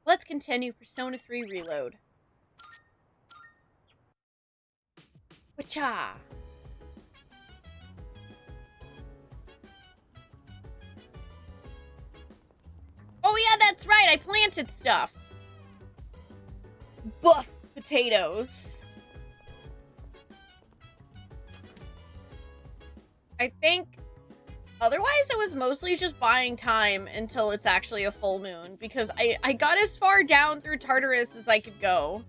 Let's continue Persona 3 Reload. Wacha! Oh yeah, that's right, I planted stuff. Buff potatoes. I think otherwise it was mostly just buying time until it's actually a full moon, because I got as far down through Tartarus as I could go.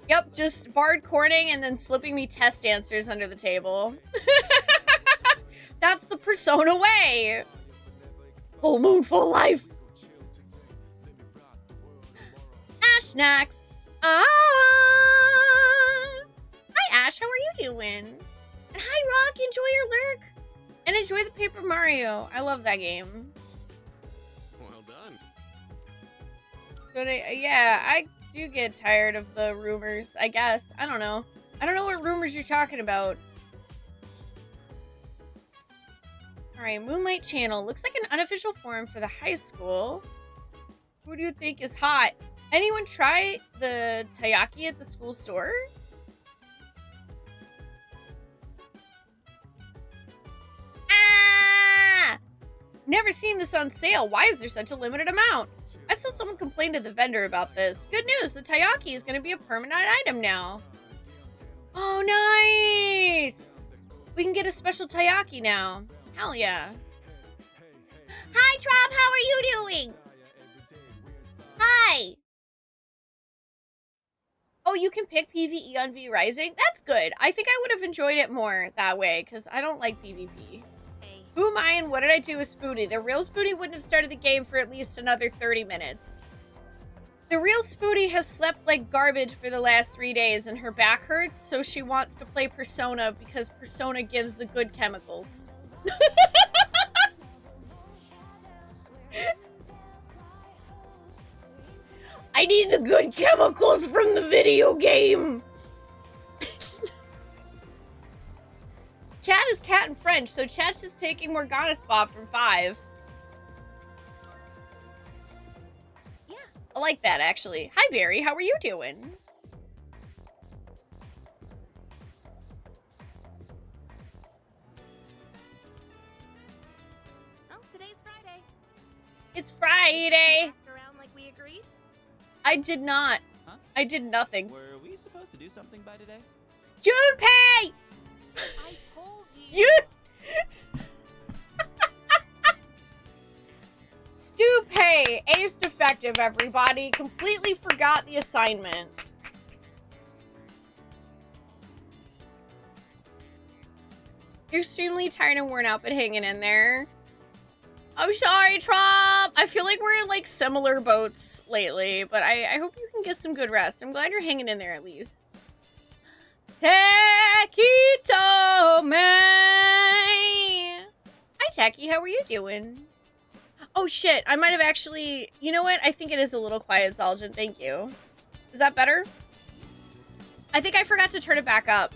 Yep, just Bard Corning and then slipping me test answers under the table. That's the Persona way. Full moon, full life. Ash snacks. Hi Ash, how are you doing? And hi Rock, enjoy your lurk. And enjoy the Paper Mario. I love that game. Well done. But I do get tired of the rumors, I guess. I don't know. I don't know what rumors you're talking about. Alright, Moonlight Channel. Looks like an unofficial forum for the high school. Who do you think is hot? Anyone try the taiyaki at the school store? Ah! Never seen this on sale. Why is there such a limited amount? I saw someone complain to the vendor about this. Good news, the taiyaki is going to be a permanent item now. Oh, nice! We can get a special taiyaki now. Hell yeah. Hi, Trop, how are you doing? Hi! Oh, you can pick PvE on V Rising? That's good. I think I would have enjoyed it more that way, because I don't like PvP. Who am I and what did I do with Spoonee? The real Spoonee wouldn't have started the game for at least another 30 minutes. The real Spoonee has slept like garbage for the last 3 days and her back hurts, so she wants to play Persona because Persona gives the good chemicals. I need the good chemicals from the video game! Chat is cat in French, so chat's just taking Morgana's spot from 5. Yeah, I like that, actually. Hi, Barry. How are you doing? Oh, today's Friday. It's Friday. Ask around like we agreed? I did not. Huh? I did nothing. Were we supposed to do something by today? Junpei! I told you. Stupay! Ace defective, everybody. Completely forgot the assignment. You're extremely tired and worn out, but hanging in there. I'm sorry, Trop. I feel like we're in, like, similar boats lately, but I hope you can get some good rest. I'm glad you're hanging in there, at least. Taquito May! Hi, Tacky. How are you doing? Oh, shit. I might have actually... You know what? I think it is a little quiet, Zaljan. Thank you. Is that better? I think I forgot to turn it back up.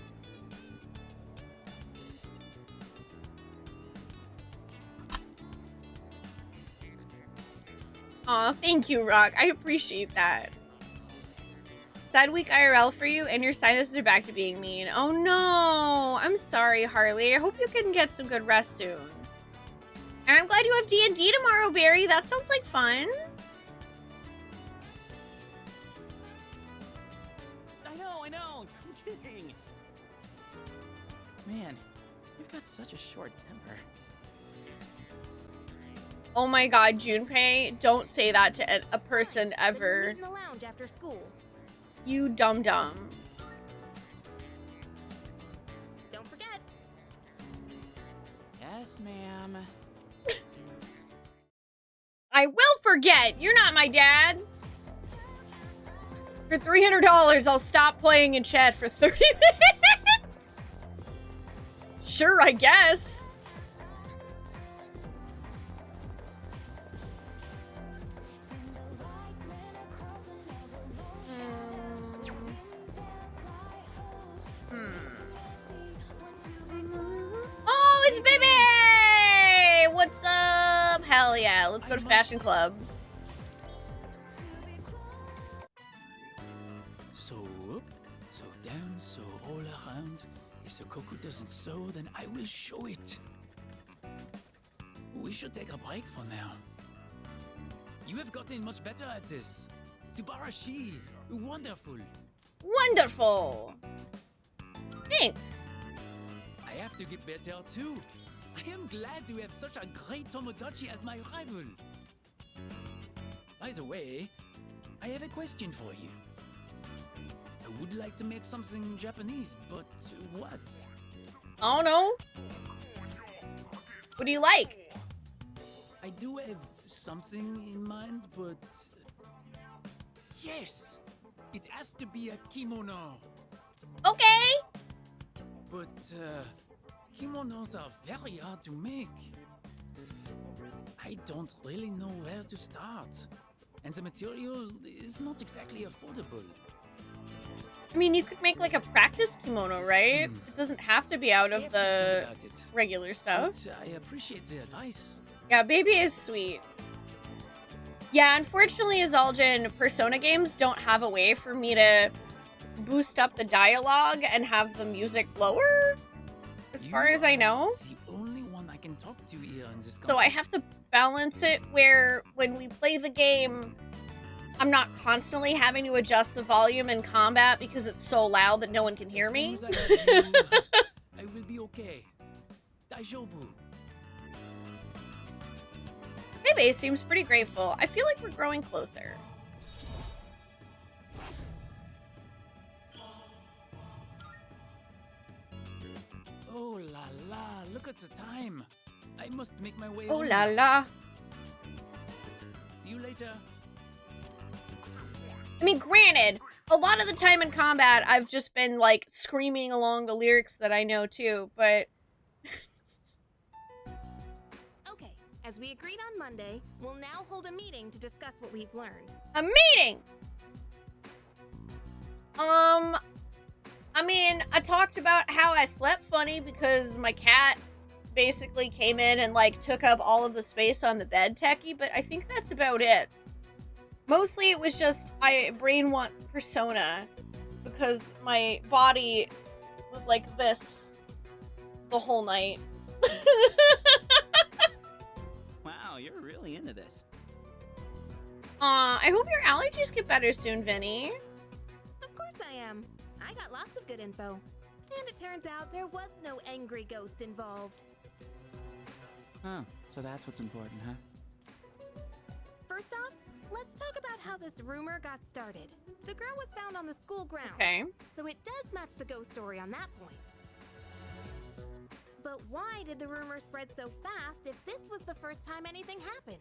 Aw, thank you, Rock. I appreciate that. Sad week IRL for you, and your sinuses are back to being mean. Oh no! I'm sorry, Harley. I hope you can get some good rest soon. And I'm glad you have D&D tomorrow, Barry. That sounds like fun. I know. I'm kidding. Man, you've got such a short temper. Oh my god, Junpei, don't say that to a person ever. Meet in the lounge after school. You dum-dum. Don't forget. Yes, ma'am. I will forget! You're not my dad! For $300, I'll stop playing in chat for 30 minutes! Sure, I guess. Oh, it's Baby! What's up? Hell yeah, let's go to Fashion Club. So up, so down, so all around. If the cuckoo doesn't sow, then I will show it. We should take a break for now. You have gotten much better at this. Subarashi, wonderful. Wonderful. Thanks. I have to get better too. I am glad to have such a great Tomodachi as my rival. By the way, I have a question for you. I would like to make something Japanese, but what? I don't know. What do you like? I do have something in mind, but... Yes! It has to be a kimono. Okay. But, kimonos are very hard to make. I don't really know where to start. And the material is not exactly affordable. I mean, you could make like a practice kimono, right? It doesn't have to be out I of have to the think about it, regular stuff. but I appreciate the advice. Yeah, baby is sweet. Yeah, unfortunately, Azaljan Persona games don't have a way for me to boost up the dialogue and have the music lower, as far as I know. The only one I can talk to here in this So I country. have to balance it where when we play the game, I'm not constantly having to adjust the volume in combat because it's so loud that no one can hear me. As long as I have you, I will be okay. Daijoubu. Bebe seems pretty grateful. I feel like we're growing closer. Oh la la, look at the time. I must make my way Oh home. la la. See you later. I mean, granted, a lot of the time in combat, I've just been, like, screaming along the lyrics that I know, too, but... Okay, as we agreed on Monday, we'll now hold a meeting to discuss what we've learned. A meeting! I mean, I talked about how I slept funny because my cat basically came in and, like, took up all of the space on the bed, techie, but I think that's about it. Mostly it was just, I brain wants Persona because my body was like this the whole night. Wow, you're really into this. I hope your allergies get better soon, Vinny. Of course I am. I got lots of good info. And it turns out there was no angry ghost involved. Huh, so that's what's important, huh? First off, let's talk about how this rumor got started. The girl was found on the school grounds. Okay. So it does match the ghost story on that point. But why did the rumor spread so fast if this was the first time anything happened?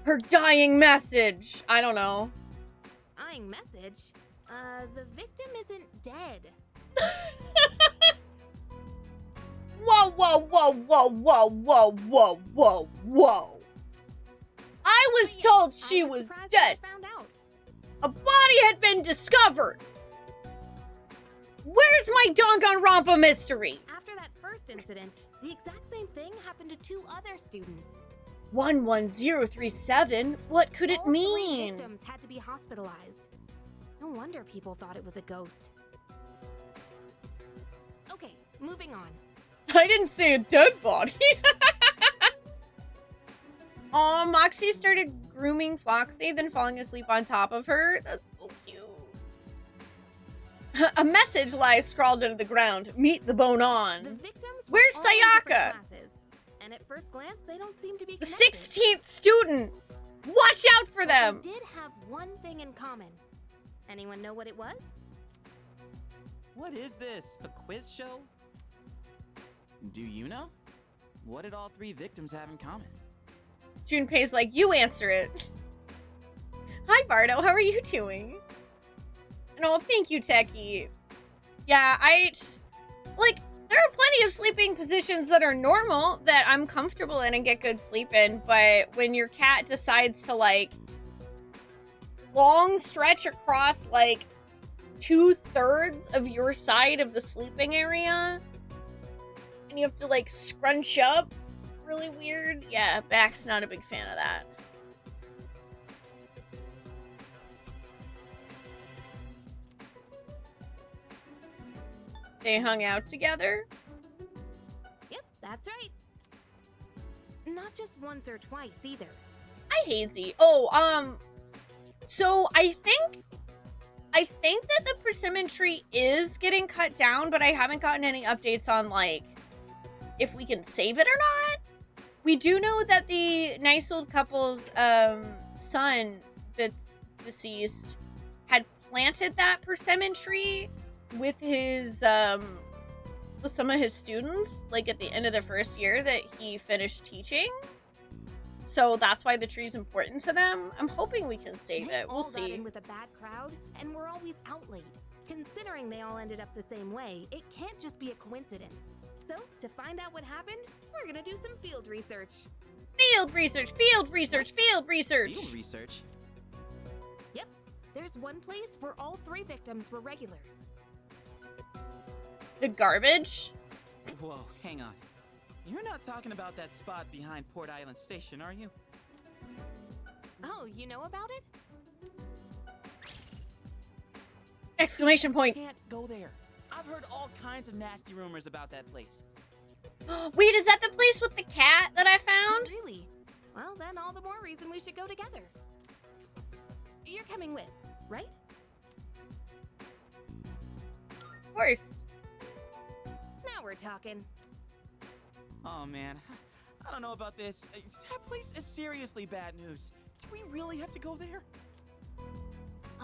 Her dying message. I don't know. Dying message? The victim isn't dead. Whoa, whoa, whoa, whoa, whoa, whoa, whoa, whoa, whoa. I was told she I was surprised dead. when I found out. A body had been discovered. Where's my Danganronpa mystery? After that first incident, the exact same thing happened to 2 other students. 11037? What could it All 3 mean? victims had to be hospitalized. No wonder people thought it was a ghost. Okay, moving on. I didn't say a dead body. Aw, Moxie started grooming Foxy, then falling asleep on top of her. That's so cute. A message lies scrawled into the ground. Meet the bone The on. victims Where's were all in different Sayaka? classes, and at first glance, they don't seem to be The connected. 16th student. Watch out for But them. they did have one thing in common. Anyone know what it was? What is this? A quiz show? Do you know? What did all 3 victims have in common? Junpei's like, you answer it. Hi, Bardo. How are you doing? No, thank you, Techie. Yeah, like, there are plenty of sleeping positions that are normal that I'm comfortable in and get good sleep in, but when your cat decides to, like, long stretch across, like, 2/3 of your side of the sleeping area. And you have to like scrunch up. Really weird. Yeah, back's not a big fan of that. They hung out together? Yep, that's right. Not just once or twice either. Hi, Hazy. Oh, so I think that the persimmon tree is getting cut down, but I haven't gotten any updates on, like, if we can save it or not. We do know that the nice old couple's, son that's deceased had planted that persimmon tree with his, with some of his students, like, at the end of the first year that he finished teaching. So that's why the tree's important to them. I'm hoping we can save it. We'll see. Got in with a bad crowd, and we're always out late. Considering they all ended up the same way, it can't just be a coincidence. So, to find out what happened, we're gonna do some field research. Field research! Field research! Field research! Field research? Yep. There's one place where all 3 victims were regulars. The garbage? Whoa, hang on. You're not talking about that spot behind Port Island Station, are you? Oh, you know about it? Exclamation point. Can't go there. I've heard all kinds of nasty rumors about that place. Wait, is that the place with the cat that I found? Really? Well, then all the more reason we should go together. You're coming with, right? Of course. Now we're talking. Oh man, I don't know about this. That place is seriously bad news. Do we really have to go there?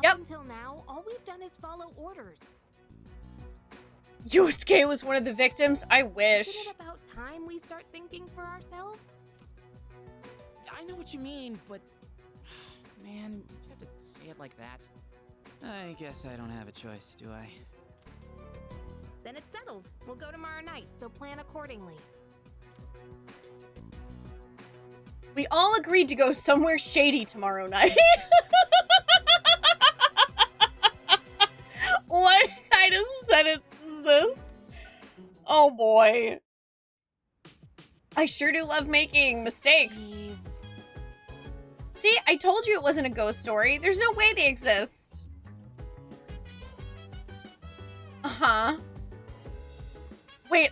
Yep. Up until now, all we've done is follow orders. Yusuke was one of the victims? I wish. Isn't it about time we start thinking for ourselves? I know what you mean, but... Man, you have to say it like that. I guess I don't have a choice, do I? Then it's settled. We'll go tomorrow night, so plan accordingly. We all agreed to go somewhere shady tomorrow night. What kind of sentence is this? Oh boy. I sure do love making mistakes. Jeez. See, I told you it wasn't a ghost story. There's no way they exist. Uh-huh. Wait,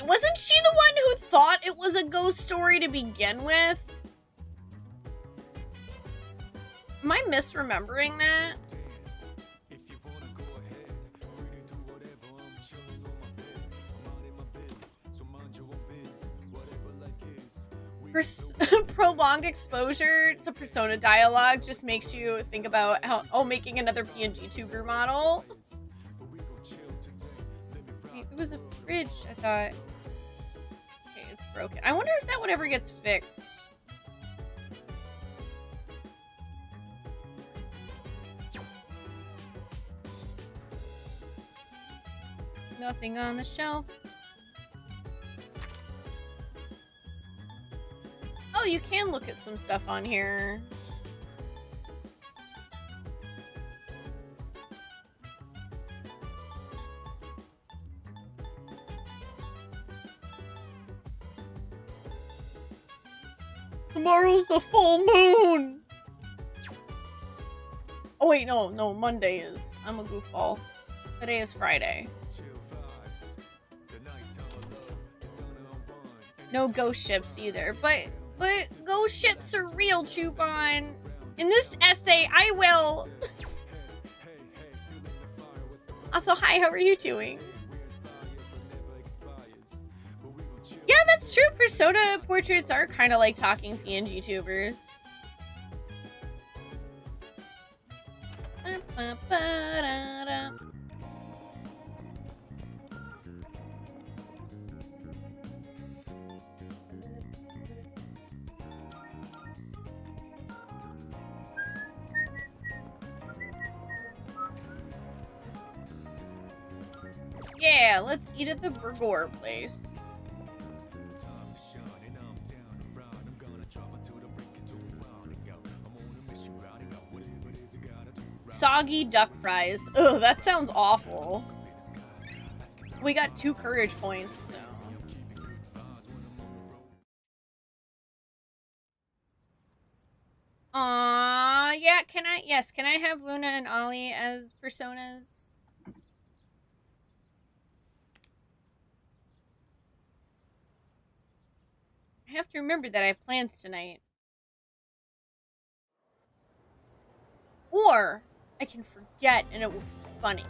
wasn't she the one who thought it was a ghost story to begin with? Am I misremembering that? Prolonged exposure to persona dialogue just makes you think about how, making another PNG tuber model. Wait, it was a fridge, I thought. Okay, it's broken. I wonder if that one ever gets fixed. Nothing on the shelf. Oh, you can look at some stuff on here. Tomorrow's the full moon! Oh wait, no, Monday is. I'm a goofball. Today is Friday. No ghost ships either, but ghost ships are real, Chupon. In this essay, I will. Also, hi, how are you doing? Yeah, that's true. Persona portraits are kind of like talking PNG tubers. Yeah, let's eat at the burger place. soggy duck fries. Ugh, that sounds awful. We got 2 courage points, so. Yeah, can I have Luna and Ollie as personas? I have to remember that I have plans tonight. Or I can forget and it will be funny.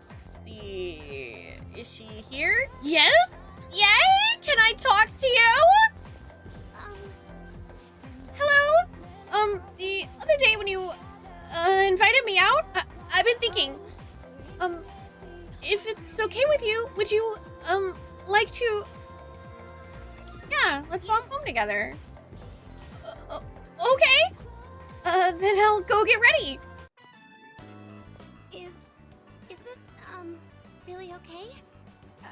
Let's see. Is she here? Yes? Yay! Can I talk to you? Hello? The other day when you, invited me out, I've been thinking, if it's okay with you, would you, like to... Yeah, let's walk home together. Okay. Then I'll go get ready. Is this, really okay?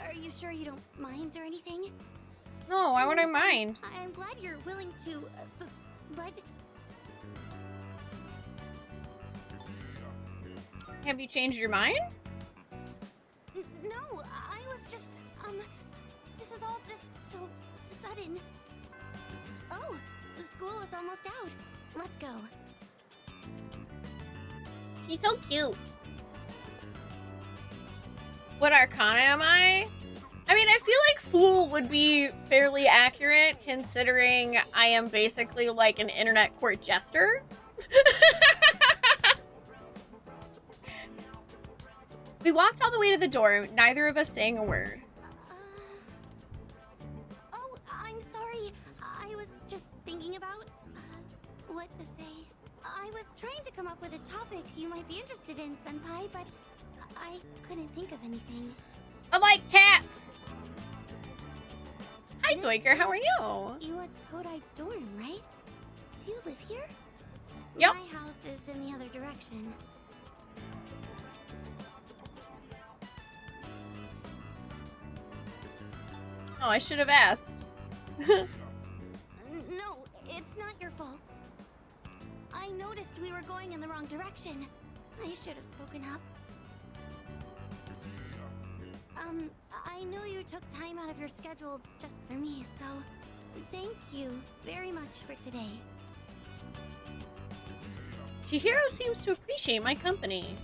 Are you sure you don't mind or anything? No, why would I mind? I'm glad you're willing to, but... Have you changed your mind? No, I was just, this is all just so sudden. Oh, school is almost out. Let's go. She's so cute. What arcana am I? I mean, I feel like Fool would be fairly accurate considering I am basically like an internet court jester. We walked all the way to the door, neither of us saying a word. Oh, I'm sorry. I was just thinking about what to say. I was trying to come up with a topic you might be interested in, Senpai, but I couldn't think of anything. I like cats! Hi, This Zoiker, how are is you? You a Todai dorm, right? Do you live here? Yep. My house is in the other direction. Oh, I should have asked. No, it's not your fault. I noticed we were going in the wrong direction. I should have spoken up. I know you took time out of your schedule just for me, so thank you very much for today. Chihiro seems to appreciate my company.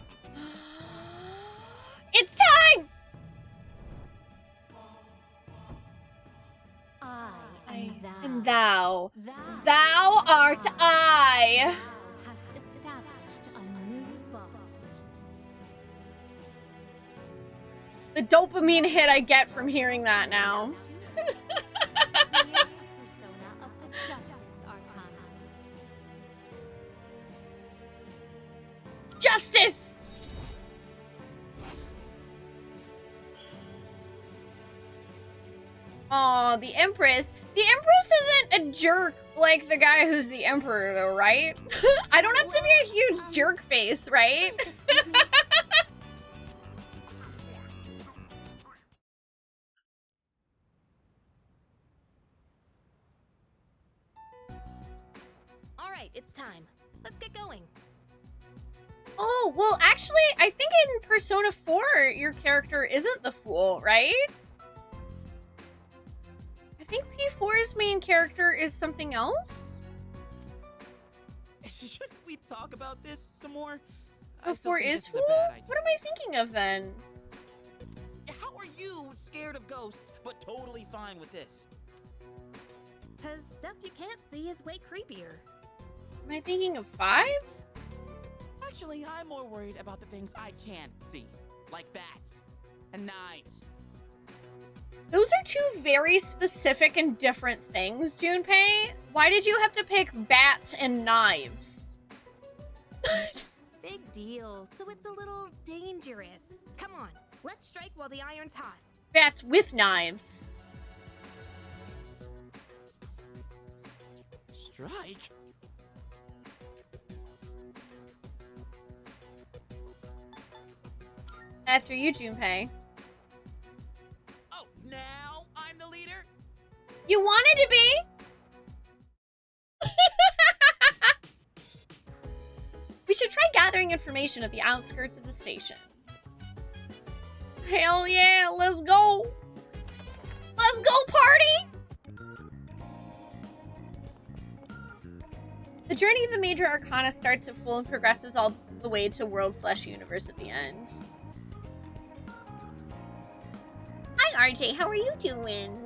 It's time! I And thou. Thou Thou art I! hast established a new bond. The dopamine hit I get from hearing that now. Persona of the Justice Arcana. Justice! Aw, the Empress. The Empress isn't a jerk like the guy who's the Emperor, though, right? I don't have to be a huge jerk face, right? Excuse me. All right, it's time. Let's get going. Oh, well, actually, I think in Persona 4, your character isn't the fool, right? I think P4's main character is something else. Shouldn't we talk about this some more? P4 is fool? What am I thinking of then? How are you scared of ghosts, but totally fine with this? Because stuff you can't see is way creepier. Am I thinking of 5? Actually, I'm more worried about the things I can't see, like bats and knives. Those are 2 very specific and different things, Junpei. Why did you have to pick bats and knives? Big deal, so it's a little dangerous. Come on, let's strike while the iron's hot. Bats with knives. Strike? After you, Junpei. Oh, now I'm the leader? You wanted to be? should try gathering information at the outskirts of the station. Hell yeah, let's go! Let's go, party! The journey of the major arcana starts at full and progresses all the way to world/universe at the end. Hi, RJ. How are you doing?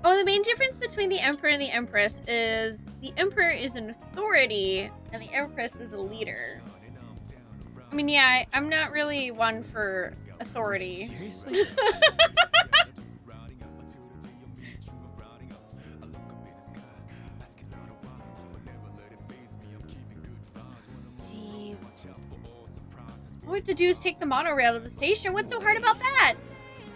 Oh, the main difference between the Emperor and the Empress is the Emperor is an authority and the Empress is a leader. I mean, yeah, I'm not really one for authority. Seriously? Jeez. All we have to do is take the monorail to the station. What's so hard about that?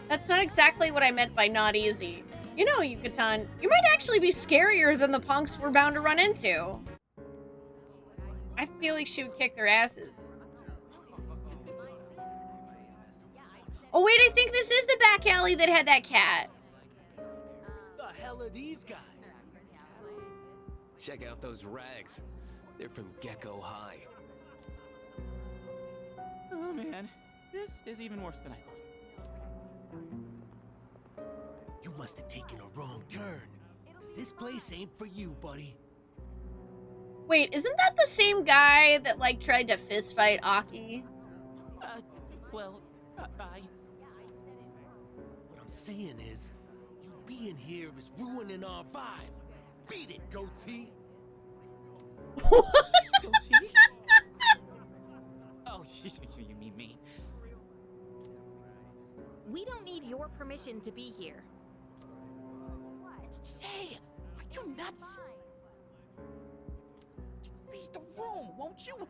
That's not exactly what I meant by not easy. You know, Yucatan, you might actually be scarier than the punks we're bound to run into. I feel like she would kick their asses. Oh wait, I think this is the back alley that had that cat. The hell are these guys? Check out those rags. They're from Gecko High. Oh man, this is even worse than I thought. You must have taken a wrong turn. 'Cause this place ain't for you, buddy. Wait, isn't that the same guy that like tried to fist fight Aki? Well, I... What I'm saying is, you being here is ruining our vibe. Beat it, goatee. Goatee? Oh, you mean me. We don't need your permission to be here. Hey, are you nuts? Read the room, won't you?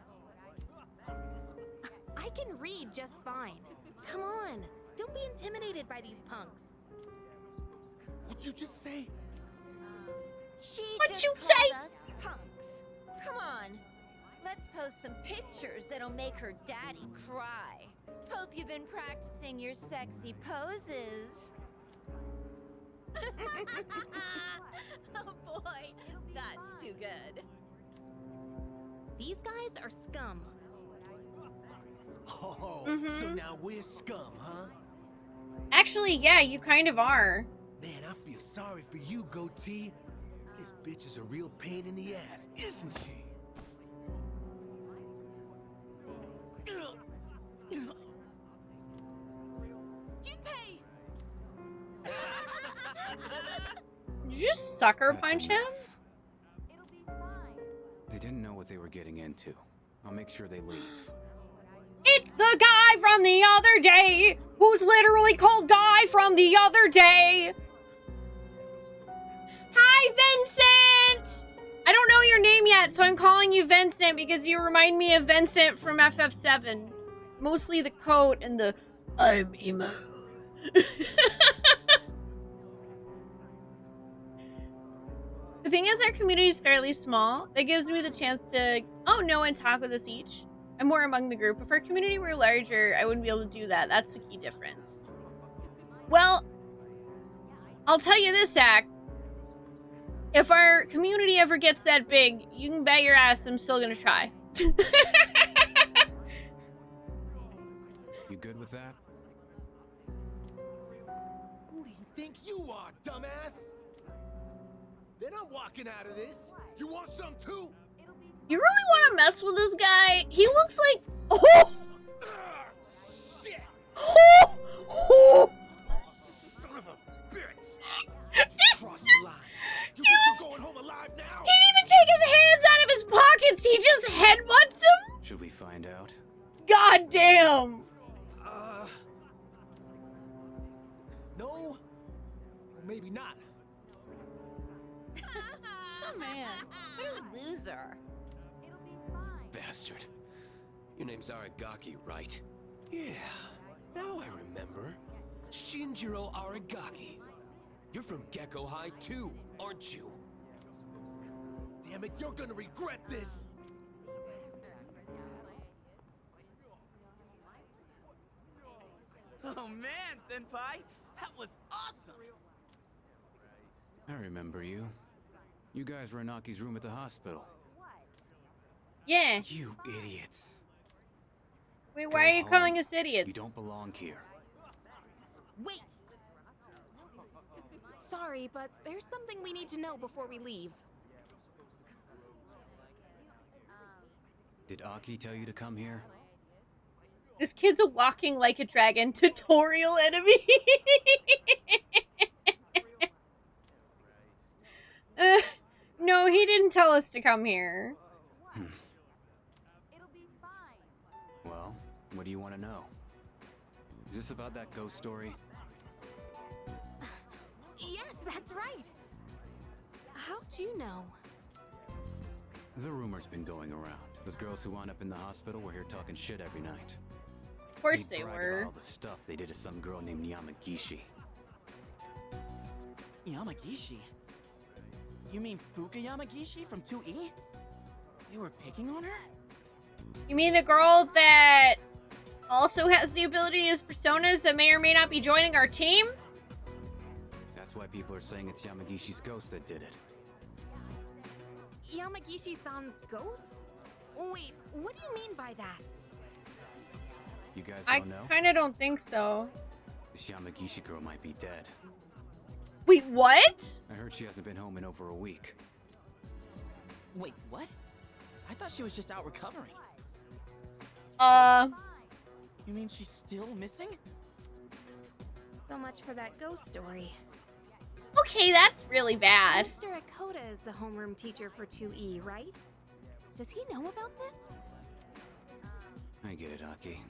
I can read just fine. Come on, don't be intimidated by these punks. What'd you just say? She What'd just you called say? us punks. Come on. Let's post some pictures that'll make her daddy cry. Hope you've been practicing your sexy poses. Oh boy, that's too good. These guys are scum. Oh, Mhm. so now we're scum, huh? Actually, yeah, you kind of are. Man, I feel sorry for you, goatee. This bitch is a real pain in the ass, isn't she? Junpei! Did you just sucker That's punch him? enough. They didn't know what they were getting into. I'll make sure they leave. It's the guy from the other day who's literally called Guy from the other day. Hi, Vincent! I don't know your name yet, so I'm calling you Vincent because you remind me of Vincent from FF7. Mostly the coat and the I'm emo. The thing is, our community is fairly small. That gives me the chance to, know and talk with us each. I'm more among the group. If our community were larger, I wouldn't be able to do that. That's the key difference. Well, I'll tell you this, Zach. If our community ever gets that big, you can bet your ass I'm still gonna try. You good with that? Who do you think you are, dumbass? They're not walking out of this. You want some too? You really want to mess with this guy? He looks like... Oh! Shit! Oh! Son of a bitch! Cross the line. You think you're going home alive now? He didn't even take his hands out of his pockets. He just headbutts him. Should we find out? God damn. No? Or maybe not. Oh man, what a loser. Bastard. Your name's Aragaki, right? Yeah, now I remember. Shinjiro Aragaki. You're from Gecko High too, aren't you? Damn it, you're gonna regret this! Oh man, Senpai, that was awesome! I remember you. You guys were in Aki's room at the hospital. Yeah. You idiots. Wait, Go why are you home. calling us idiots? You don't belong here. Wait! Sorry, but there's something we need to know before we leave. Did Aki tell you to come here? This kid's a walking like a dragon tutorial enemy. No, he didn't tell us to come here. Well, what do you want to know? Is this about that ghost story? Yes, that's right! How'd you know? The rumor's been going around. Those girls who wound up in the hospital were here talking shit every night. Of course They'd they brag were. about all the stuff they did to some girl named Yamagishi. Yamagishi? You mean Fuka Yamagishi from 2E? They were picking on her? You mean the girl that also has the ability to use personas that may or may not be joining our team? That's why people are saying it's Yamagishi's ghost that did it. Yamagishi-san's ghost? Wait, what do you mean by that? You guys I don't know? kind of don't think so. This Yamagishi girl might be dead. Wait, what? I heard she hasn't been home in over a week. Wait, what? I thought she was just out recovering. You mean she's still missing? So much for that ghost story. Okay, that's really bad. Mr. Akota is the homeroom teacher for 2E, right? Does he know about this? I get it, Aki.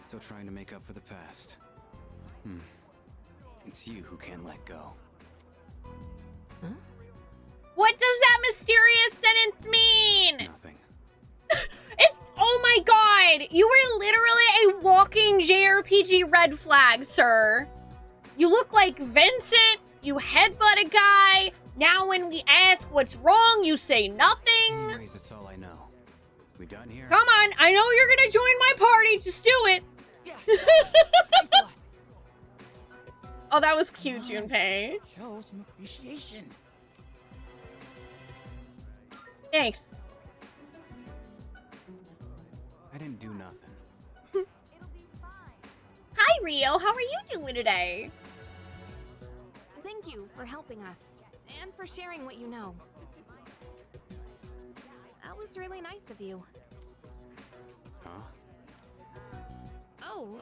Still trying to make up for the past. It's you who can't let go. Huh? What does that mysterious sentence mean? Nothing. Oh my god! You were literally a walking JRPG red flag, sir. You look like Vincent, you headbutt a guy, now when we ask what's wrong, you say nothing. Anyways, that's all I know. We done here? Come on, I know you're gonna join my party, just do it. Yeah. Thanks a lot. Oh, that was cute, Junpei. Show some appreciation. Thanks. I didn't do nothing. Hi, Rio, how are you doing today? Thank you for helping us, and for sharing what you know. That was really nice of you. Huh? Oh,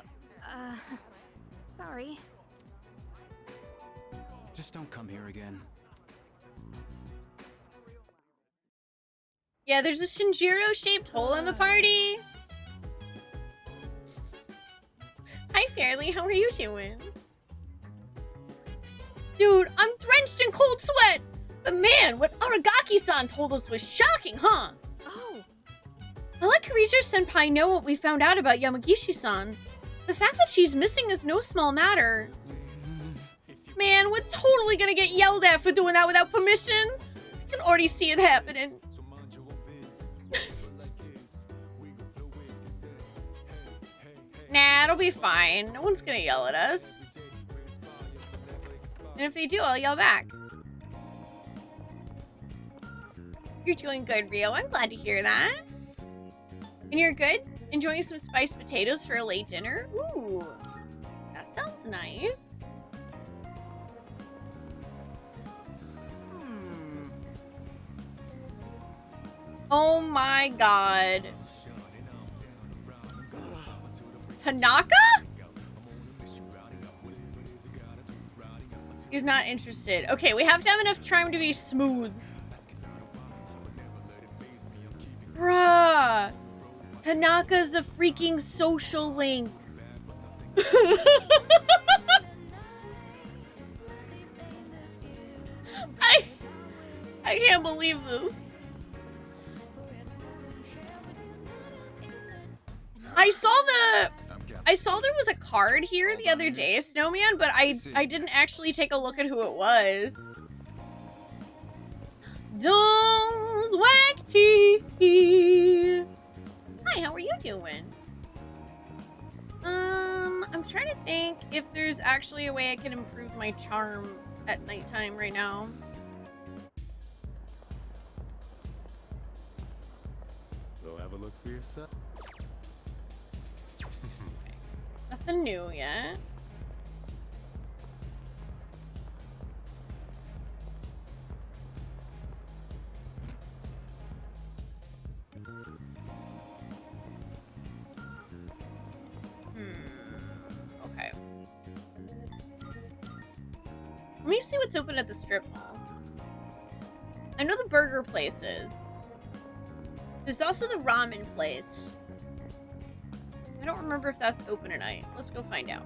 sorry. Just don't come here again. Yeah, there's a Shinjiro-shaped hole in the party. Hi, Fairly, how are you doing? Dude, I'm drenched in cold sweat! But man, what Aragaki-san told us was shocking, huh? Oh, I'll let Karijo-senpai know what we found out about Yamagishi-san. The fact that she's missing is no small matter. Man, we're totally gonna get yelled at for doing that without permission. I can already see it happening. Nah, it'll be fine. No one's gonna yell at us. And if they do, I'll yell back. You're doing good, Rio. I'm glad to hear that. And you're good? Enjoying some spiced potatoes for a late dinner? Ooh, that sounds nice. Oh my god. Tanaka? He's not interested. Okay, we have to have enough charm to be smooth. Bruh. Tanaka's the freaking social link. I can't believe this. I saw there was a card here the other day, Snowman, but I didn't actually take a look at who it was. Don's Whack Tea. Hi, how are you doing? I'm trying to think if there's actually a way I can improve my charm at nighttime right now. look for yourself. Nothing new yet. Okay. Let me see what's open at the strip mall. I know the burger places. There's also the ramen place. I don't remember if that's open tonight. Let's go find out.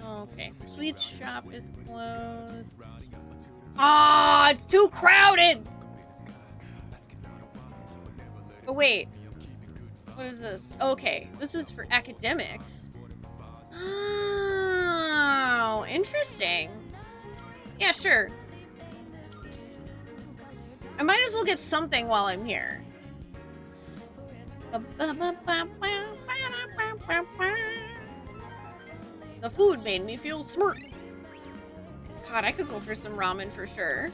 Oh, okay. Sweet shop is closed. Ah, it's too crowded! Oh, wait. What is this? Okay, this is for academics. Oh, interesting. Yeah, sure. I might as well get something while I'm here. The food made me feel smart. God, I could go for some ramen for sure.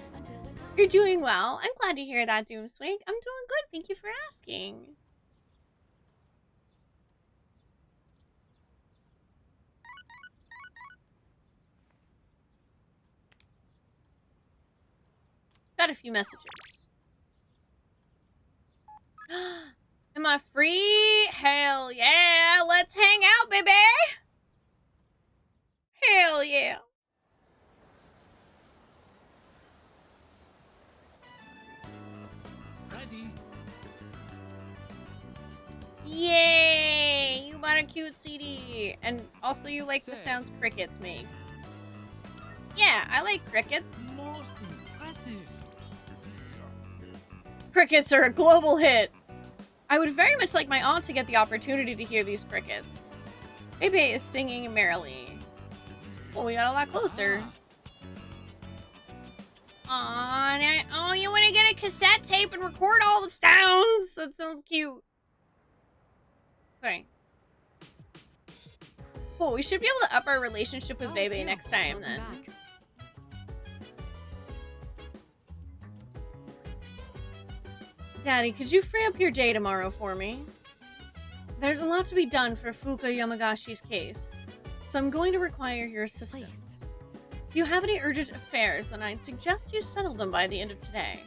You're doing well. I'm glad to hear that, Doomswig. I'm doing good. Thank you for asking. Got a few messages. Am I free? Hell yeah. Let's hang out, baby. Hell yeah. Ready? Yay! You bought a cute CD. And also you like the sounds crickets make. Yeah, I like crickets. Most impressive. Crickets are a global hit. I would very much like my aunt to get the opportunity to hear these crickets. Bebe is singing merrily. Well, we got a lot closer. Aw, oh, you want to get a cassette tape and record all the sounds? That sounds cute. Okay. Cool, we should be able to up our relationship with Bebe next time then. Daddy, could you free up your day tomorrow for me? There's a lot to be done for Fuka Yamagashi's case, so I'm going to require your assistance. If you have any urgent affairs, then I'd suggest you settle them by the end of today.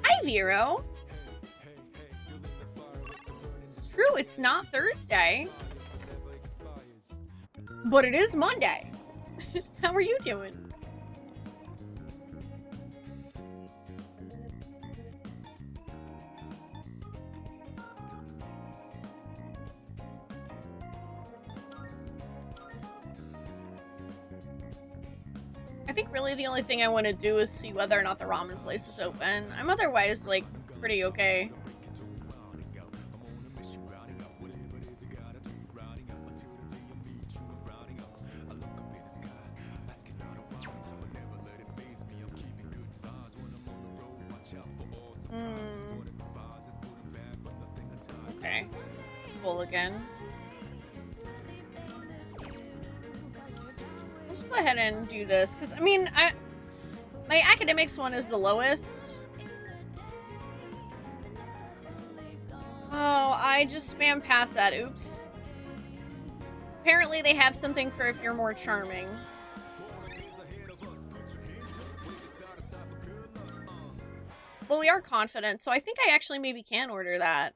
Hi, Vero! It's true, it's not Thursday. But it is Monday. How are you doing? I think really the only thing I want to do is see whether or not the ramen place is open. I'm otherwise, like, pretty okay. Okay. Full again. Let's go ahead and do this, because, I mean, my academics one is the lowest. Oh, I just spammed past that. Oops. Apparently they have something for if you're more charming. Well, we are confident, so I think I actually maybe can order that.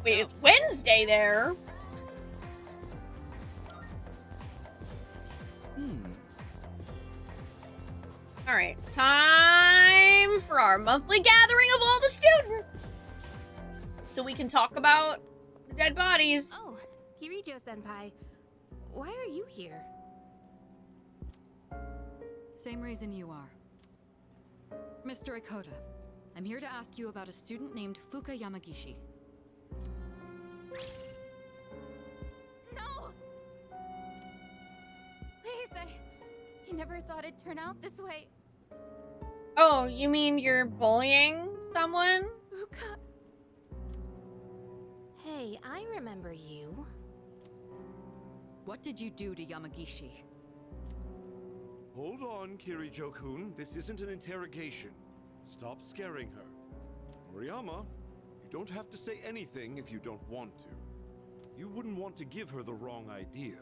Wait, it's Wednesday there. All right, time for our monthly gathering of all the students, so we can talk about the dead bodies. Oh, Kirijo-senpai, why are you here? Same reason you are. Mr. Ikoda, I'm here to ask you about a student named Fuka Yamagishi. No! Please, I never thought it'd turn out this way. Oh, you mean you're bullying someone? Fuka. Hey, I remember you. What did you do to Yamagishi? Hold on, Kirijo-kun. This isn't an interrogation. Stop scaring her. Moriyama, you don't have to say anything if you don't want to. You wouldn't want to give her the wrong idea.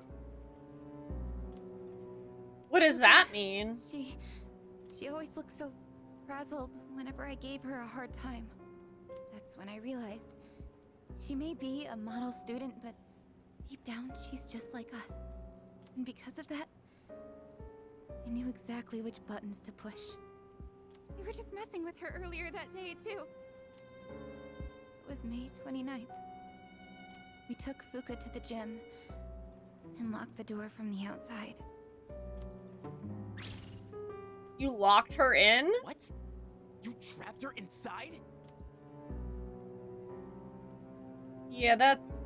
What does that mean? She always looked so frazzled whenever I gave her a hard time. That's when I realized she may be a model student, but deep down she's just like us. And because of that, I knew exactly which buttons to push. We were just messing with her earlier that day, too. It was May 29th. We took Fuka to the gym and locked the door from the outside. You locked her in? What? You trapped her inside? Yeah, that's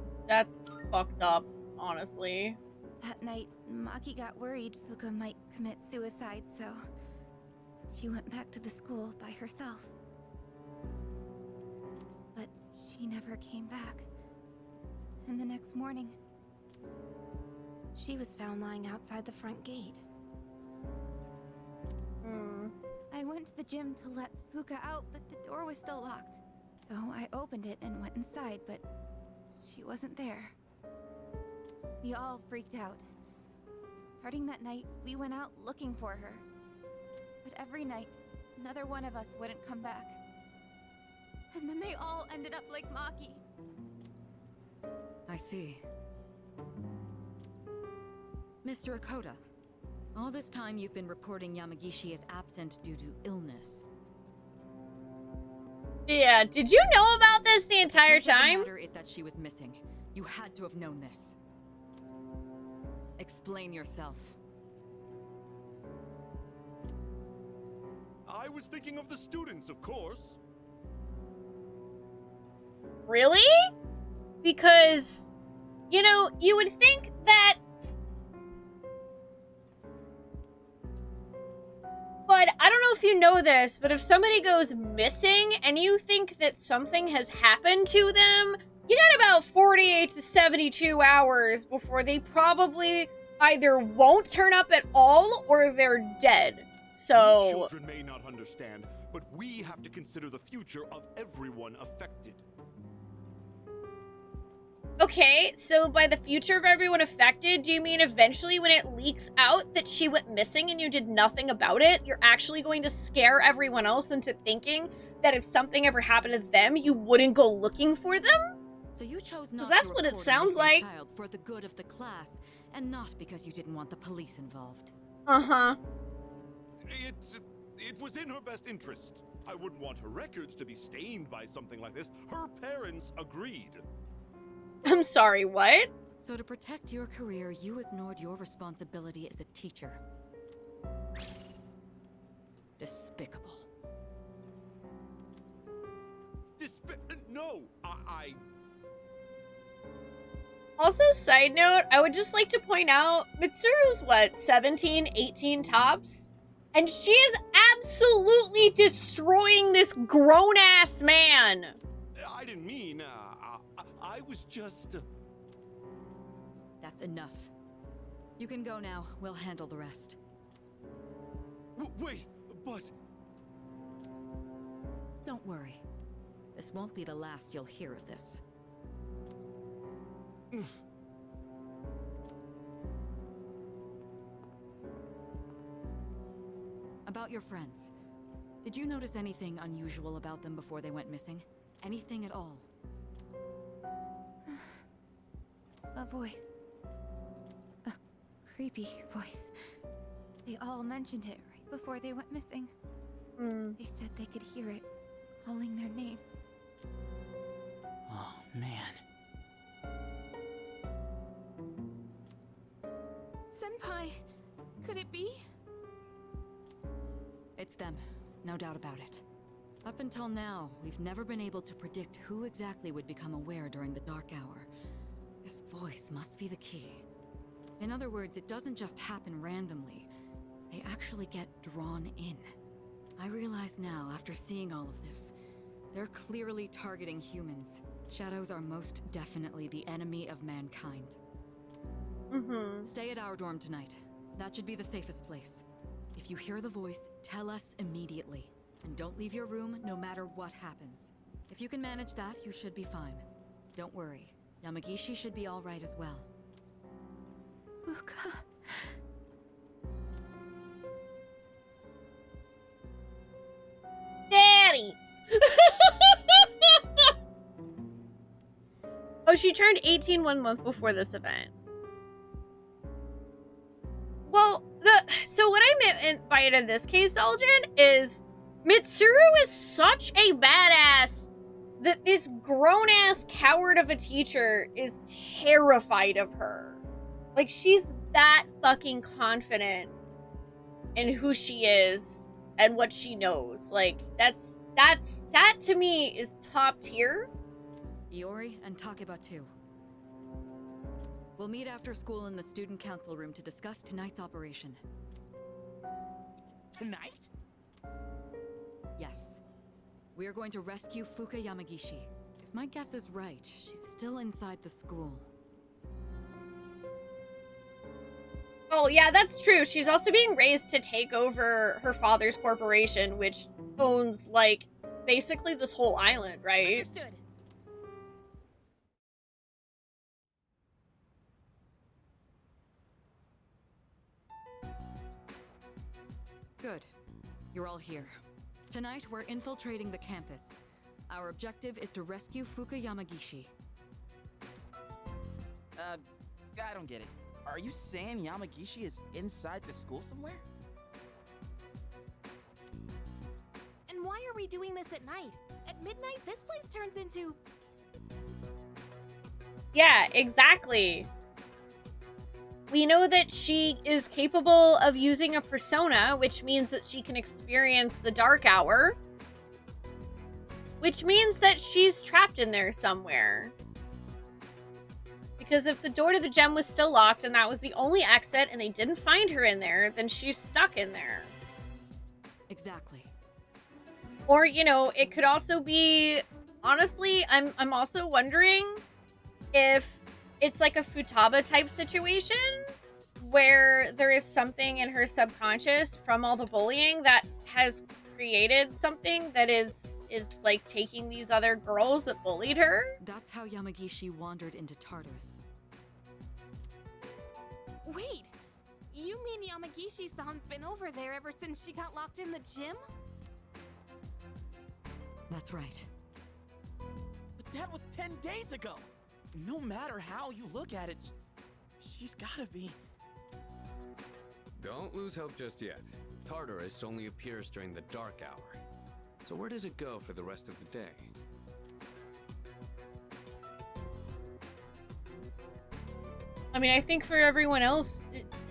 fucked up, honestly. That night, Maki got worried Fuka might commit suicide, so she went back to the school by herself. But she never came back. And the next morning, She was found lying outside the front gate. I went to the gym to let Fuka out, but the door was still locked. So I opened it and went inside, but she wasn't there. We all freaked out. Starting that night, we went out looking for her. But every night, another one of us wouldn't come back. And then they all ended up like Maki. I see. Mr. Akota, all this time you've been reporting Yamagishi as absent due to illness. Yeah, did you know about this the entire The truth of the time? matter is that she was missing. You had to have known this. Explain yourself. I was thinking of the students, of course. Really? Because, you know, you would think that... But I don't know if you know this, but if somebody goes missing and you think that something has happened to them, you got about 48 to 72 hours before they probably either won't turn up at all or they're dead. So... You children may not understand, but we have to consider the future of everyone affected. Okay, so by the future of everyone affected, do you mean eventually when it leaks out that she went missing and you did nothing about it, you're actually going to scare everyone else into thinking that if something ever happened to them, you wouldn't go looking for them? So you chose not that's to what it report a sounds missing like. child for the good of the class, and not because you didn't want the police involved. Uh-huh. It was in her best interest. I wouldn't want her records to be stained by something like this. Her parents agreed. I'm sorry, what? So to protect your career, you ignored your responsibility as a teacher. Despicable. No, I... Also, side note, I would just like to point out, Mitsuru's what, 17, 18 tops? And she is absolutely destroying this grown-ass man. I didn't mean, I was just... That's enough. You can go now. We'll handle the rest. Wait, but... Don't worry. This won't be the last you'll hear of this. About your friends. Did you notice anything unusual about them before they went missing? Anything at all? A voice. A creepy voice. They all mentioned it right before they went missing. They said they could hear it, calling their name. Oh, man. Senpai, could it be? It's them, no doubt about it. Up until now, we've never been able to predict who exactly would become aware during the dark hour. This voice must be the key. In other words, it doesn't just happen randomly. They actually get drawn in. I realize now, after seeing all of this, They're clearly targeting humans. Shadows are most definitely the enemy of mankind. Stay at our dorm tonight. That should be the safest place. If you hear the voice, tell us immediately. And don't leave your room no matter what happens. If you can manage that, you should be fine. Don't worry. Yamagishi should be all right as well. Fuka. Daddy! Oh, she turned 18 1 month before this event. Well, so what I meant by it in this case, Elgin, is Mitsuru is such a badass that this grown-ass coward of a teacher is terrified of her. Like, she's that fucking confident in who she is and what she knows. Like, that to me is top tier. Iori and Takeba too. We'll meet after school in the student council room to discuss tonight's operation. Tonight? Yes. We are going to rescue Fuka Yamagishi. If my guess is right, she's still inside the school. Oh, yeah, that's true. She's also being raised to take over her father's corporation, which owns, like, basically this whole island, right? Understood. Good. You're all here. Tonight, we're infiltrating the campus. Our objective is to rescue Fuka Yamagishi. I don't get it. Are you saying Yamagishi is inside the school somewhere? And why are we doing this at night? At midnight, this place turns into... Yeah, exactly. We know that she is capable of using a persona, which means that she can experience the dark hour. Which means that she's trapped in there somewhere. Because if the door to the gem was still locked and that was the only exit and they didn't find her in there, then she's stuck in there. Exactly. Or, you know, it could also be... Honestly, I'm also wondering if it's like a Futaba type situation where there is something in her subconscious from all the bullying that has created something that is like taking these other girls that bullied her. That's how Yamagishi wandered into Tartarus. Wait! You mean Yamagishi-san's been over there ever since she got locked in the gym? That's right. But that was 10 days ago! No matter how you look at it, she's gotta be... Don't lose hope just yet. Tartarus only appears during the dark hour. So where does it go for the rest of the day? I mean, I think for everyone else,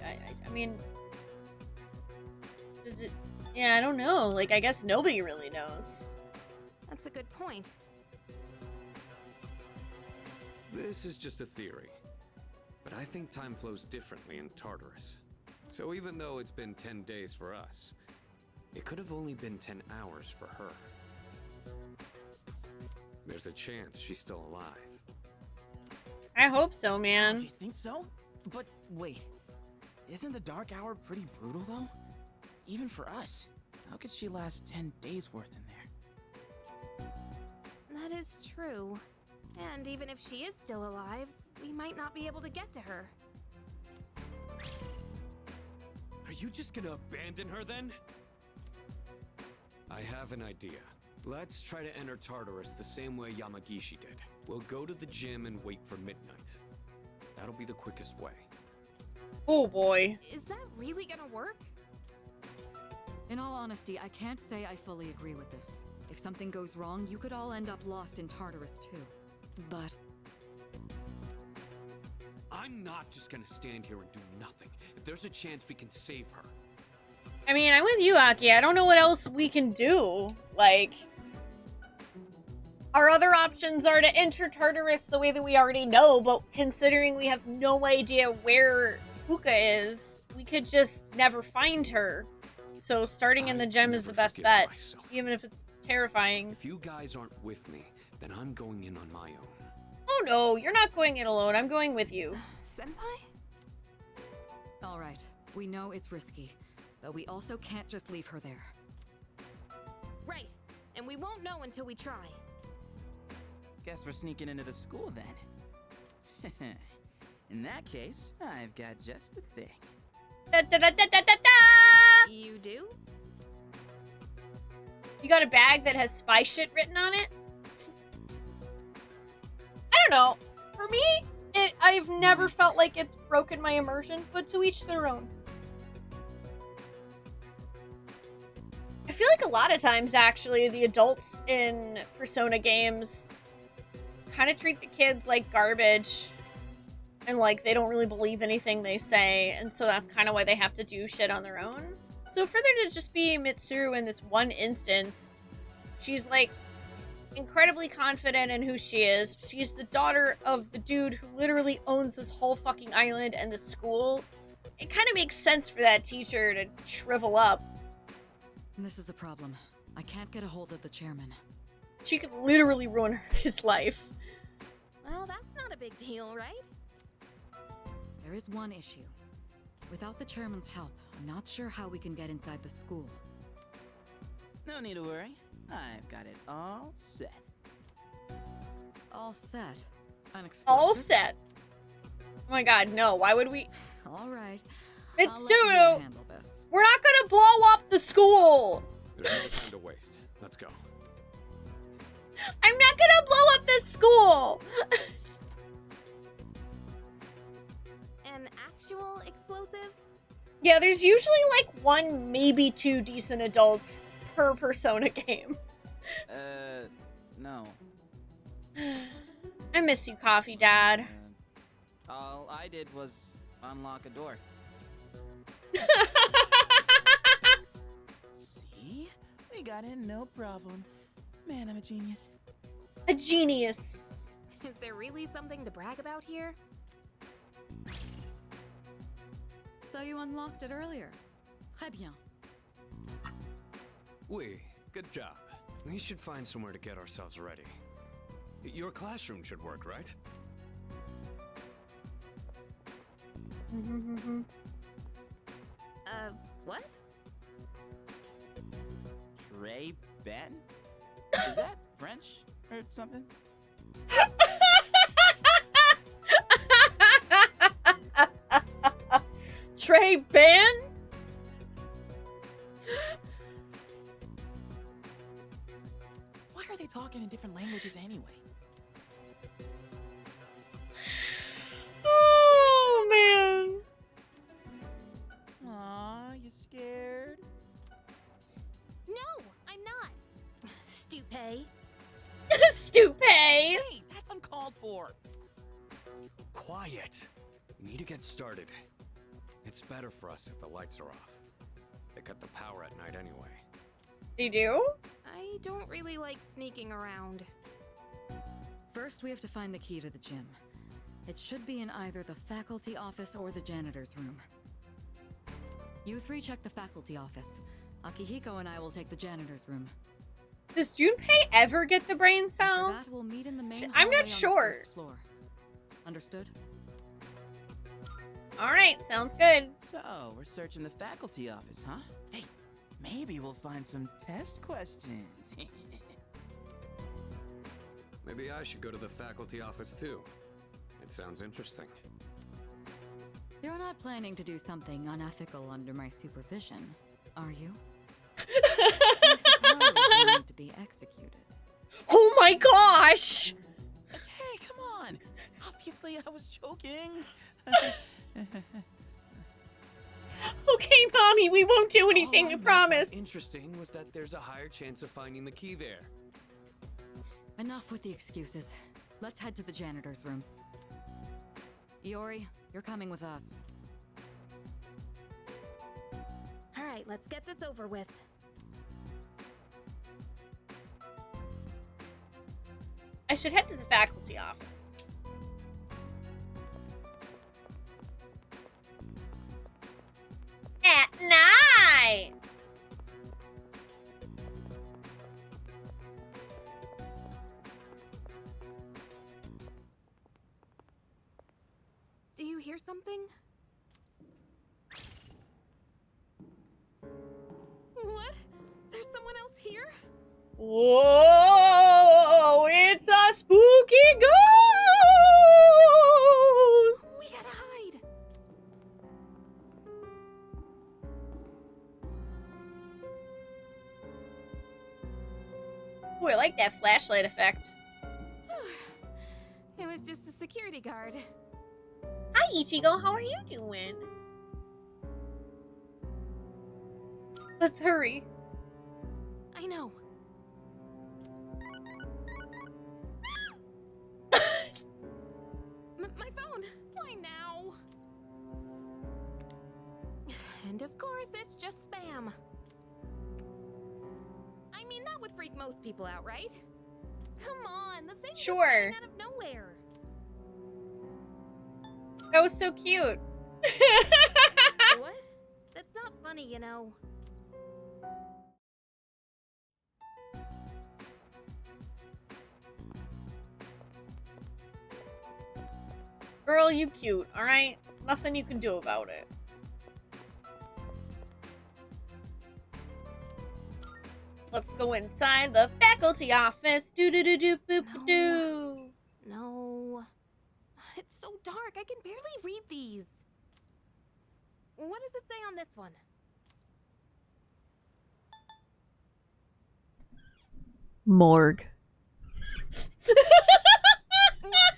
I mean, does it... Yeah, I don't know. Like, I guess nobody really knows. That's a good point. This is just a theory, but I think time flows differently in Tartarus. So even though it's been 10 days for us, it could have only been 10 hours for her. There's a chance she's still alive. I hope so, man. You think so? But wait, isn't the dark hour pretty brutal though? Even for us, how could she last 10 days worth in there? That is true. And even if she is still alive, we might not be able to get to her. Are you just gonna abandon her then? I have an idea. Let's try to enter Tartarus the same way Yamagishi did. We'll go to the gym and wait for midnight. That'll be the quickest way. Oh boy. Is that really gonna work? In all honesty, I can't say I fully agree with this. If something goes wrong, you could all end up lost in Tartarus too. But... I'm not just gonna stand here and do nothing. If there's a chance we can save her. I mean, I'm with you, Aki. I don't know what else we can do. Like, our other options are to enter Tartarus the way that we already know, but considering we have no idea where Fuka is, we could just never find her. so starting in the gym is the never best forgive bet, myself. even if it's terrifying. If you guys aren't with me, then I'm going in on my own. Oh no, you're not going in alone. I'm going with you. Senpai? All right, we know it's risky, but we also can't just leave her there. Right. And we won't know until we try. Guess we're sneaking into the school then. In that case, I've got just the thing. Da, da, da, da, da, da, da! You do? You got a bag that has spy shit written on it? I don't know. For me, I've never felt like it's broken my immersion, but to each their own. I feel like a lot of times, actually, the adults in Persona games kind of treat the kids like garbage. And, like, they don't really believe anything they say. And so that's kind of why they have to do shit on their own. So for there to just be Mitsuru in this one instance, she's, like, incredibly confident in who she is. She's the daughter of the dude who literally owns this whole fucking island and the school. It kind of makes sense for that teacher to shrivel up. This is a problem. I can't get a hold of the chairman. She could literally ruin his life. Well, that's not a big deal, right? There is one issue. Without the chairman's help, I'm not sure how we can get inside the school. No need to worry. I've got it all set. All set. Unexplosive? All set. Oh my god, no. Why would we? All right. Mitsuru! Handle this. We're not gonna blow up the school! There's no time to waste. Let's go. I'm not gonna blow up the school! An actual explosive? Yeah, there's usually like one, maybe two decent adults per Persona game. No. I miss you, Coffee Dad. All I did was unlock a door. See? We got in, no problem. Man, I'm a genius. A genius. Is there really something to brag about here? So you unlocked it earlier. Très bien. Oui, good job. We should find somewhere to get ourselves ready. Your classroom should work, right? What? Trey Ben? Is that French or something? Trey Ben? Why are they talking in different languages anyway? Oh, man. Aw, you scared? No, I'm not. Stupid. Stupid. Hey, that's uncalled for. Quiet. We need to get started. It's better for us if the lights are off. They cut the power at night anyway. They do? I don't really like sneaking around. First, we have to find the key to the gym. It should be in either the faculty office or the janitor's room. You three check the faculty office. Akihiko and I will take the janitor's room. Does Junpei ever get the brain cell? After that, we'll meet in the main I'm hallway not on the sure. first floor. Understood? Alright, sounds good. So, we're searching the faculty office, huh? Hey, maybe we'll find some test questions. Maybe I should go to the faculty office too. It sounds interesting. You're not planning to do something unethical under my supervision, are you? I suppose you need to be executed. Oh my gosh! Hey, come on! Obviously, I was joking. Okay, Mommy, we won't do anything, All I I meant by promise. Interesting was that there's a higher chance of finding the key there. Enough with the excuses. Let's head to the janitor's room. Iori, you're coming with us. All right, let's get this over with. I should head to the faculty office. At night! hear something? What? There's someone else here? Whoa! It's a spooky ghost! We gotta hide. Ooh, I like that flashlight effect. It was just a security guard. Hi, Ichigo. How are you doing? Let's hurry. I know. My phone. Why now? And of course, it's just spam. I mean, that would freak most people out, right? Come on, the thing Sure. just came out of nowhere. That was so cute. What? That's not funny, you know. Girl, you cute, alright? Nothing you can do about it. Let's go inside the faculty office. Do-do-do-do-boop-a-doo. No. It's so dark, I can barely read these. What does it say on this one? Morgue. What?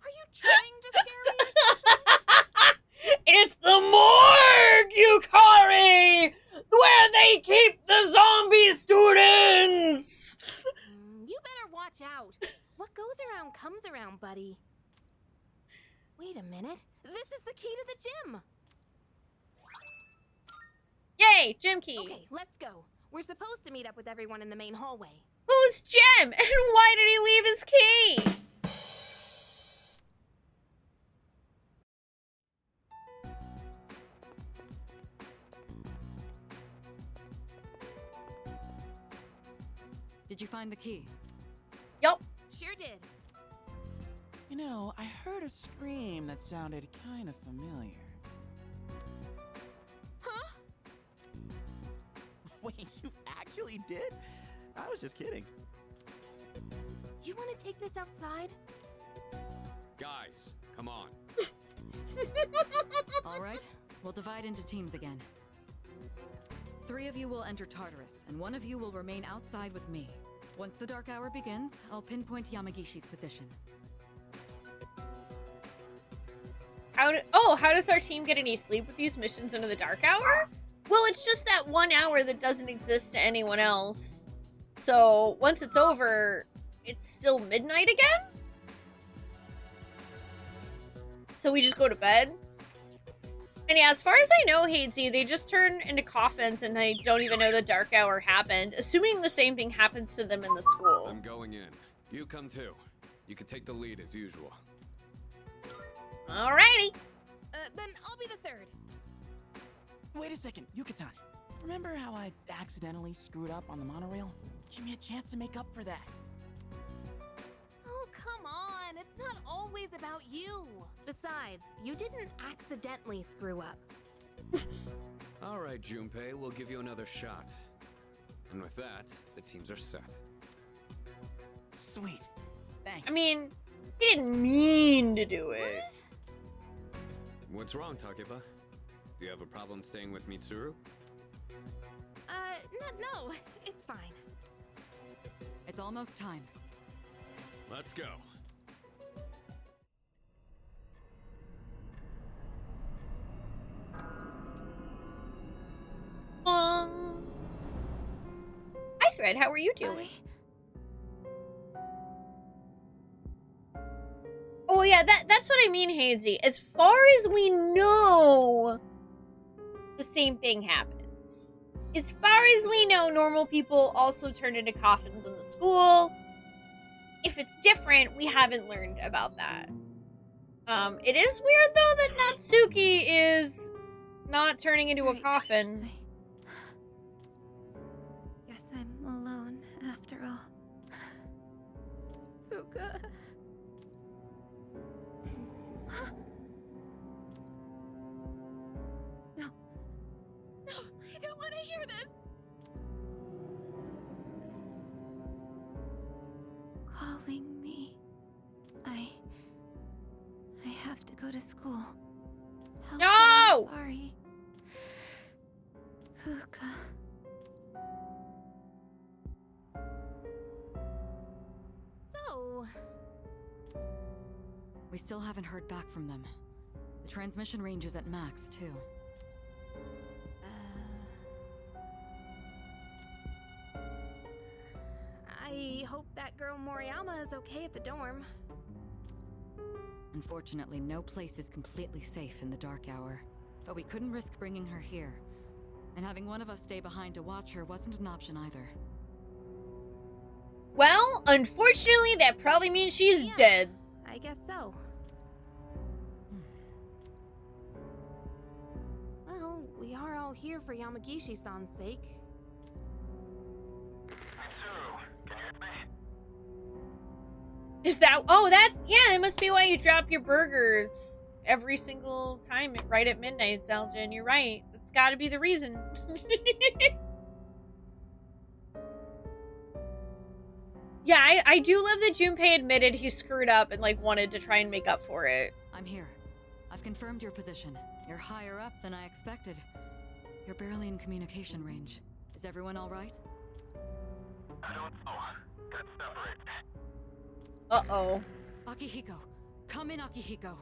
Are you trying to scare me or something? It's the morgue, Yukari! Where they keep the zombie students! You better watch out. What goes around comes around, buddy. Wait a minute. This is the key to the gym. Yay, gym key. Okay, let's go. We're supposed to meet up with everyone in the main hallway. Who's Jem? And why did he leave his key? Did you find the key? Yup. Sure did. You know, I heard a scream that sounded kind of familiar. Huh? Wait, you actually did? I was just kidding. You want to take this outside? Guys, come on. All right, we'll divide into teams again. 3 of you will enter Tartarus, and 1 of you will remain outside with me. Once the dark hour begins, I'll pinpoint Yamagishi's position. How does our team get any sleep with these missions into the dark hour? Well, it's just that 1 hour that doesn't exist to anyone else. So once it's over, it's still midnight again? So we just go to bed? And yeah, as far as I know, Hadesy, they just turn into coffins and they don't even know the dark hour happened, assuming the same thing happens to them in the school. I'm going in. You come too. You can take the lead as usual. Alrighty. Then I'll be the third. Wait a second, Yucatan. Remember how I accidentally screwed up on the monorail? Give me a chance to make up for that. Oh, come on. It's not always about you. Besides, you didn't accidentally screw up. All right, Junpei, we'll give you another shot. And with that, the teams are set. Sweet. Thanks. I mean, he didn't mean to do it. What's wrong, Takepa? Do you have a problem staying with Mitsuru? No, it's fine. It's almost time. Let's go. Hi, Thread. How are you doing? Oh yeah, that's what I mean, Hadesy. As far as we know, the same thing happens. As far as we know, normal people also turn into coffins in the school. If it's different, we haven't learned about that. It is weird though that Natsuki is not turning into a coffin. Guess I'm alone after all. Fuka. killing me. I have to go to school. Help me, I'm No! sorry. Fuka. So, We still haven't heard back from them. The transmission range is at max, too. I hope that girl Moriyama is okay at the dorm. Unfortunately, no place is completely safe in the dark hour. But we couldn't risk bringing her here. And having one of us stay behind to watch her wasn't an option either. Well, unfortunately, that probably means she's Yeah. dead. I guess so. Well, we are all here for Yamagishi-san's sake. Is that? Oh, that's yeah. That must be why you drop your burgers every single time right at midnight, Zeljan. You're right. That's got to be the reason. Yeah, I do love that Junpei admitted he screwed up and like wanted to try and make up for it. I'm here. I've confirmed your position. You're higher up than I expected. You're barely in communication range. Is everyone all right? I don't know. Got separated. Uh-oh. Akihiko. Come in, Akihiko.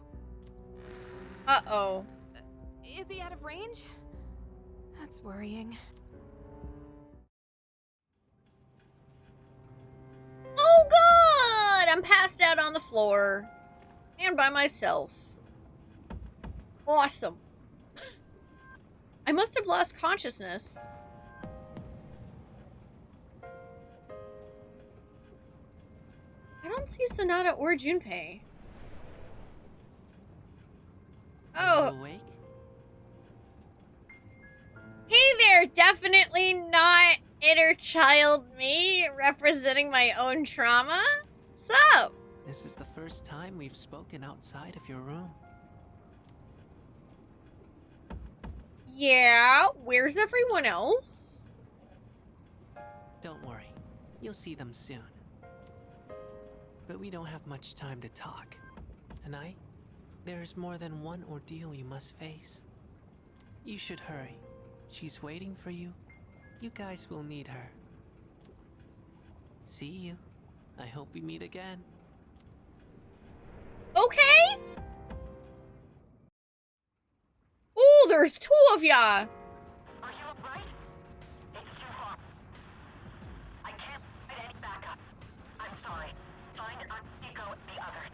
Uh-oh. Is he out of range? That's worrying. Oh, good! I'm passed out on the floor. And by myself. Awesome. I must have lost consciousness. I don't see Sonata or Junpei. Are Oh. you awake? Hey there, definitely not inner child me representing my own trauma. Sup? This is the first time we've spoken outside of your room. Yeah, where's everyone else? Don't worry, you'll see them soon. But we don't have much time to talk. Tonight, there is more than one ordeal you must face. You should hurry. She's waiting for you. You guys will need her. See you. I hope we meet again. Okay. Oh, there's two of ya. Are you alright? It's too far. I can't find any backup. I'm sorry. Find Akihiko and the others.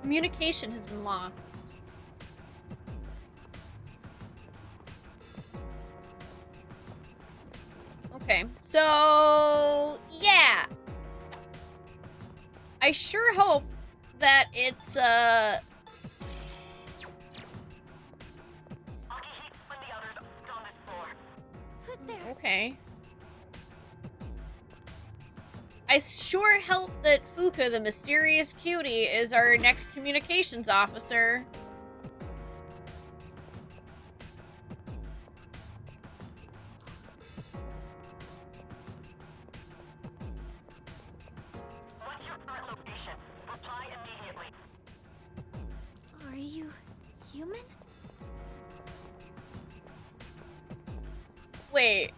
Communication has been lost. Okay, so yeah. I sure hope that it's Akihiko and the others are on this floor. Who's there? okay. I sure hope that Fuka, the mysterious cutie, is our next communications officer. What's your current location? Reply immediately. Are you human? Wait.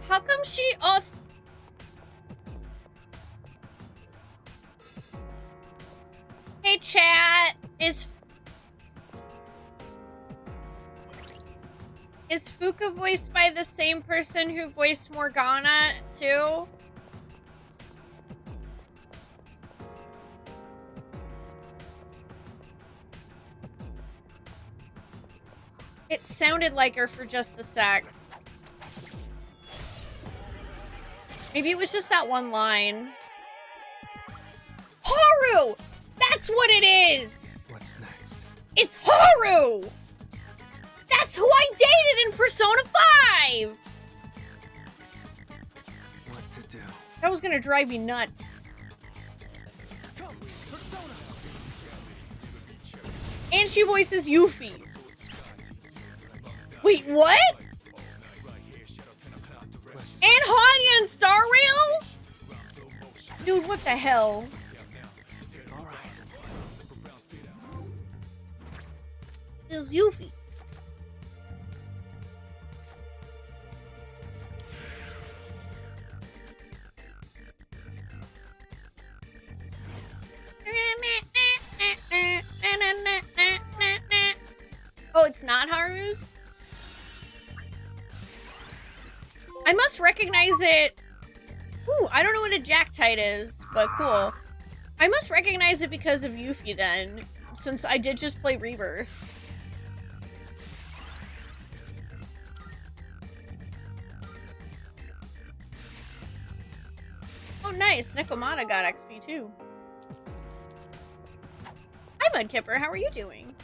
How come she also... Hey, chat. Is Fuka voiced by the same person who voiced Morgana, too? It sounded like her for just a sec. Maybe it was just that one line. Haru! That's what it is! What's next? It's Haru! That's who I dated in Persona 5! What to do? That was gonna drive me nuts. Come, Persona! And she voices Yuffie. Wait, what? And Hanya and Star Rail? dude, what the hell? All right. It's Yuffie. Oh, it's not Haru's? I must recognize it. Ooh, I don't know what a Jacktite is, but cool. I must recognize it because of Yuffie then, since I did just play Rebirth. Oh, nice. Nekomata got XP too. Hi, Mudkipper. How are you doing?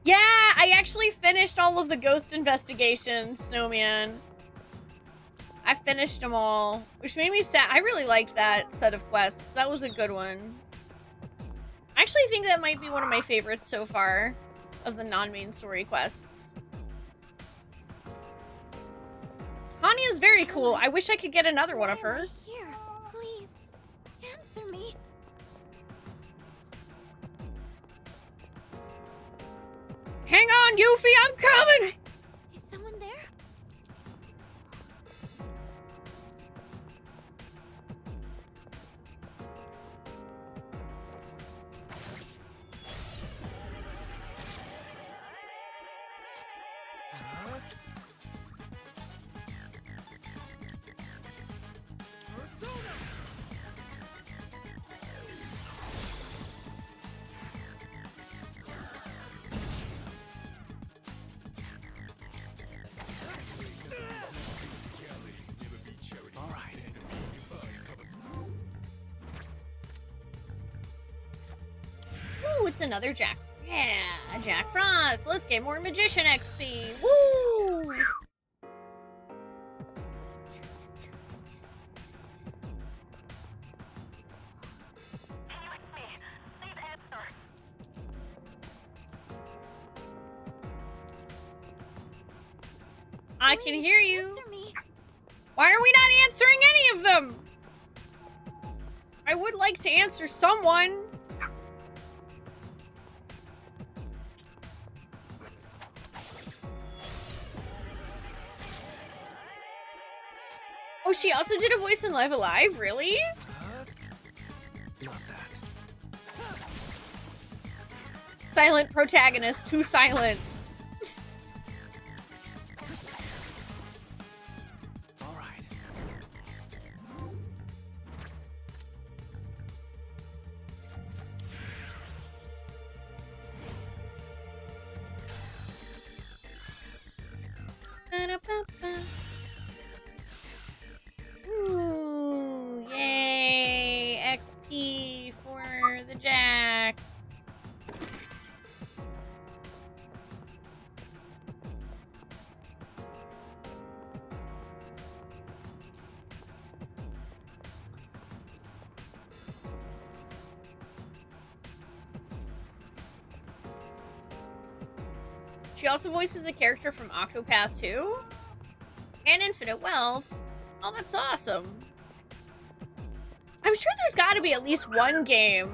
Yeah, I actually finished all of the ghost investigations, Snowman. I finished them all, which made me sad. I really liked that set of quests. That was a good one. I actually think that might be one of my favorites so far of the non-main story quests. Hanya's very cool. I wish I could get another one of her. Here, please, answer me. Hang on, Yuffie, I'm coming! Is someone there? All right. Ooh, it's another Jack. Yeah, Jack Frost. Let's get more Magician XP. Woo! I can hear you. Answer me. Why are we not answering any of them? I would like to answer someone. Oh, she also did a voice in Live Alive? Really? Not that. Silent protagonist, too silent. All right. Ooh, yay! XP for the Jacks. She also voices a character from Octopath 2 and Infinite Wealth. Oh, that's awesome. I'm sure there's got to be at least one game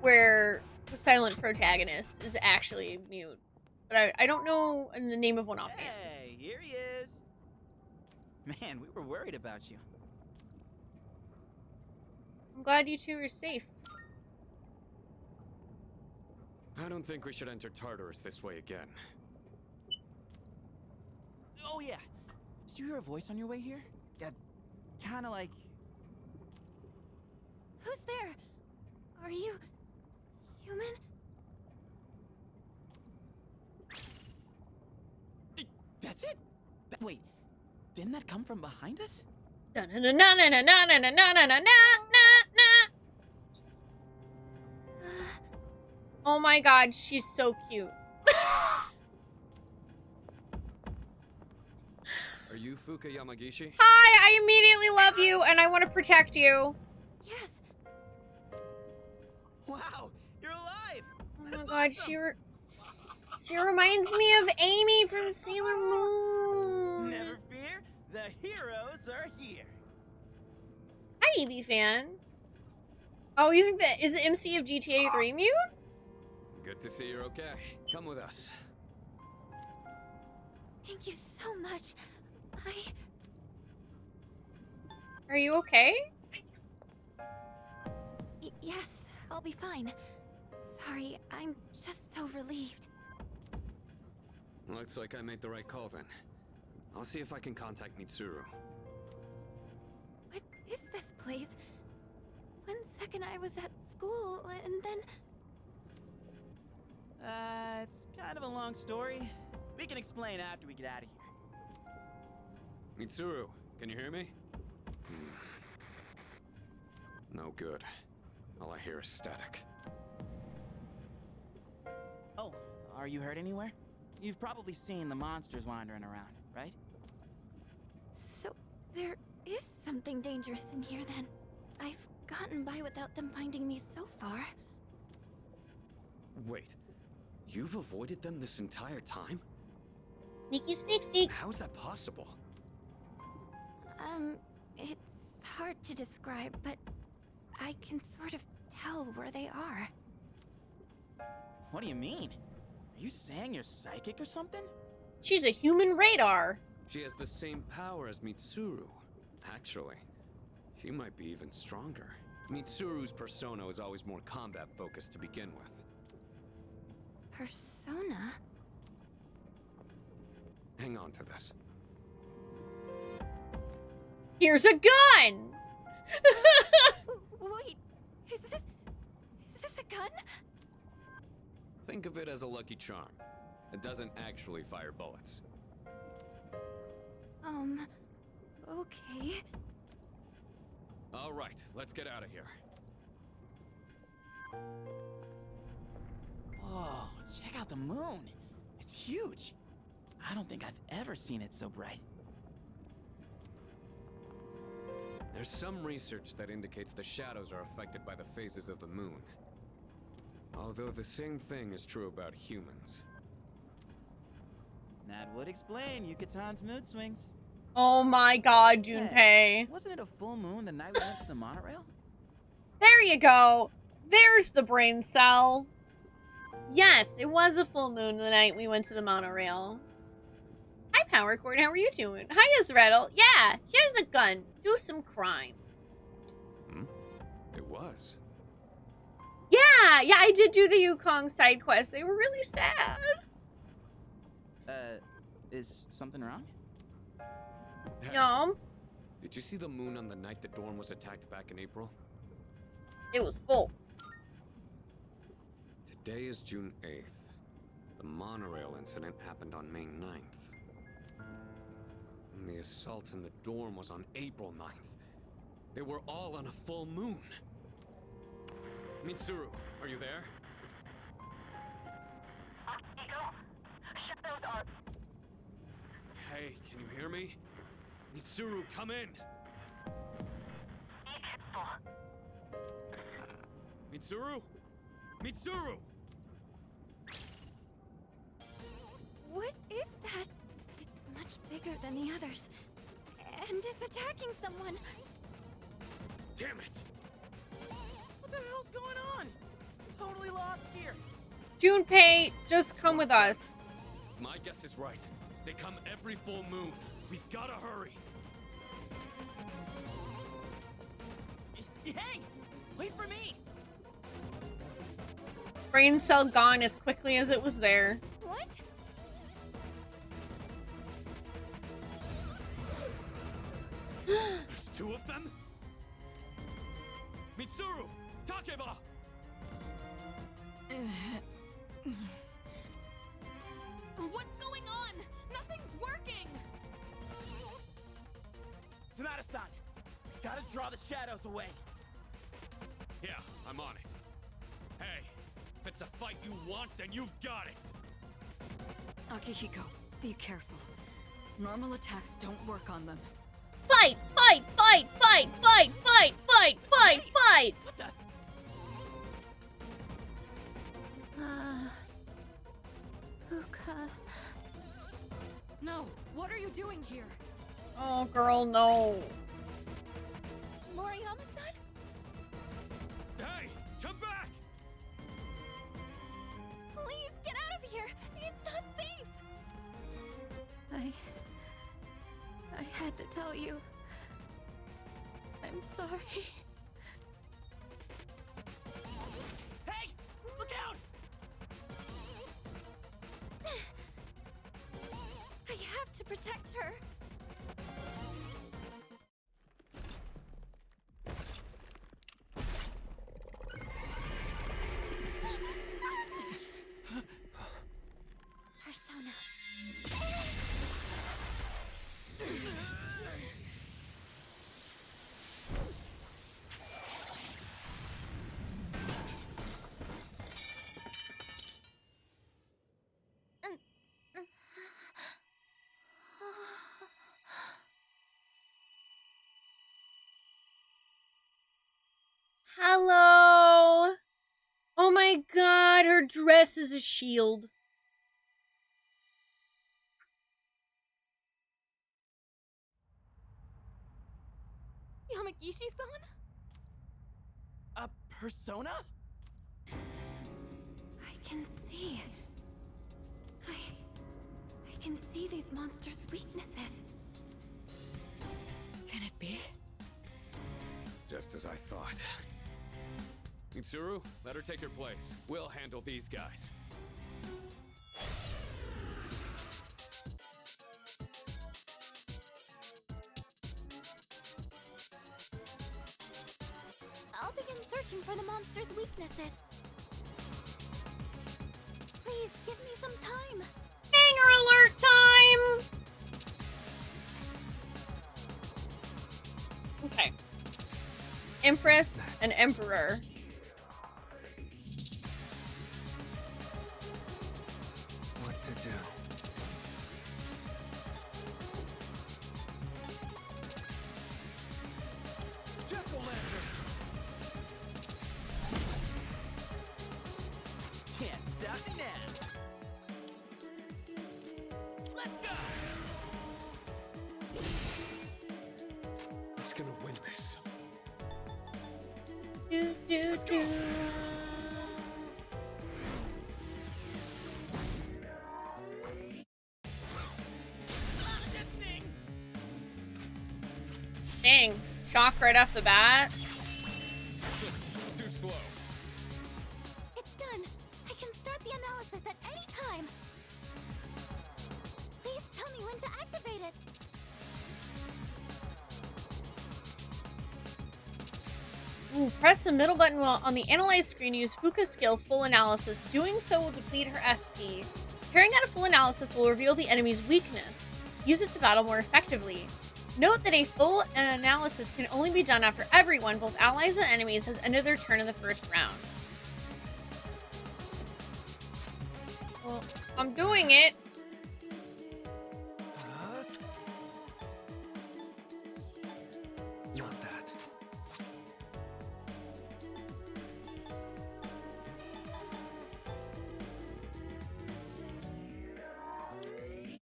where the silent protagonist is actually mute. But I don't know the name of one offhand. Hey, here he is. Man, we were worried about you. I'm glad you two are safe. I don't think we should enter Tartarus this way again. Oh yeah. Did you hear a voice on your way here? Kind of like. Who's there? Are you human? That's it. Wait, didn't that come from behind us? Oh my god, she's so cute. Are you Fuka Yamagishi? Hi, I immediately love you and I want to protect you. Yes. Wow, you're alive. Oh my god, She reminds me of Amy from Sailor Moon. Never fear, the heroes are here. Hi, EB fan. Oh, you think that is the MC of GTA 3 mute? Good to see you're okay. Come with us. Thank you so much. Are you okay? Yes, I'll be fine. Sorry, I'm just so relieved. Looks like I made the right call then. I'll see if I can contact Mitsuru. What is this place? One second I was at school, and then... It's kind of a long story. We can explain after we get out of here. Mitsuru, can you hear me? No good. All I hear is static. Oh, are you hurt anywhere? You've probably seen the monsters wandering around, right? So, there is something dangerous in here then. I've gotten by without them finding me so far. Wait, you've avoided them this entire time? Sneaky sneak sneak. How is that possible? It's hard to describe, but I can sort of tell where they are. What do you mean? Are you saying you're psychic or something? She's a human radar. She has the same power as Mitsuru. Actually, she might be even stronger. Mitsuru's persona is always more combat-focused to begin with. Persona? Hang on to this. Here's a gun! Wait, is this a gun? Think of it as a lucky charm. It doesn't actually fire bullets. Okay. All right, let's get out of here. Whoa, check out the moon. It's huge. I don't think I've ever seen it so bright. There's some research that indicates the shadows are affected by the phases of the moon. Although the same thing is true about humans. That would explain Yucatan's mood swings. Oh my god, Junpei. Hey, wasn't it a full moon the night we went to the monorail? There you go. There's the brain cell. Yes, it was a full moon the night we went to the monorail. Hi, Power Cord. How are you doing? Hi, Isrettle. Yeah, here's a gun. Do some crime. It was. Yeah, I did do the Yukong side quest. They were really sad. Is something wrong? Hey, No, did you see the moon on the night the dorm was attacked back in April? it was full. Today is June 8th. The monorail incident happened on May 9th. And the assault in the dorm was on April 9th. They were all on a full moon. Mitsuru, are you there? Ego, shadows are... Hey, can you hear me? Mitsuru, come in! Be careful. Mitsuru? Mitsuru! What is that? It's much bigger than the others. And it's attacking someone. Damn it! What the hell's going on? Totally lost here. Junpei, just come with us. My guess is right. They come every full moon. We've gotta hurry. Hey! Wait for me! Brain cell gone as quickly as it was there. What? There's two of them? Mitsuru! Takeba! What's going on? Nothing's working! Sonata-san, gotta draw the shadows away. Yeah, I'm on it. Hey, if it's a fight you want, then you've got it! Akihiko, be careful. Normal attacks don't work on them. Fight! Fight! Fight! Fight! Fight! Fight! Fight! Fight! Fight! What the? Who are you doing here? Oh, girl, no. Moriyama-san? Hey, come back! Please get out of here! It's not safe! I had to tell you. I'm sorry. Hey! Look out! I have to protect her. Persona. Hello. Oh my god, her dress is a shield. Yamagishi-san? A persona? I can see. I can see these monsters' weaknesses. Can it be? Just as I thought. Mitsuru, let her take her place. We'll handle these guys. I'll begin searching for the monster's weaknesses. Please, give me some time. Hanger alert time! Okay. Empress and Emperor. What to do? Can't stop me now. Let's go! Who's gonna win this? Do, do, do. Dang, shock right off the bat. Too slow. It's done. I can start the analysis at any time. Please tell me when to activate it. Ooh, press the middle button while on the analyze screen. Use Fuka's skill full analysis. Doing so will deplete her SP. Carrying out a full analysis will reveal the enemy's weakness. Use it to battle more effectively. Note that a full analysis can only be done after everyone, both allies and enemies, has ended their turn in the first round. Well, I'm doing it. Not that.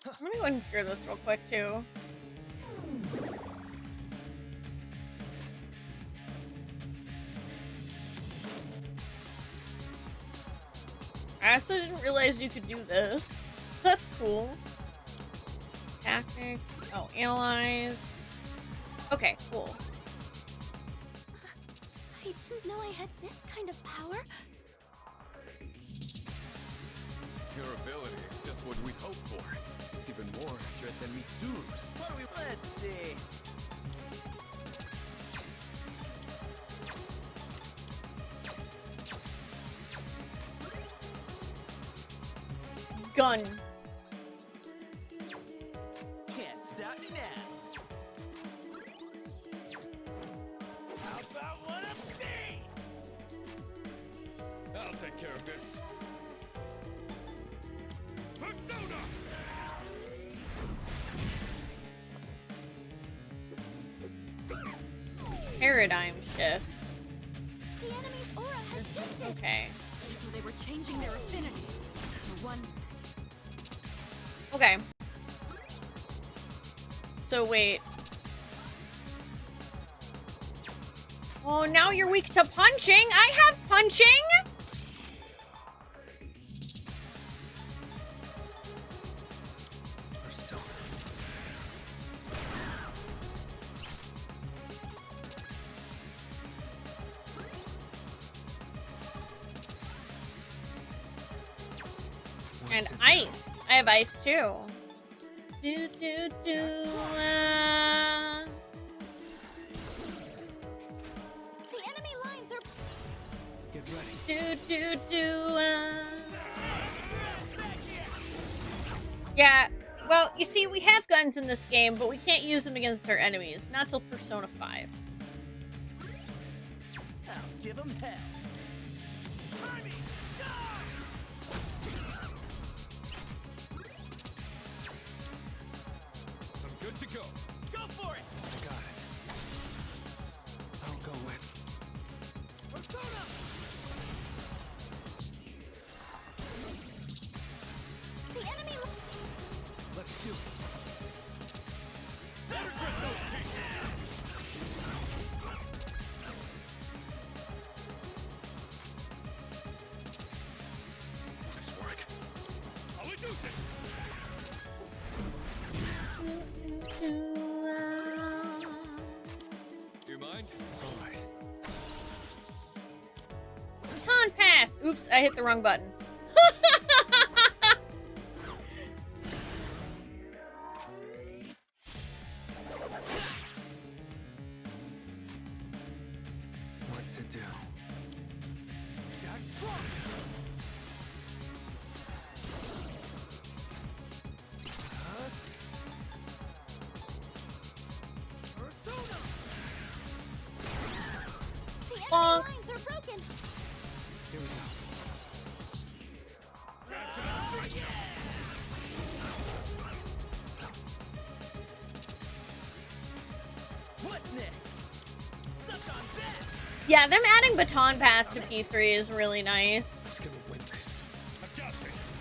I'm gonna go and clear this real quick, too. I also didn't realize you could do this. That's cool. Tactics. Oh, analyze. Okay, cool. I didn't know I had this kind of power. Your ability is just what we hoped for. It's even more accurate than Mitsuru's. What do we... Let's see. Gun. Can't stop me now. How about one of these? I'll take care of this. Persona! Paradigm shift. The enemy's aura has shifted. Okay. So they were changing their affinity. The one. Okay. So wait. Oh, now you're weak to punching. I have punching. And ice. I have ice too. Do do do. The enemy lines are. Get ready. Do do do. Yeah. Well, you see, we have guns in this game, but we can't use them against our enemies. Not till Persona 5. I'll give 'em hell. I'm good to go. Go for it! I got it. I'll go with. Persona! The enemy. Let's do it. Better grip those teeth! This work. I'll reduce it! Do you mind? All right. Baton pass. Oops, I hit the wrong button. What to do? The enemy Bonk. lines are broken. Here we go. What's next? Suck on that! Yeah, them adding baton pass to P3 is really nice. Gonna win this. I've got this!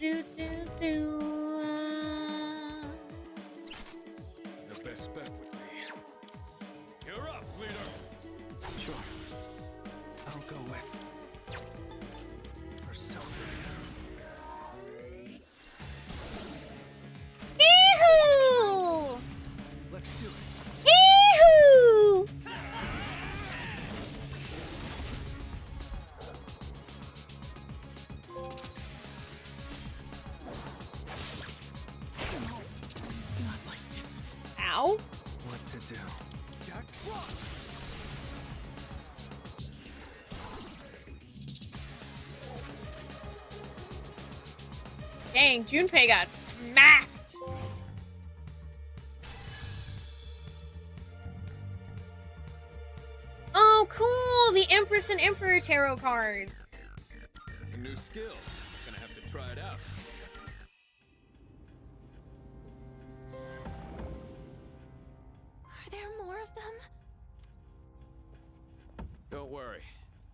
Do do do. The best bet would be. You're up, leader. Sure. I'll go with. Persona. Yee-hoo! Let's do it. Yee-hoo! Not like this. Ow. What to do? Jack Frost! Dang, Junpei got smacked. Oh, cool! The Empress and Emperor tarot cards. A new skill. Gonna have to try it out. Are there more of them? Don't worry.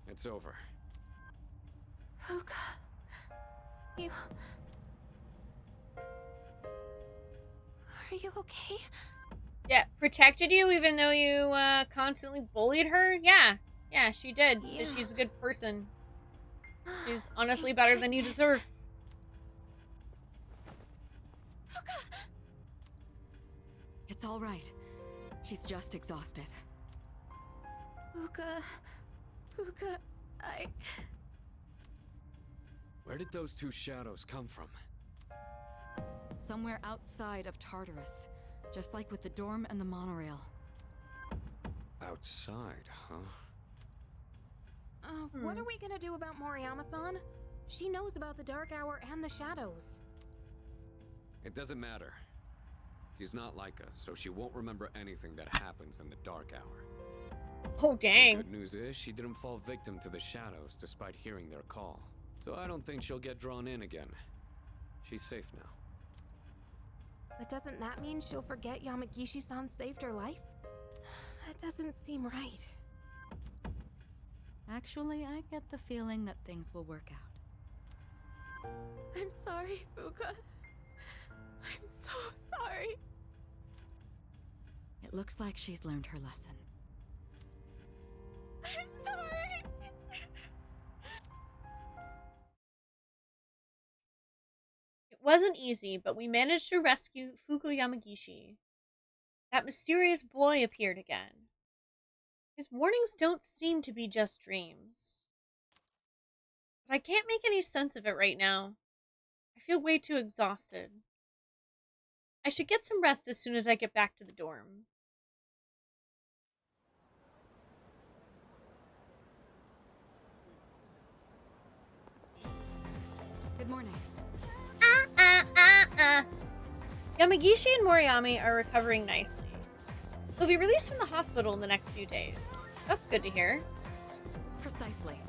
It's over. Luca. You. Are you okay? Yeah, protected you even though you constantly bullied her? Yeah. Yeah, she did. 'Cause she's a good person. She's honestly better than you deserve. It's all right. She's just exhausted. Luca. Luca, Where did those two shadows come from? Somewhere outside of Tartarus. Just like with the dorm and the monorail. Outside, huh? What are we gonna do about Moriyama-san? She knows about the Dark Hour and the shadows. It doesn't matter. She's not like us, so she won't remember anything that happens in the Dark Hour. Oh, dang. The good news is she didn't fall victim to the shadows despite hearing their call. So I don't think she'll get drawn in again. She's safe now. But doesn't that mean she'll forget Yamagishi-san saved her life? That doesn't seem right. Actually, I get the feeling that things will work out. I'm sorry, Fuka. I'm so sorry. It looks like she's learned her lesson. I'm sorry. It wasn't easy, but we managed to rescue Fuku Yamagishi. That mysterious boy appeared again. His warnings don't seem to be just dreams. But I can't make any sense of it right now. I feel way too exhausted. I should get some rest as soon as I get back to the dorm. Good morning. Yamagishi and Moriyami are recovering nicely. They'll be released from the hospital in the next few days. That's good to hear. Precisely.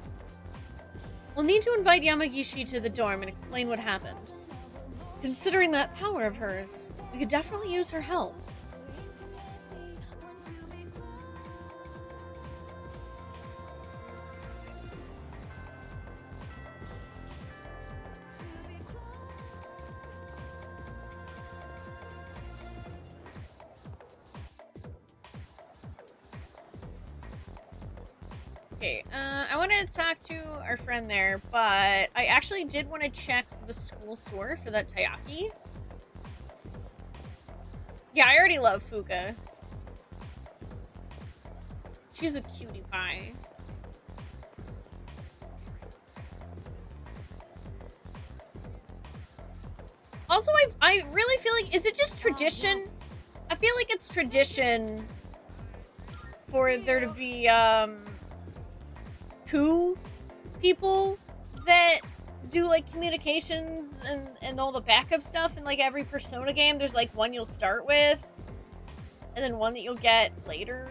We'll need to invite Yamagishi to the dorm and explain what happened. Considering that power of hers, we could definitely use her help. Okay, I want to talk to our friend there, but I actually did want to check the school store for that taiyaki. Yeah, I already love Fuka. She's a cutie pie. Also, I really feel like, is it just tradition? I feel like it's tradition for there to be, two people that do like communications and all the backup stuff in like every Persona game. There's like one you'll start with and then one that you'll get later.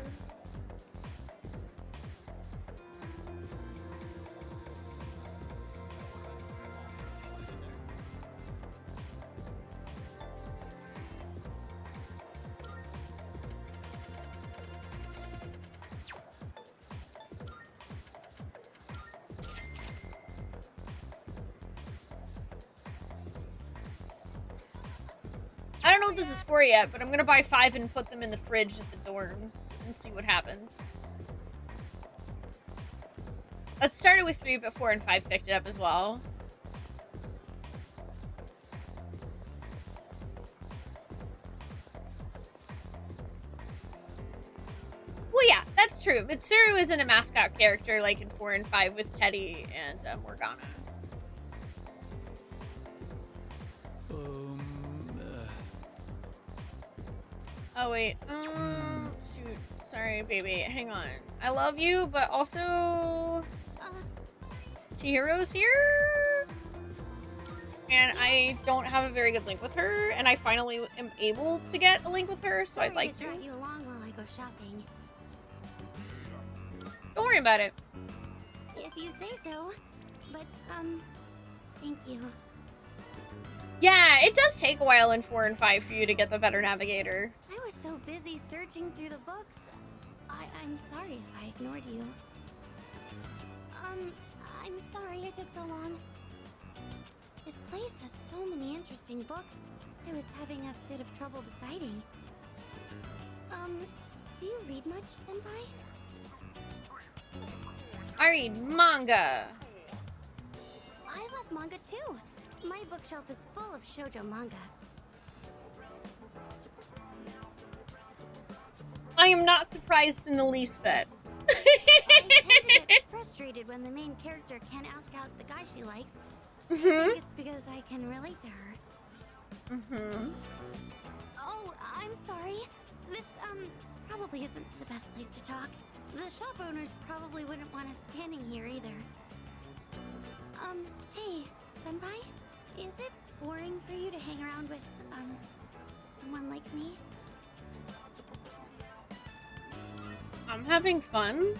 I don't know what this is for yet, but I'm gonna buy 5 and put them in the fridge at the dorms and see what happens. That started with 3, but 4 and 5 picked it up as well. Well, yeah, that's true. Mitsuru isn't a mascot character like in 4 and 5 with Teddy and Morgana. Oh, wait. Shoot. Sorry, baby. Hang on. I love you, but also... Chihiro's here? And I don't have a very good link with her, and I finally am able to get a link with her, so I'd like to. Drag you along while I go shopping. Don't worry about it. If you say so. But, thank you. Yeah, it does take a while in 4 and 5 for you to get the better navigator. I was so busy searching through the books. I'm sorry if I ignored you. I'm sorry it took so long. This place has so many interesting books. I was having a bit of trouble deciding. Do you read much, Senpai? I read manga. I love manga too. My bookshelf is full of shoujo manga. I am not surprised in the least bit. I tend to get frustrated when the main character can't ask out the guy she likes. I think it's because I can relate to her. Oh, I'm sorry. This, probably isn't the best place to talk. The shop owners probably wouldn't want us standing here either. Hey, Senpai? Is it boring for you to hang around with, someone like me? I'm having fun.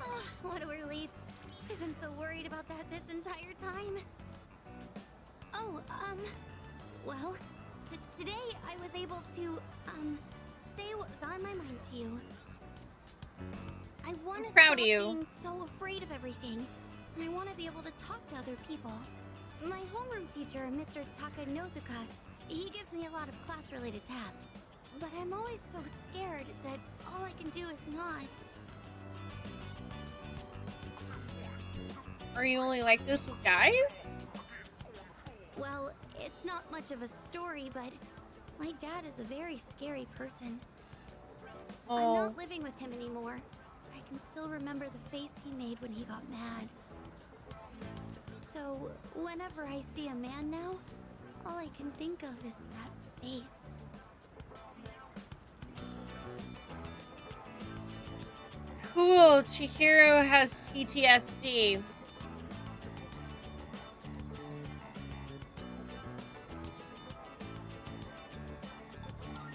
Oh, what a relief. I've been so worried about that this entire time. Oh, well, today I was able to, say what was on my mind to you. I want to stop being so afraid of everything, and I want to be able to talk to other people. My homeroom teacher, Mr. Takanozuka, he gives me a lot of class-related tasks. But I'm always so scared that all I can do is nod. Are you only like this with guys? Well, it's not much of a story, but my dad is a very scary person. Oh. I'm not living with him anymore. I can still remember the face he made when he got mad. So, whenever I see a man now, all I can think of is that face. Cool, Chihiro has PTSD.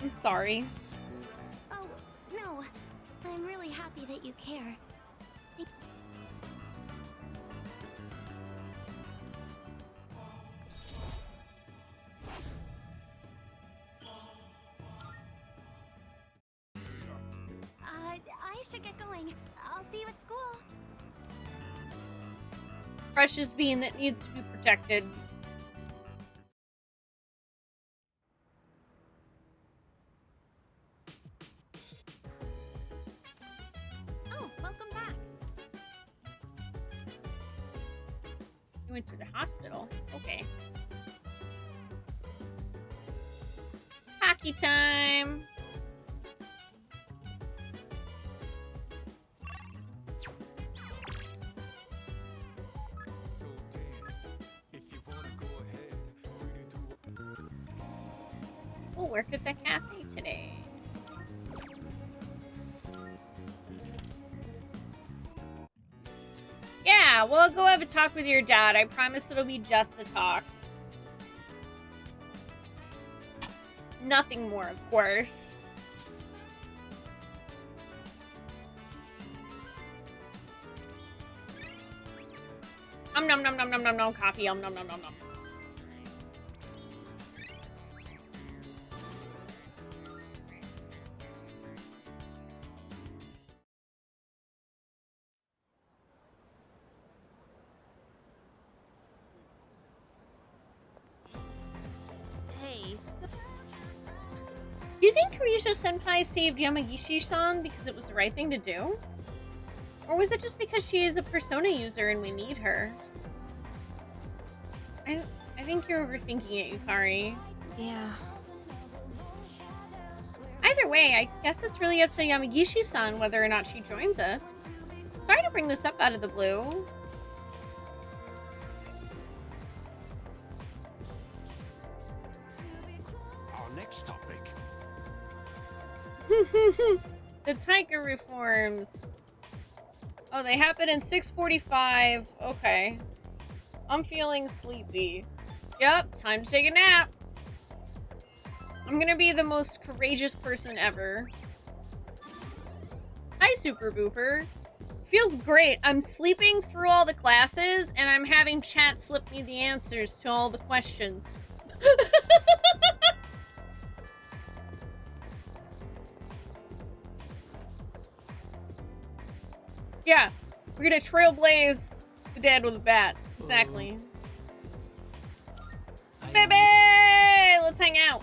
I'm sorry. Oh, no. I'm really happy that you care. I should get going. I'll see you at school. Precious being that needs to be protected. Oh, welcome back. You went to the hospital. Okay. Hockey time. We'll work at the cafe today. Yeah, well, go have a talk with your dad. I promise it'll be just a talk. Nothing more, of course. Nom nom nom nom nom nom nom coffee. Nom nom nom nom nom. Hey, so Do you think Kurisho-senpai saved Yamagishi-san because it was the right thing to do? Or was it just because she is a Persona user and we need her? I think you're overthinking it, Yukari. yeah. Either way, I guess it's really up to Yamagishi-san whether or not she joins us. Sorry to bring this up out of the blue. Our next topic. The Tiger reforms. Oh, they happen in 6:45. Okay. I'm feeling sleepy. Yep, time to take a nap. I'm gonna be the most courageous person ever. Hi, Super Booper. Feels great. I'm sleeping through all the classes, and I'm having chat slip me the answers to all the questions. Yeah, we're gonna trailblaze the dad with a bat. Exactly. Baby! Let's hang out.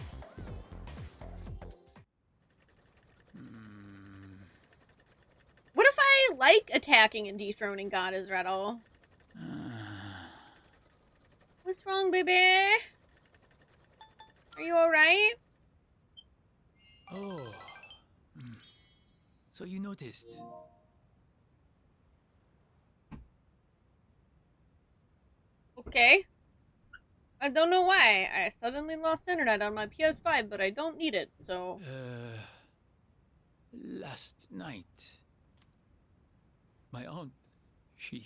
What if I like attacking and dethroning God Israel? What's wrong, baby? Are you alright? Oh. So you noticed. Okay. I don't know why. I suddenly lost internet on my PS5, but I don't need it, so... Last night, my aunt, she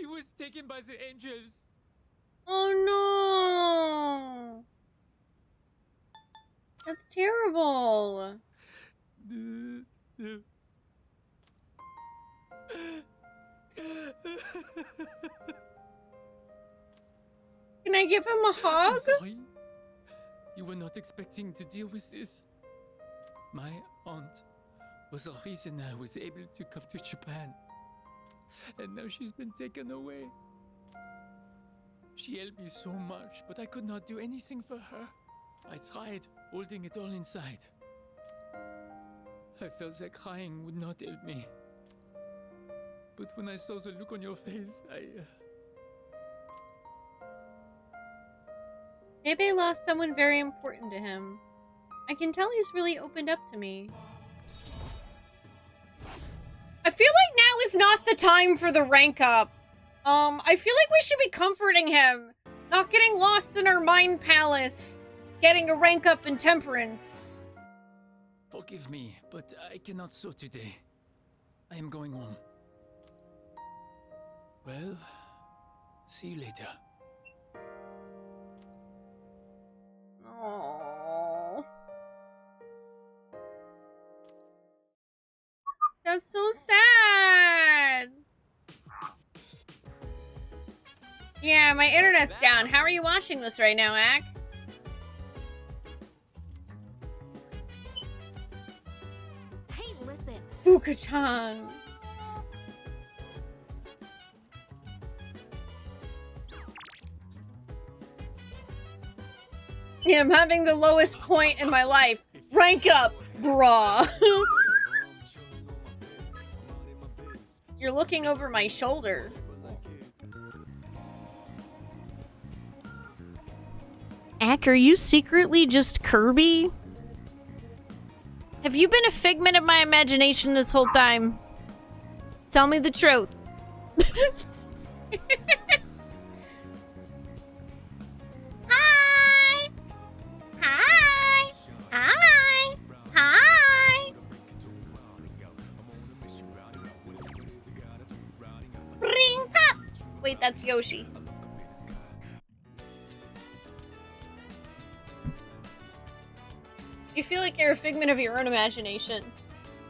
was taken by the angels. Oh no! That's terrible. Can I give him a hug? I'm sorry. You were not expecting to deal with this. My aunt was the reason I was able to come to Japan. and now she's been taken away. She helped me so much, but I could not do anything for her. I tried, holding it all inside. I felt that crying would not help me. But when I saw the look on your face, Maybe I lost someone very important to him. I can tell he's really opened up to me. I feel like now is not the time for the rank up. I feel like we should be comforting him. Not getting lost in our mind palace. Getting a rank up in temperance. forgive me, but I cannot sew today. I am going home. Well, see you later. Aww. That's so sad. Yeah, my internet's down. How are you watching this right now, Ak? Hey, listen. Fuka-chan. Yeah, I'm having the lowest point in my life. Rank up, brah. You're looking over my shoulder. Ak, are you secretly just Kirby? Have you been a figment of my imagination this whole time? Tell me the truth. Hi! Hi! Hi! Hi! Bring up! Wait, that's Yoshi. You feel like you're a figment of your own imagination.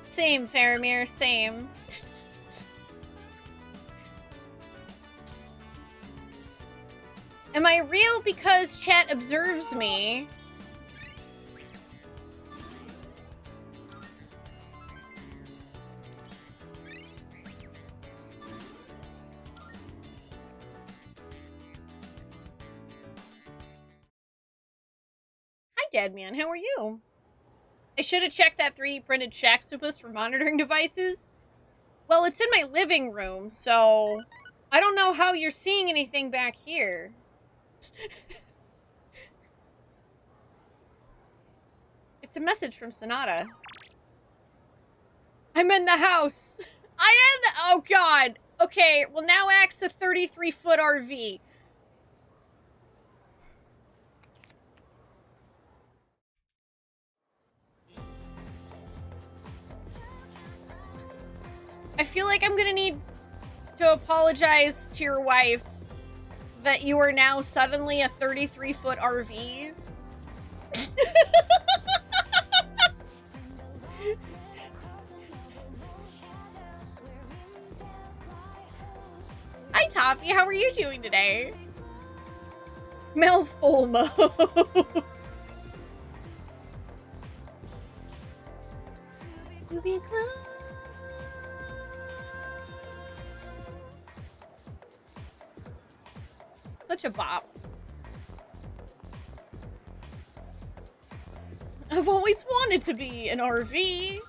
Same, Faramir, same. Am I real because chat observes me? Hi, Deadman. How are you? I should have checked that 3D printed Shaxtopus for monitoring devices. Well, it's in my living room, so I don't know how you're seeing anything back here. It's a message from Sonata. I'm in the house. Oh god. Okay, well now Ak's a 33-foot RV. I feel like I'm gonna need to apologize to your wife that you are now suddenly a 33-foot RV. Hi, Toffee. How are you doing today? Mouthful mode. You be close. Such a bop. I've always wanted to be an RV.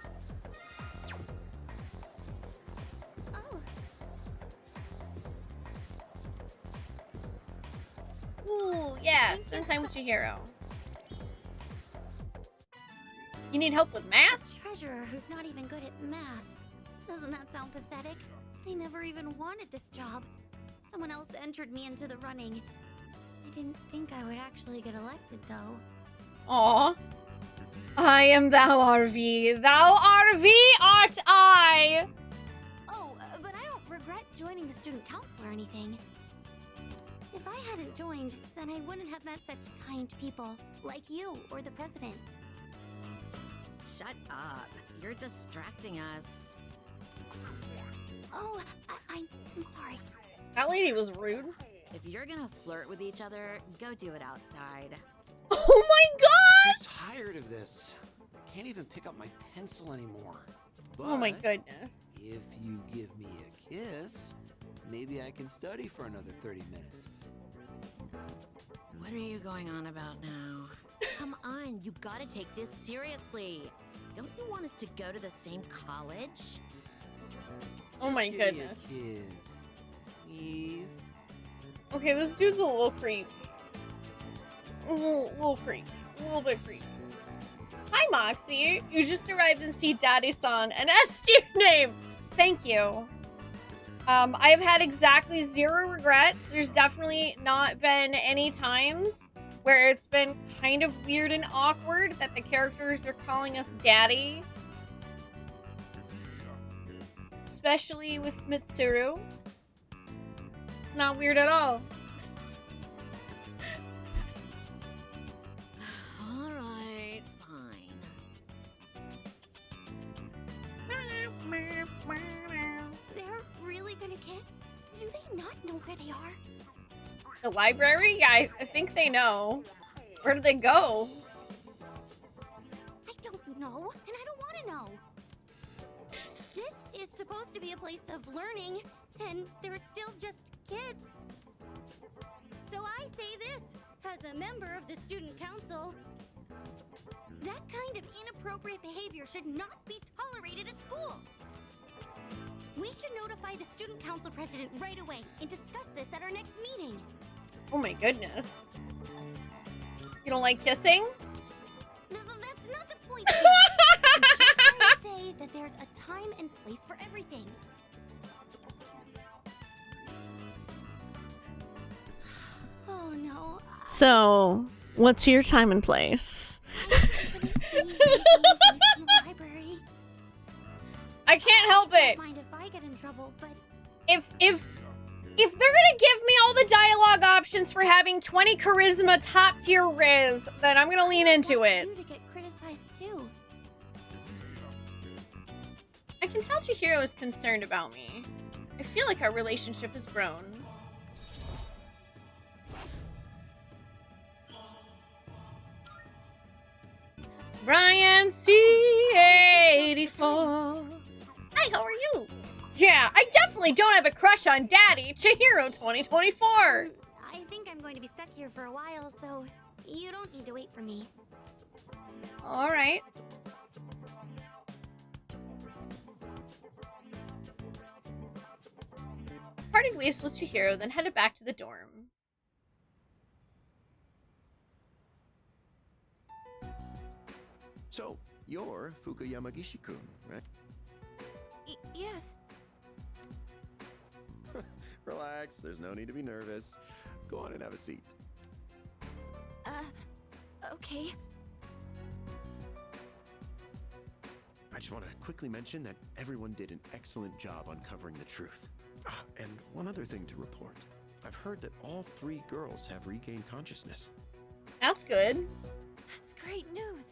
Oh. Ooh, yeah, spend time with your hero. You need help with math? A treasurer who's not even good at math. Doesn't that sound pathetic? I never even wanted this job. Someone else entered me into the running. I didn't think I would actually get elected, though. Aw. I am thou RV. Thou RV art I! Oh, but I don't regret joining the student council or anything. If I hadn't joined, then I wouldn't have met such kind people, like you or the president. Shut up. You're distracting us. Oh, I'm sorry. That lady was rude. If you're gonna flirt with each other, go do it outside. Oh my god! I'm tired of this. I can't even pick up my pencil anymore. Oh my But goodness. if you give me a kiss, maybe I can study for another 30 minutes. What are you going on about now? Come on, you gotta take this seriously. Don't you want us to go to the same college? Oh my Just give me a goodness. kiss, please. Okay, this dude's a little creepy. A little creepy. A little bit creepy. Hi, Moxie. You just arrived and see Daddy-san, an S-tier name. Thank you. I have had exactly 0 regrets. There's definitely not been any times where it's been kind of weird and awkward that the characters are calling us daddy. Especially with Mitsuru. It's not weird at all. Alright, fine. They're really gonna kiss? Do they not know where they are? The library? Yeah, I think they know. Where do they go? I don't know, and I don't want to know. This is supposed to be a place of learning, and they're still just kids. So I say this, as a member of the student council, that kind of inappropriate behavior should not be tolerated at school. We should notify the student council president right away and discuss this at our next meeting. Oh my goodness. You don't like kissing? That's not the point. I'm just trying to say that there's a time and place for everything. Oh no. So, what's your time and place? I can't help it. I don't mind if I get in trouble, but If they're gonna give me all the dialogue options for having 20 charisma top tier Riz, then I'm gonna lean into it. you to get criticized too. I can tell Chihiro is concerned about me. I feel like our relationship has grown. Brian C84. Hi, how are you? Yeah, I definitely don't have a crush on Daddy. Chihiro 2024. I think I'm going to be stuck here for a while, so you don't need to wait for me. All right. Parted ways with Chihiro, then headed back to the dorm. So, you're Fuka Yamagishi-kun, right? Yes. Relax, there's no need to be nervous. Go on and have a seat. Okay. I just want to quickly mention that everyone did an excellent job uncovering the truth. And one other thing to report. I've heard that all 3 girls have regained consciousness. That's good. That's great news.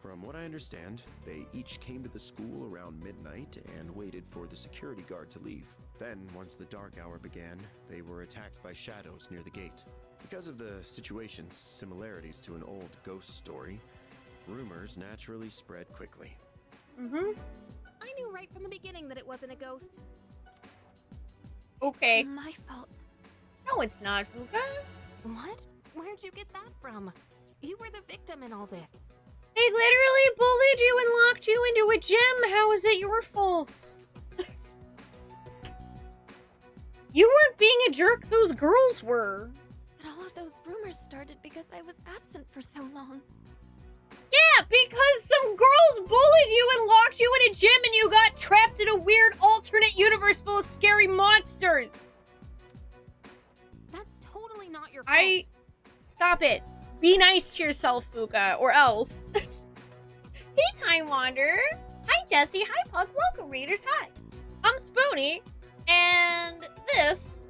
From what I understand, they each came to the school around midnight and waited for the security guard to leave. Then, once the dark hour began, they were attacked by shadows near the gate. Because of the situation's similarities to an old ghost story, rumors naturally spread quickly. I knew right from the beginning that it wasn't a ghost. Okay. It's my fault. No, it's not, Fuka. What? Where'd you get that from? You were the victim in all this. They literally bullied you and locked you into a gym. How is it your fault? You weren't being a jerk, those girls were. But all of those rumors started because I was absent for so long. Yeah, because some girls bullied you and locked you in a gym and you got trapped in a weird alternate universe full of scary monsters. That's totally not your fault. Stop it. Be nice to yourself, Fuka, or else. Hey, Time Wanderer. Hi, Jesse. Hi, Puck. Welcome, readers. Hi. I'm Spoonee, and this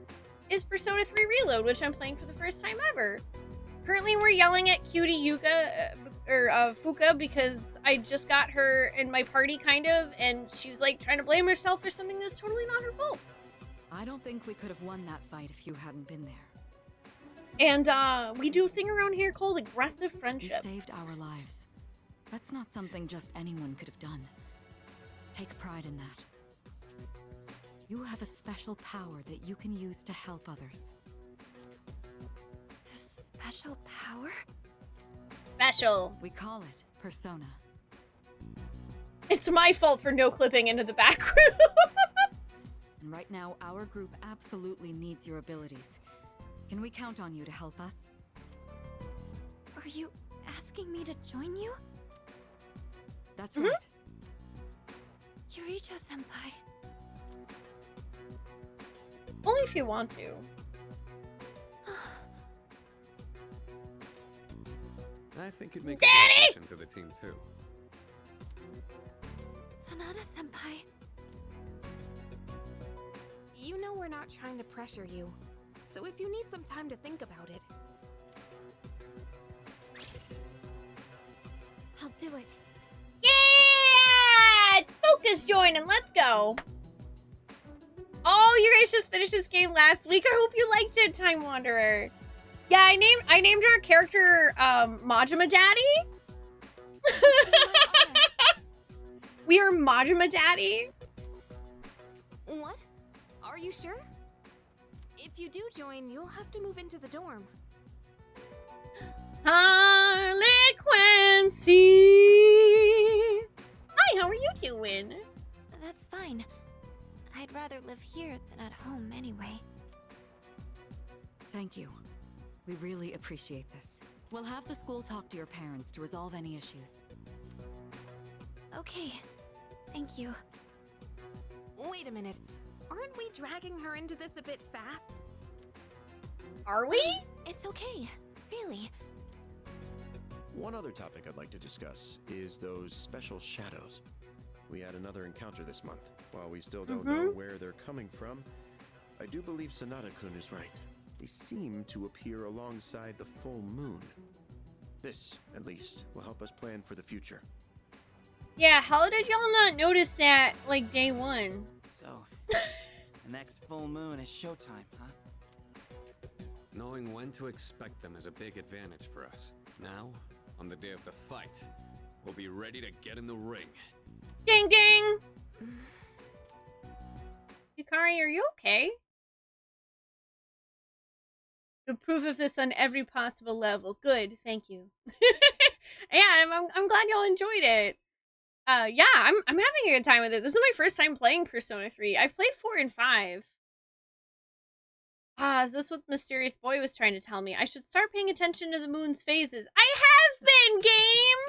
is Persona 3 Reload, which I'm playing for the first time ever. Currently, we're yelling at cutie Fuka because I just got her in my party, kind of, and she's like trying to blame herself for something that's totally not her fault. I don't think we could have won that fight if you hadn't been there. And we do a thing around here called aggressive You friendship. saved our lives. That's not something just anyone could have done. Take pride in that. You have a special power that you can use to help others. A special power? Special. We call it Persona. It's my fault for no clipping into the background. And right now, our group absolutely needs your abilities. Can we count on you to help us? Are you asking me to join you? That's right. Yuricho-senpai. Only if you want to. I think you'd make Daddy! a good addition to the team too. Sanada-senpai. You know we're not trying to pressure you. So if you need some time to think about it. I'll do it. Yeah! Focus joining. Let's go. Oh, you guys just finished this game last week. I hope you liked it, Time Wanderer. Yeah, I named our character Majima Daddy. We are Majima Daddy. What? Are you sure? If you do join, you'll have to move into the dorm. Harlequincy. Hi, how are you doing? That's fine. I'd rather live here than at home anyway. Thank you. We really appreciate this. We'll have the school talk to your parents to resolve any issues. Okay. Thank you. Wait a minute. Aren't we dragging her into this a bit fast? Are we? It's okay. Really. One other topic I'd like to discuss is those special shadows. We had another encounter this month. While we still don't know where they're coming from, I do believe Sanada-kun is right. They seem to appear alongside the full moon. This, at least, will help us plan for the future. Yeah, how did y'all not notice that, like, day one? So, the next full moon is showtime, huh? Knowing when to expect them is a big advantage for us. Now, on the day of the fight, we'll be ready to get in the ring. Ding ding! Hikari, are you okay? The proof of this on every possible level. Good, thank you. Yeah, I'm glad y'all enjoyed it. Yeah, I'm having a good time with it. This is my first time playing Persona 3. I've played 4 and 5. Is this what Mysterious Boy was trying to tell me? I should start paying attention to the moon's phases. I have been, game!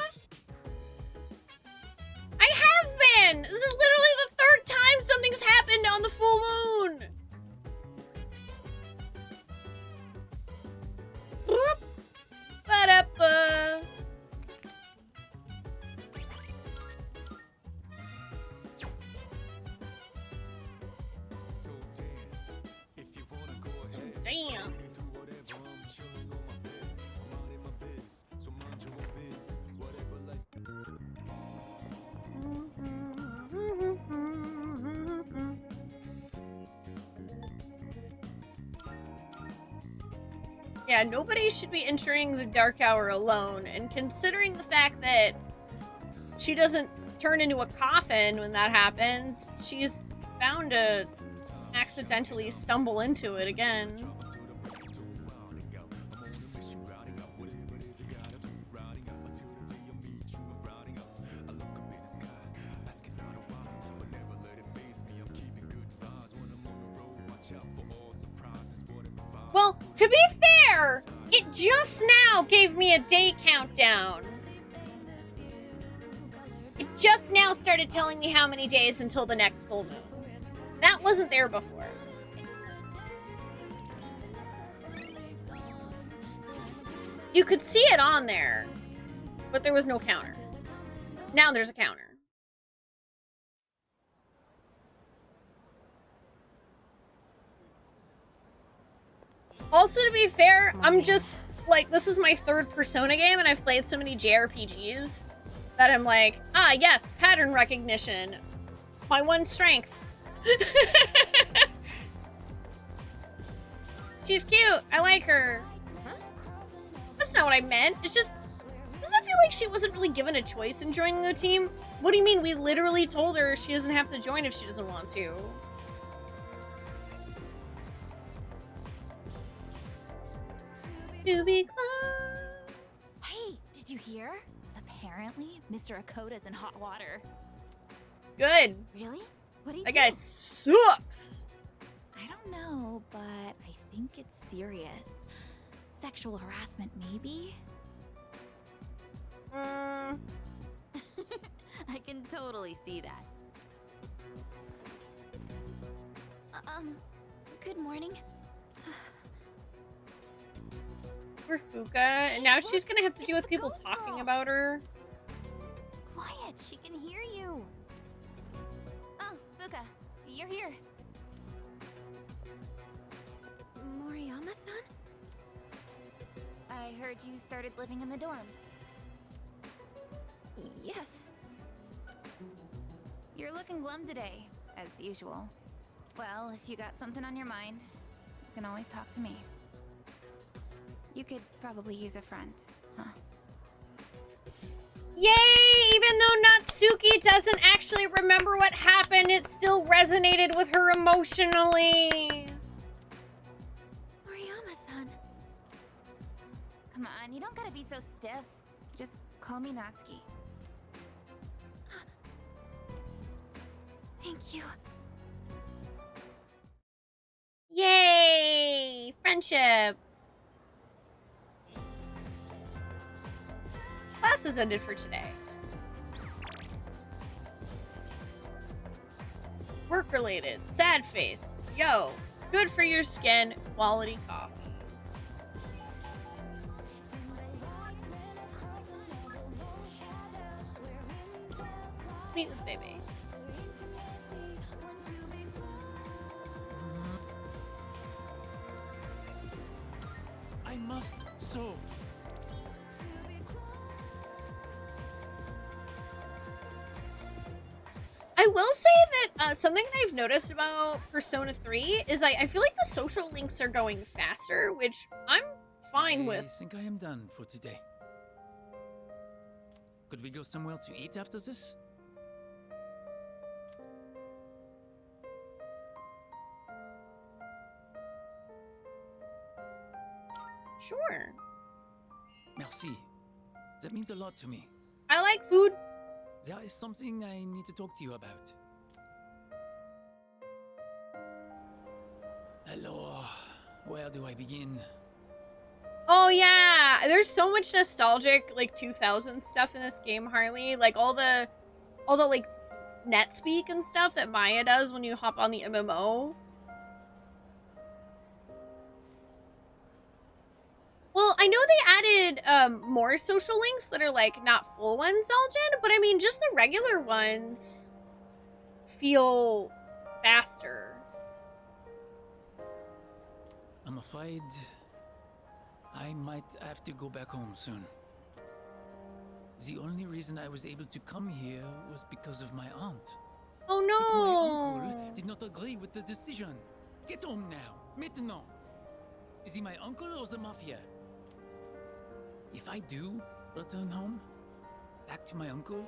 I have been! This is literally the 3rd time something's happened on the full moon! Ba-da-ba. Dance. Yeah, nobody should be entering the dark hour alone, and considering the fact that she doesn't turn into a coffin when that happens, she's bound to accidentally stumble into it again. Well, to be fair, it just now gave me a day countdown. It just now started telling me how many days until the next full moon. That wasn't there before. You could see it on there, but there was no counter. Now there's a counter. Also, to be fair, I'm just, like, this is my 3rd Persona game, and I've played so many JRPGs that I'm like, ah, yes, pattern recognition. My one strength. She's cute. I like her. Huh? That's not what I meant. It's just, doesn't it feel like she wasn't really given a choice in joining the team? What do you mean? We literally told her she doesn't have to join if she doesn't want to. To be close. Hey, did you hear? Apparently, Mr. Akoda's in hot water. Good. Really? What do you That guy sucks. I don't know, but I think it's serious. Sexual harassment, maybe? Mm. I can totally see that. Good morning. Poor Fuka. And now she's gonna have to deal with people talking about her. Quiet, she can hear you. Oh, Fuka, you're here. Moriyama-san? I heard you started living in the dorms. Yes. You're looking glum today, as usual. Well, if you got something on your mind, you can always talk to me. You could probably use a friend, huh? Yay! Even though Natsuki doesn't actually remember what happened, it still resonated with her emotionally. Moriyama-san. Come on, you don't gotta be so stiff. Just call me Natsuki. Thank you. Yay! Friendship. Classes ended for today. Work related. Sad face. Yo. Good for your skin. Quality coffee. Meet this baby. I must sew. I will say that something that I've noticed about Persona 3 is I feel like the social links are going faster, which I'm fine with. I think I am done for today. Could we go somewhere to eat after this? Sure. Merci. That means a lot to me. I like food. There is something I need to talk to you about. Alors, where do I begin? Oh yeah, there's so much nostalgic like 2000 stuff in this game, Harley. Like all the like net speak and stuff that Maya does when you hop on the MMO. Well, I know they added more social links that are like not full ones, Zaldjian, but I mean just the regular ones feel faster. I'm afraid I might have to go back home soon. The only reason I was able to come here was because of my aunt. Oh no! But my no! uncle did not agree with the decision. Get home now, maintenant. Is he my uncle or the mafia? If I do return home, back to my uncle,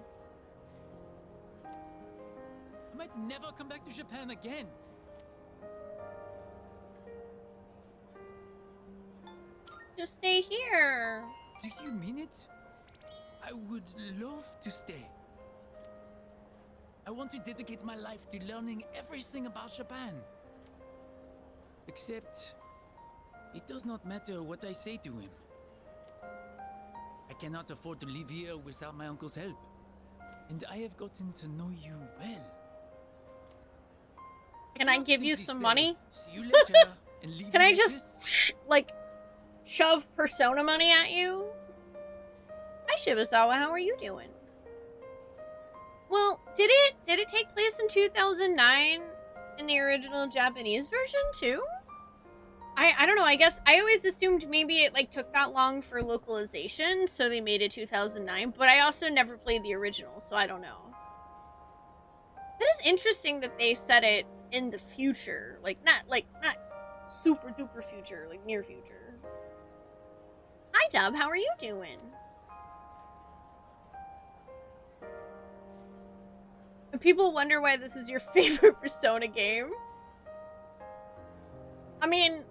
I might never come back to Japan again. Just stay here. Do you mean it? I would love to stay. I want to dedicate my life to learning everything about Japan. Except, it does not matter what I say to him. I cannot afford to live here without my uncle's help. And I have gotten to know you well. Can I give you simply some say, money? "See you later," and leave Can you I like just this? like shove Persona money at you? Hi Shibusawa, how are you doing? Well, did it take place in 2009 in the original Japanese version too? I don't know, I guess I always assumed maybe it like took that long for localization, so they made it 2009, but I also never played the original, so I don't know. That is interesting that they set it in the future, like not super duper future, like near future. Hi Dub, how are you doing? People wonder why this is your favorite Persona game. I mean,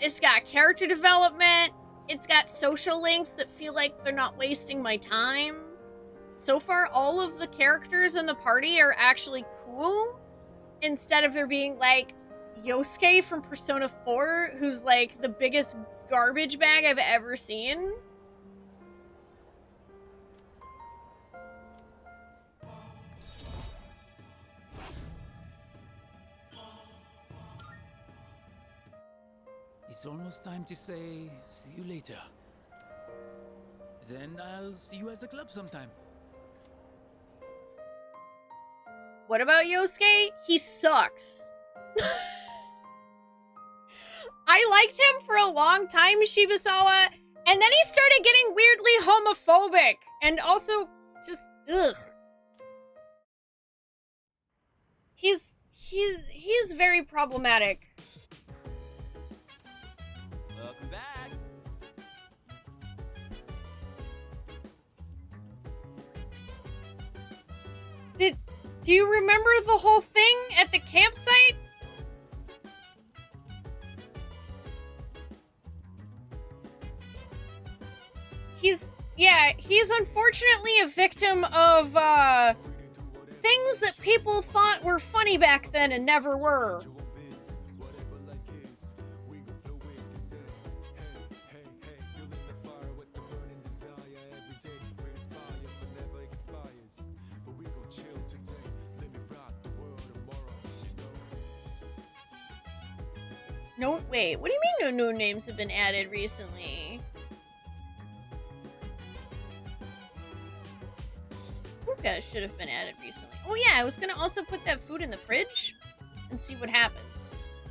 it's got character development. It's got social links that feel like they're not wasting my time. So far, all of the characters in the party are actually cool. Instead of there being, like, Yosuke from Persona 4, who's, like, the biggest garbage bag I've ever seen. It's almost time to say, see you later. Then I'll see you at the club sometime. What about Yosuke? He sucks. I liked him for a long time, Shibusawa, and then he started getting weirdly homophobic, and also just, ugh. He's very problematic. Welcome back. Do you remember the whole thing at the campsite? He's unfortunately a victim of, things that people thought were funny back then and never were. No, wait, what do you mean no new names have been added recently? Puka should have been added recently. Oh yeah, I was gonna also put that food in the fridge and see what happens.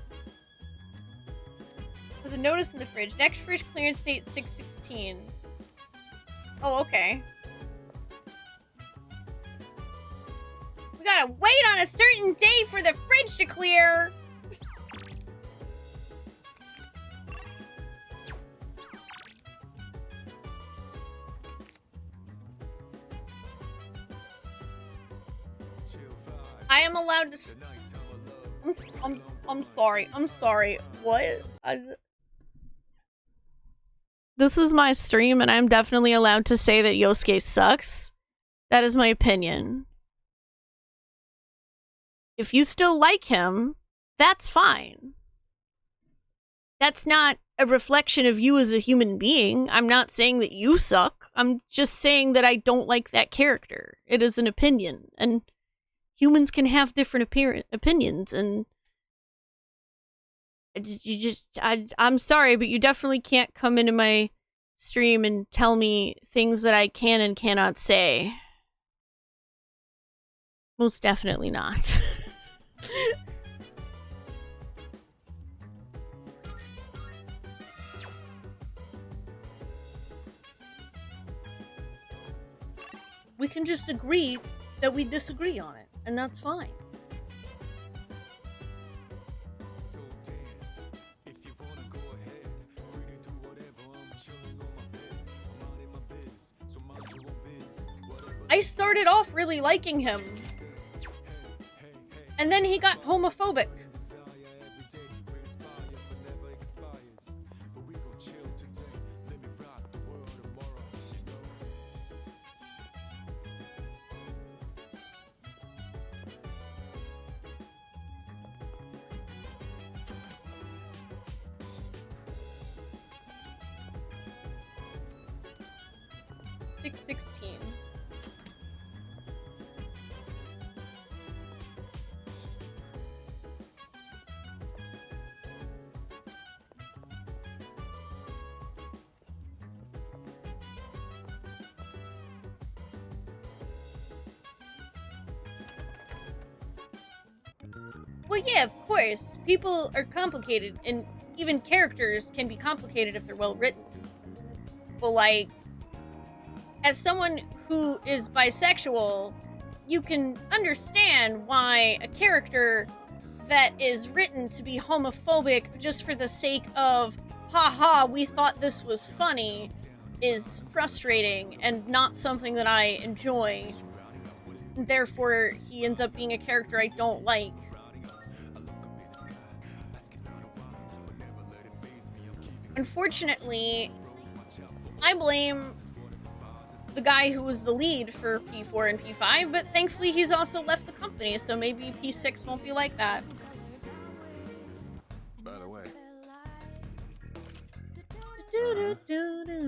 There's a notice in the fridge. Next fridge clearance date 6/16. Oh, okay. We gotta wait on a certain day for the fridge to clear. I am allowed to. I'm sorry. I'm sorry. What? This is my stream, and I'm definitely allowed to say that Yosuke sucks. That is my opinion. If you still like him, that's fine. That's not a reflection of you as a human being. I'm not saying that you suck. I'm just saying that I don't like that character. It is an opinion, and humans can have different opinions, and I'm sorry, but you definitely can't come into my stream and tell me things that I can and cannot say. Most definitely not. We can just agree that we disagree on it. And that's fine. I started off really liking him. And then he got homophobic. Well, yeah, of course. People are complicated, and even characters can be complicated if they're well written. But, like, as someone who is bisexual, you can understand why a character that is written to be homophobic just for the sake of, haha, we thought this was funny, is frustrating and not something that I enjoy. therefore he ends up being a character I don't like. Unfortunately, I blame the guy who was the lead for P4 and P5, but thankfully he's also left the company, so maybe P6 won't be like that. By the way,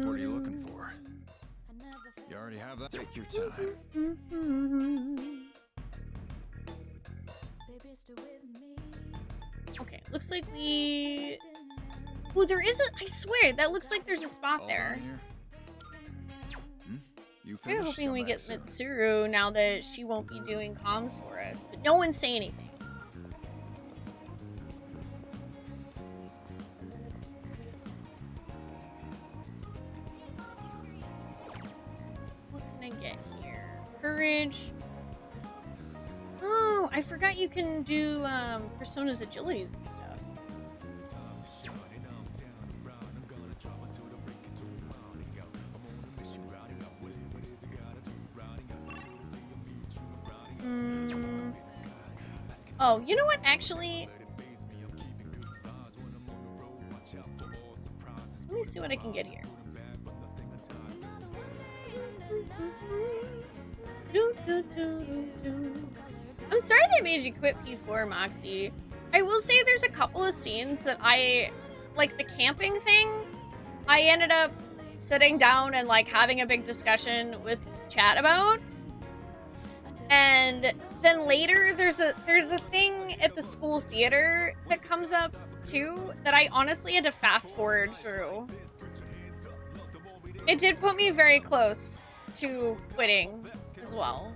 what are you looking for? You already have that? Take your time. Okay, looks like we... Oh, there is a... I swear, that looks like there's a spot there. I'm hoping we get Mitsuru now that she won't be doing comms for us, but no one say anything. What can I get here? Courage. Oh, I forgot you can do Persona's agilities and stuff. Oh, you know what, actually? Let me see what I can get here. I'm sorry they made you quit P4, Moxie. I will say there's a couple of scenes that like the camping thing, I ended up sitting down and like having a big discussion with chat about. And then later there's a thing at the school theater that comes up too that I honestly had to fast forward through. It did put me very close to quitting as well.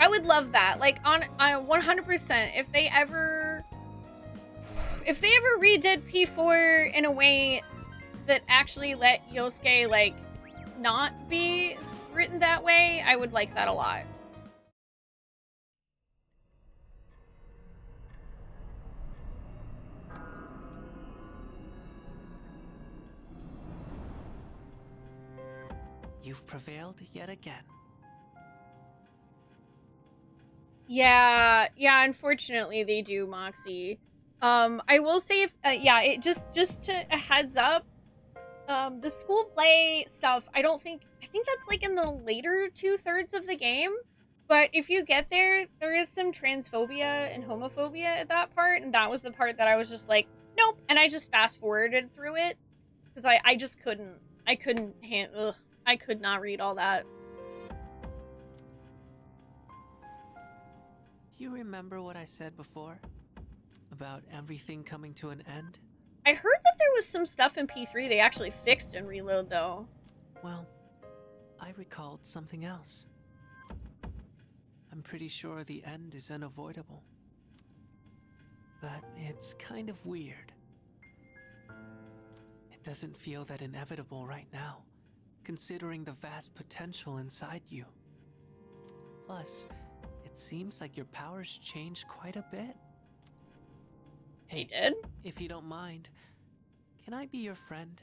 I would love that. Like on 100%, if they ever redid P4 in a way that actually let Yosuke like not be written that way, I would like that a lot. You've prevailed yet again. Yeah, unfortunately they do, Moxie. I will say if it just to a heads up, the school play stuff, I think that's like in the later 2/3 of the game. But if you get there, there is some transphobia and homophobia at that part, and that was the part that I was just like, nope, and I just fast forwarded through it because I just couldn't. I could not read all that. Do you remember what I said before about everything coming to an end? I heard that there was some stuff in P3 they actually fixed in Reload, though. Well, I recalled something else. I'm pretty sure the end is unavoidable. But it's kind of weird. It doesn't feel that inevitable right now, considering the vast potential inside you. Plus, it seems like your powers changed quite a bit. Hey, did? If you don't mind, can I be your friend?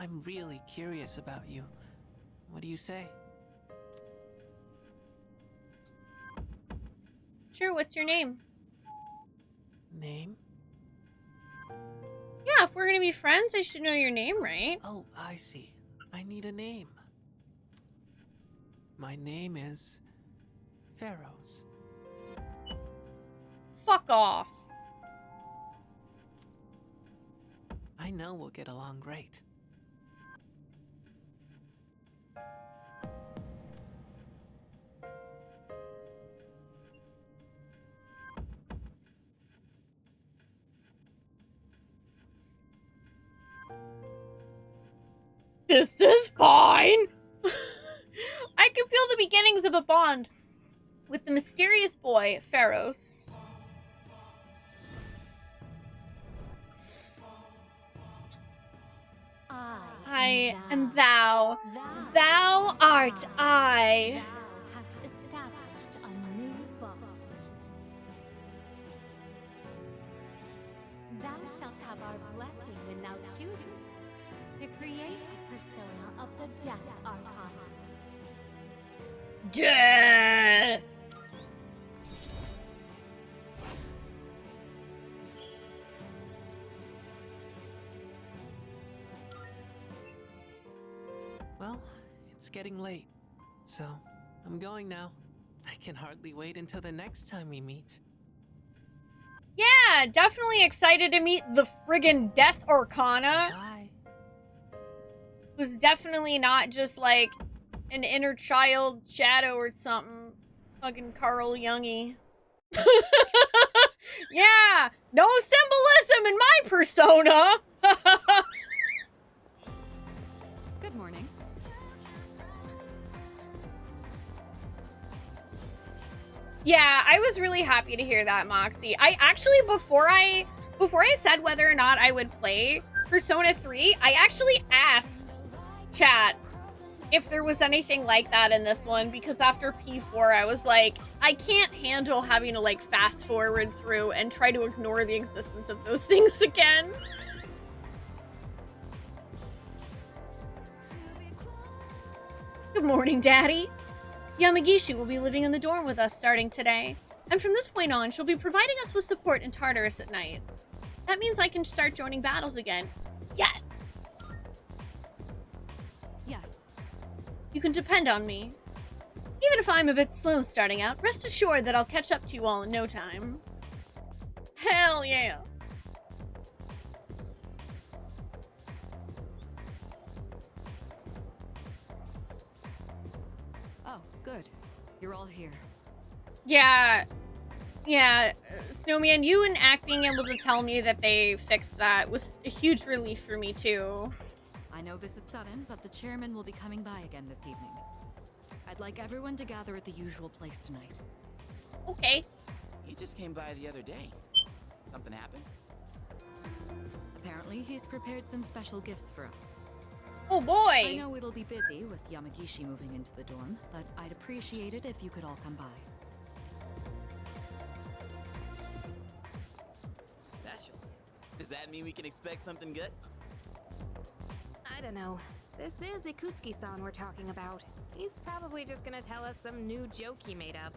I'm really curious about you. What do you say? Sure, what's your name? Name? Yeah, if we're gonna be friends, I should know your name, right? Oh, I see. I need a name. My name is Pharaohs. Fuck off. I know we'll get along great. This is fine. I can feel the beginnings of a bond with the mysterious boy, Pharaohs. I am thou. Thou art I. Thou hast established a new bond. Thou shalt have our blessing when thou choosest to create a persona of the Death Archon. Death! Well, it's getting late, so I'm going now. I can hardly wait until the next time we meet. Yeah, definitely excited to meet the friggin' Death Arcana. Bye. Who's definitely not just like an inner child shadow or something. Fucking Carl Jungy. Yeah, no symbolism in my persona. Good morning. Yeah, I was really happy to hear that, Moxie. I actually, before I said whether or not I would play Persona 3, I actually asked chat if there was anything like that in this one, because after P4, I was like, I can't handle having to like fast forward through and try to ignore the existence of those things again. Good morning, Daddy. Yamagishi will be living in the dorm with us starting today, and from this point on, she'll be providing us with support in Tartarus at night. That means I can start joining battles again. Yes! Yes. You can depend on me. Even if I'm a bit slow starting out, rest assured that I'll catch up to you all in no time. Hell yeah! Oh, good. You're all here. Yeah, Snowman, you and Ack being able to tell me that they fixed that was a huge relief for me too. I know this is sudden, but the chairman will be coming by again this evening. I'd like everyone to gather at the usual place tonight. Okay. He just came by the other day. Something happened? Apparently, he's prepared some special gifts for us. Oh boy! I know it'll be busy with Yamagishi moving into the dorm, but I'd appreciate it if you could all come by. Special? Does that mean we can expect something good? I don't know. This is Ikutsuki-san we're talking about. He's probably just gonna tell us some new joke he made up.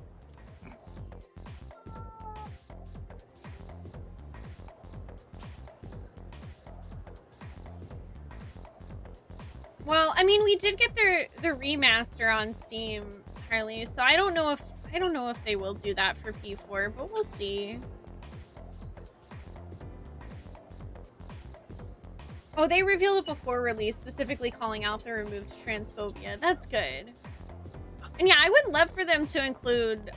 Well, I mean, we did get the remaster on Steam, Harley, so I don't know if they will do that for P4, but we'll see. Oh, they revealed it before release, specifically calling out the removed transphobia. That's good. And yeah, I would love for them to include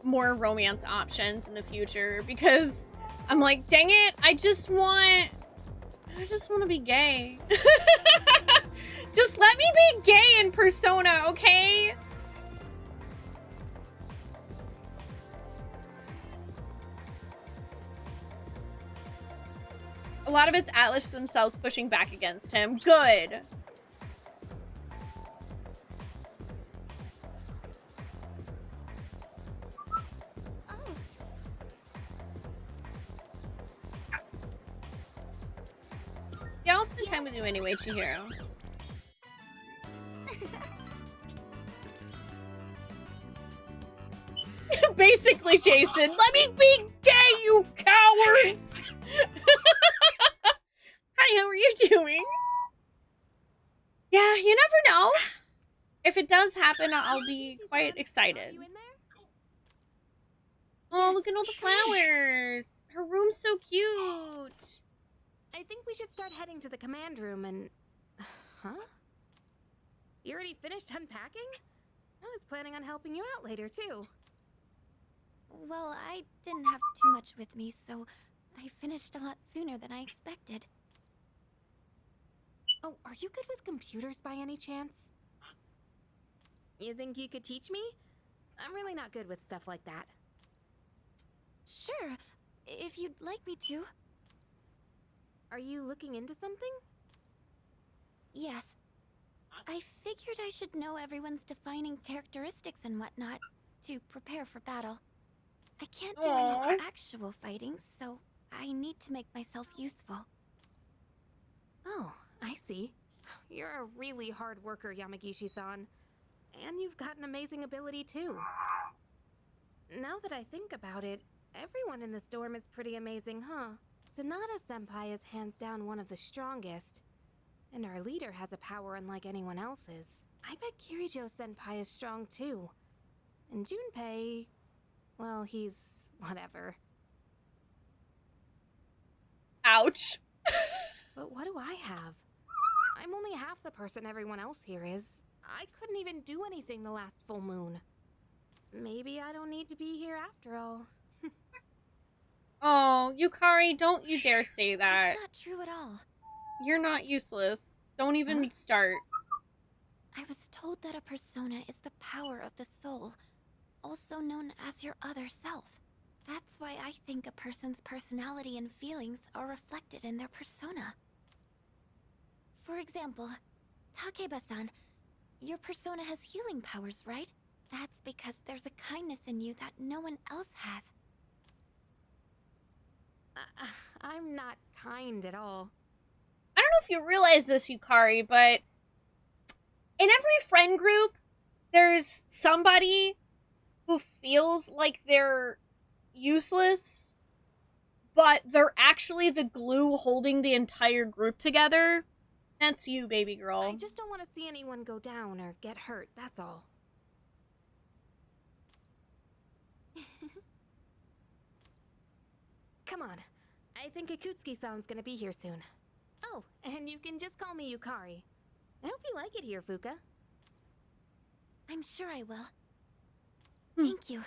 more romance options in the future, because I'm like, dang it, I just want to be gay. Just let me be gay in Persona, okay? A lot of it's Atlas themselves pushing back against him. Good. Yeah, I'll spend time with you anyway, Chihiro. Basically, Jason, let me be gay, you cowards! Hi, how are you doing? Yeah, you never know. If it does happen, I'll be quite excited. Oh, look at all the flowers. Her room's so cute. I think we should start heading to the command room and... Huh? You already finished unpacking? I was planning on helping you out later, too. Well, I didn't have too much with me, so I finished a lot sooner than I expected. Oh, are you good with computers by any chance? You think you could teach me? I'm really not good with stuff like that. Sure, if you'd like me to. Are you looking into something? Yes. I figured I should know everyone's defining characteristics and whatnot to prepare for battle. I can't do any actual fighting, so I need to make myself useful. Oh, I see. You're a really hard worker, Yamagishi-san. And you've got an amazing ability, too. Now that I think about it, everyone in this dorm is pretty amazing, huh? Sanada-senpai is hands down one of the strongest. And our leader has a power unlike anyone else's. I bet Kirijo-senpai is strong, too. And Junpei... well, he's... whatever. Ouch. But what do I have? I'm only half the person everyone else here is. I couldn't even do anything the last full moon. Maybe I don't need to be here after all. Oh, Yukari, don't you dare say that. That's not true at all. You're not useless. Don't even start. I was told that a persona is the power of the soul, also known as your other self. That's why I think a person's personality and feelings are reflected in their persona. For example, Takeba-san, your persona has healing powers, right? That's because there's a kindness in you that no one else has. I'm not kind at all. I don't know if you realize this, Yukari, but in every friend group, there's somebody who feels like they're useless, but they're actually the glue holding the entire group together. That's you, baby girl. I just don't want to see anyone go down or get hurt, that's all. Come on. I think Akutsuki-san's gonna be here soon. Oh, and you can just call me Yukari. I hope you like it here, Fuka. I'm sure I will. Thank you,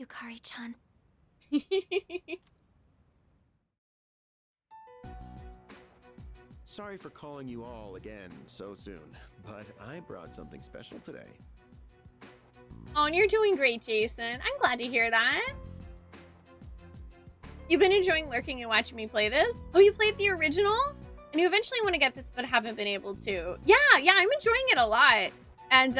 Yukari-chan. Sorry for calling you all again so soon, but I brought something special today. Oh, and you're doing great, Jason. I'm glad to hear that. You've been enjoying lurking and watching me play this? Oh, you played the original? And you eventually want to get this, but haven't been able to. Yeah, I'm enjoying it a lot. And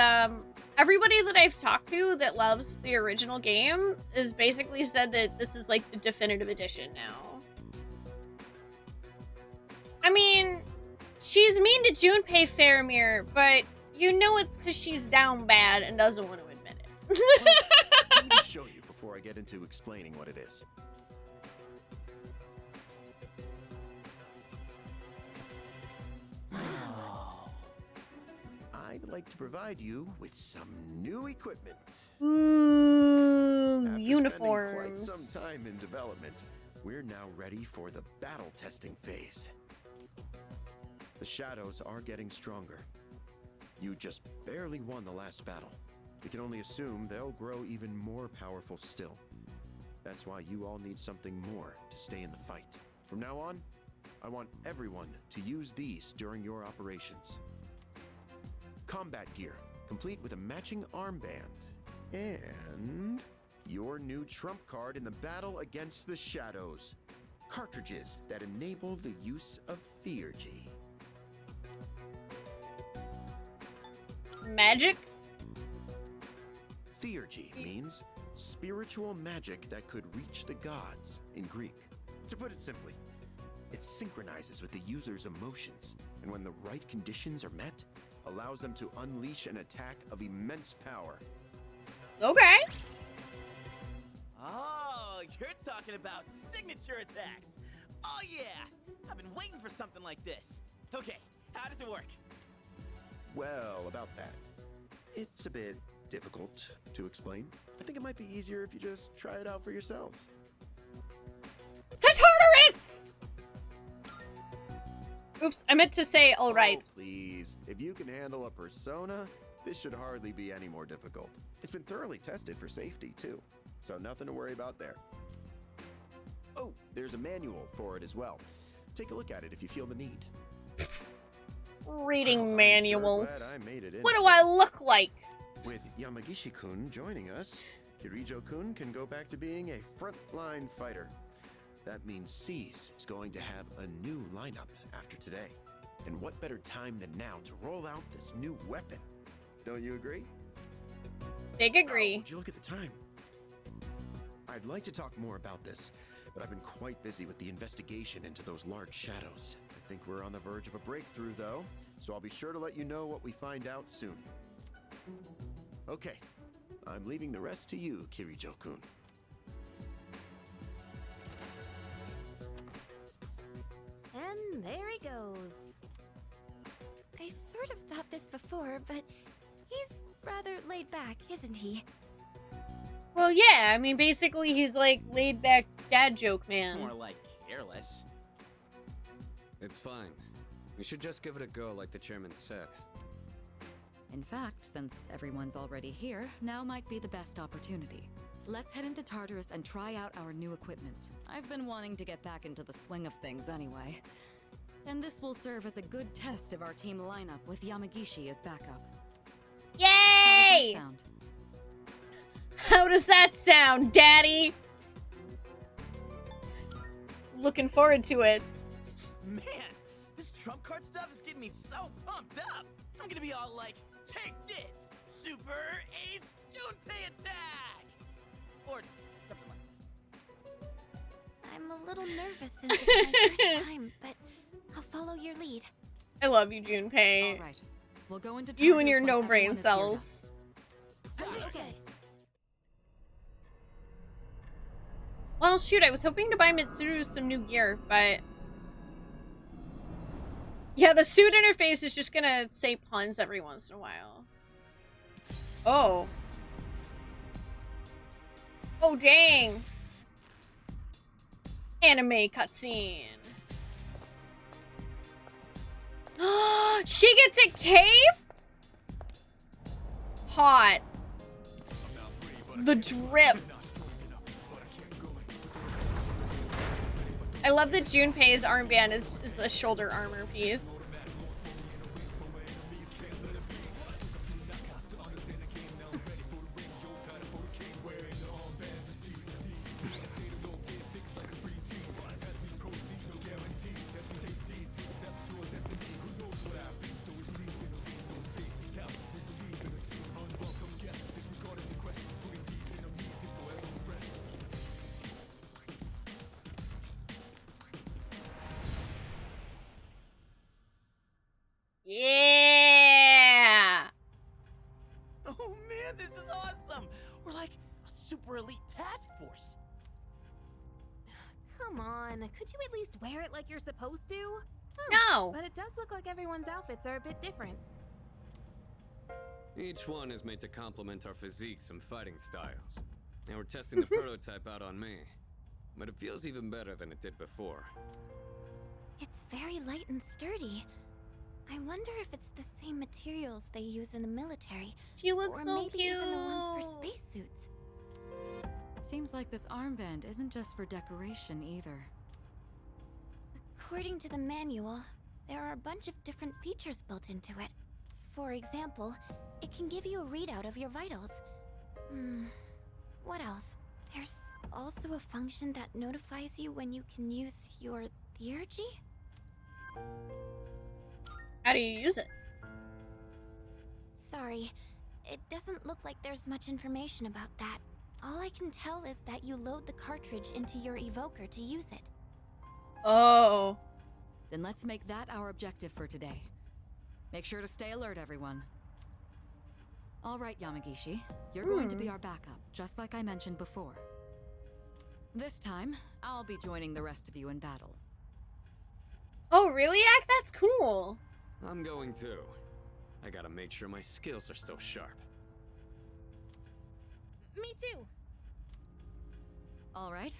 everybody that I've talked to that loves the original game has basically said that this is like the definitive edition now. I mean, she's mean to Junpei Faramir, but you know it's because she's down bad and doesn't want to admit it. Let me just show you before I get into explaining what it is. I'd like to provide you with some new equipment. Ooh, After uniforms. spending quite some time in development, we're now ready for the battle testing phase. The shadows are getting stronger. You just barely won the last battle. We can only assume they'll grow even more powerful still. That's why you all need something more to stay in the fight. From now on, I want everyone to use these during your operations. Combat gear, complete with a matching armband. And your new trump card in the battle against the shadows. Cartridges that enable the use of Theurgy. Magic? Theurgy means spiritual magic that could reach the gods in Greek. To put it simply, it synchronizes with the user's emotions, and when the right conditions are met, allows them to unleash an attack of immense power. Okay. Oh, you're talking about signature attacks. Oh yeah, I've been waiting for something like this. Okay, how does it work? Well, about that, it's a bit difficult to explain. I think it might be easier if you just try it out for yourselves. Tartarus! Oops, I meant to say all right. Oh, please, if you can handle a persona, this should hardly be any more difficult. It's been thoroughly tested for safety, too, so nothing to worry about there. Oh, there's a manual for it as well. Take a look at it if you feel the need. Reading manuals. Sure glad I made it in. What do I look like? With Yamagishi-kun joining us, Kirijo-kun can go back to being a frontline fighter. That means C's is going to have a new lineup after today. And what better time than now to roll out this new weapon? Don't you agree? Big agree. Oh, would you look at the time? I'd like to talk more about this, but I've been quite busy with the investigation into those large shadows. I think we're on the verge of a breakthrough, though, so I'll be sure to let you know what we find out soon. Okay, I'm leaving the rest to you, Kirijo-kun. And there he goes. I sort of thought this before, but he's rather laid back, isn't he? Well, yeah, I mean, basically he's like laid back dad joke man. More like careless. It's fine. We should just give it a go like the chairman said. In fact, since everyone's already here, now might be the best opportunity. Let's head into Tartarus and try out our new equipment. I've been wanting to get back into the swing of things anyway. And this will serve as a good test of our team lineup with Yamagishi as backup. Yay! How does that sound, Daddy? Looking forward to it. Man, this trump card stuff is getting me so pumped up. I'm gonna be all like, take this, Super Ace Junpei attack! Or something like that. I'm a little nervous since it's my first time, but I'll follow your lead. I love you, Junpei. All right. We'll go into you and your Tartarus once no-brain everyone is cells. Understood. Well, shoot, I was hoping to buy Mitsuru some new gear, but... yeah, the suit interface is just gonna say puns every once in a while. Oh. Oh, dang. Anime cutscene. She gets a cape? Hot. The drip. I love that Junpei's armband is a shoulder armor piece. Yeah! Oh man, this is awesome! We're like a super elite task force. Come on, could you at least wear it like you're supposed to? No! But it does look like everyone's outfits are a bit different. Each one is made to complement our physiques and fighting styles. And we're testing the prototype out on me. But it feels even better than it did before. It's very light and sturdy. I wonder if it's the same materials they use in the military. She looks or so maybe cute. even the ones for spacesuits. Seems like this armband isn't just for decoration either. According to the manual, there are a bunch of different features built into it. For example, it can give you a readout of your vitals. What else? There's also a function that notifies you when you can use your theurgy? How do you use it? Sorry, it doesn't look like there's much information about that. All I can tell is that you load the cartridge into your evoker to use it. Oh. Then let's make that our objective for today. Make sure to stay alert, everyone. All right, Yamagishi. You're going to be our backup, just like I mentioned before. This time, I'll be joining the rest of you in battle. Oh, really, Ak? That's cool. I'm going too. I gotta make sure my skills are still sharp. Me too. All right.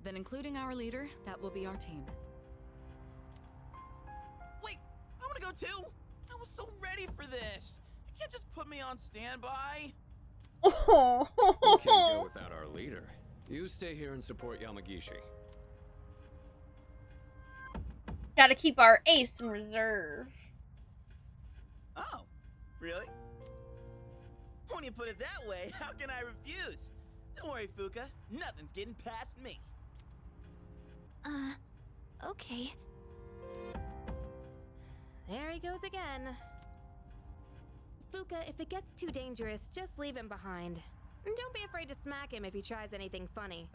Then including our leader, that will be our team. Wait, I wanna go too! I was so ready for this! You can't just put me on standby! Oh. We can't go without our leader. You stay here and support Yamagishi. Gotta keep our ace in reserve. Oh, really? When you put it that way, how can I refuse? Don't worry, Fuka. Nothing's getting past me. Okay. There he goes again. Fuka, if it gets too dangerous, just leave him behind. And don't be afraid to smack him if he tries anything funny.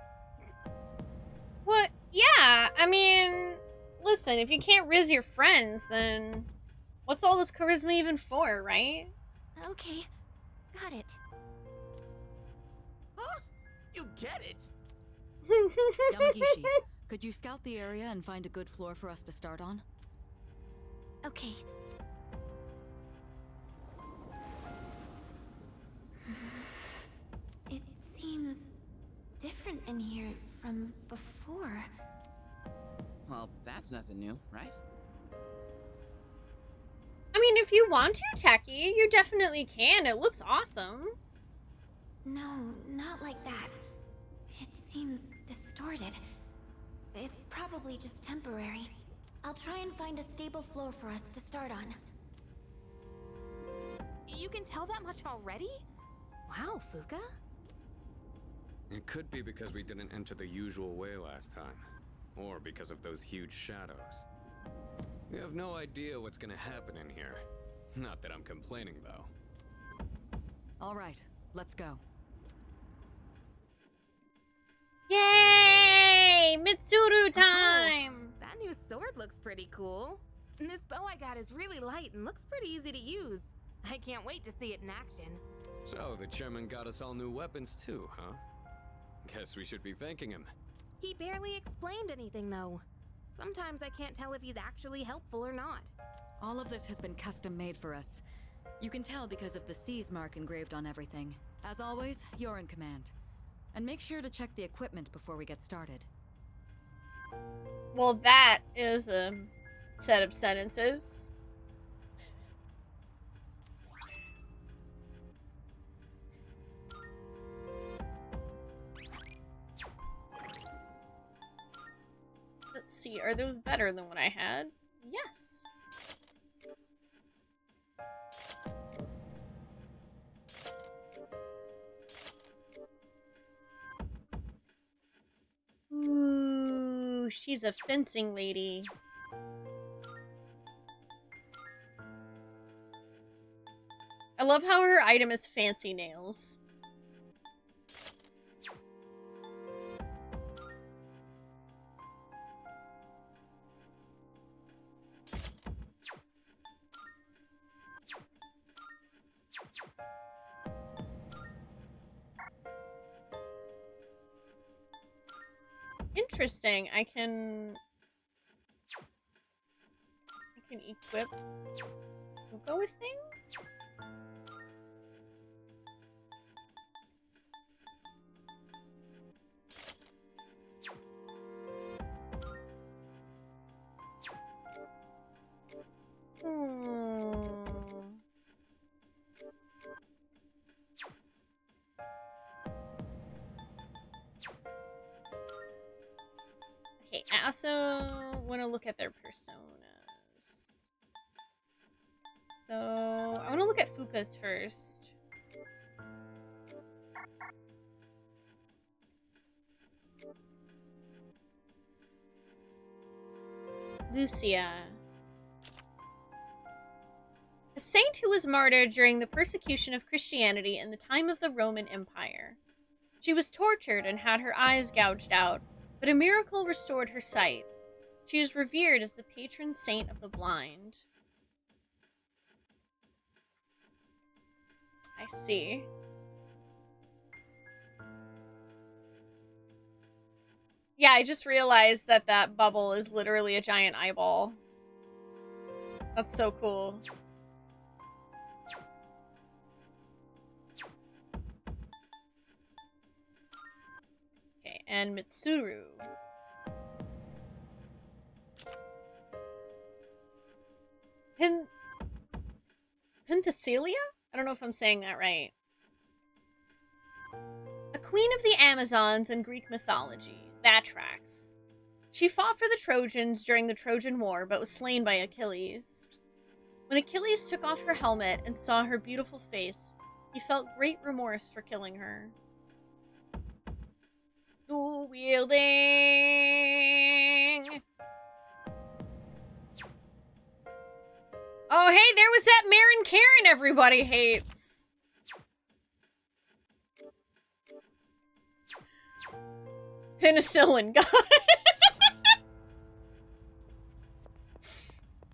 Well, yeah, I mean, listen, if you can't riz your friends, then what's all this charisma even for, right? Okay, got it. Huh? You get it? Yamagishi, could you scout the area and find a good floor for us to start on? Okay. It seems different in here from before. Well, that's nothing new, right? I mean, if you want to, Techie, you definitely can. It looks awesome. No, not like that. It seems distorted. It's probably just temporary. I'll try and find a stable floor for us to start on. You can tell that much already? Wow, Fuka. It could be because we didn't enter the usual way last time, or because of those huge shadows. We have no idea what's gonna happen in here. Not that I'm complaining, though. All right, let's go. Yay! Mitsuru time! That new sword looks pretty cool. And this bow I got is really light and looks pretty easy to use. I can't wait to see it in action. So, the chairman got us all new weapons too, huh? Guess we should be thanking him. He barely explained anything, though. Sometimes I can't tell if he's actually helpful or not. All of this has been custom made for us. You can tell because of the C's mark engraved on everything. As always, you're in command. And make sure to check the equipment before we get started. Well, that is a set of sentences. Let's see, are those better than what I had? Yes. Ooh, she's a fencing lady. I love how her item is fancy nails. Interesting. I can equip Fuka with things? Okay, I also want to look at their personas. So, I want to look at Fuka's first. Lucia. A saint who was martyred during the persecution of Christianity in the time of the Roman Empire. She was tortured and had her eyes gouged out, but a miracle restored her sight. She is revered as the patron saint of the blind. I see. Yeah, I just realized that that bubble is literally a giant eyeball. That's so cool. Okay, and Mitsuru. Penthesilea? I don't know if I'm saying that right. A queen of the Amazons in Greek mythology. That tracks. She fought for the Trojans during the Trojan War, but was slain by Achilles. When Achilles took off her helmet and saw her beautiful face, he felt great remorse for killing her. Dual wielding. Oh, hey, there was that Marin Karen everybody hates. Penicillin god.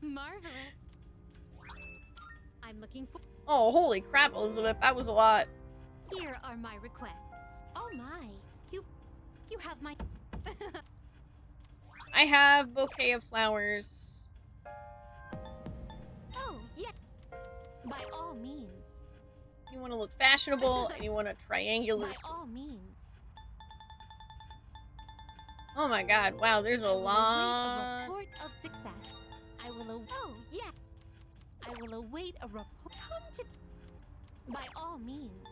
Marvelous. I'm looking for. Oh, holy crap, Elizabeth. That was a lot. Here are my requests. Oh my, you have my. I have bouquet of flowers. Oh yeah. By all means. You want to look fashionable and you want a triangular. By all means. Oh my god, wow, there's a lot. A report of success. I will. Oh yeah. I will await a report. Come to. By all means.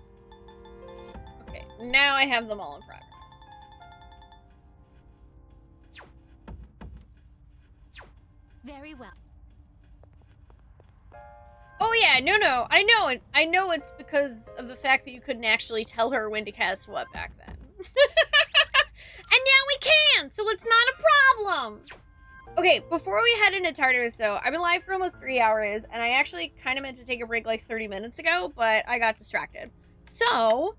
Okay, now I have them all in progress. Very well. Oh yeah, no, I know it. I know it's because of the fact that you couldn't actually tell her when to cast what back then. And now we can, so it's not a problem. Okay, before we head into Tartarus though, I've been live for almost 3 hours, and I actually kind of meant to take a break like 30 minutes ago, but I got distracted. So,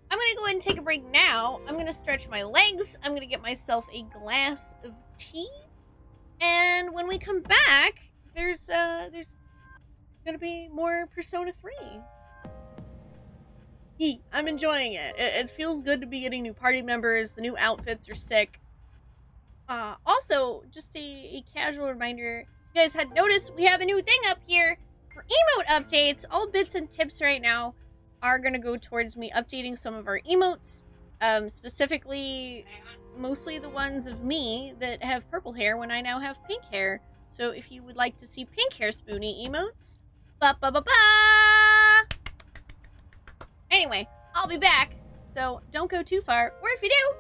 I'm gonna go ahead and take a break now. I'm gonna stretch my legs. I'm gonna get myself a glass of tea. And when we come back, there's gonna be more Persona 3. I'm enjoying it. It feels good to be getting new party members. The new outfits are sick. Also, just a casual reminder, you guys had noticed we have a new thing up here for emote updates. All bits and tips right now are gonna go towards me updating some of our emotes. Specifically, mostly the ones of me that have purple hair when I now have pink hair. So if you would like to see pink hair Spoonee emotes, Anyway, I'll be back, so don't go too far. Or if you do,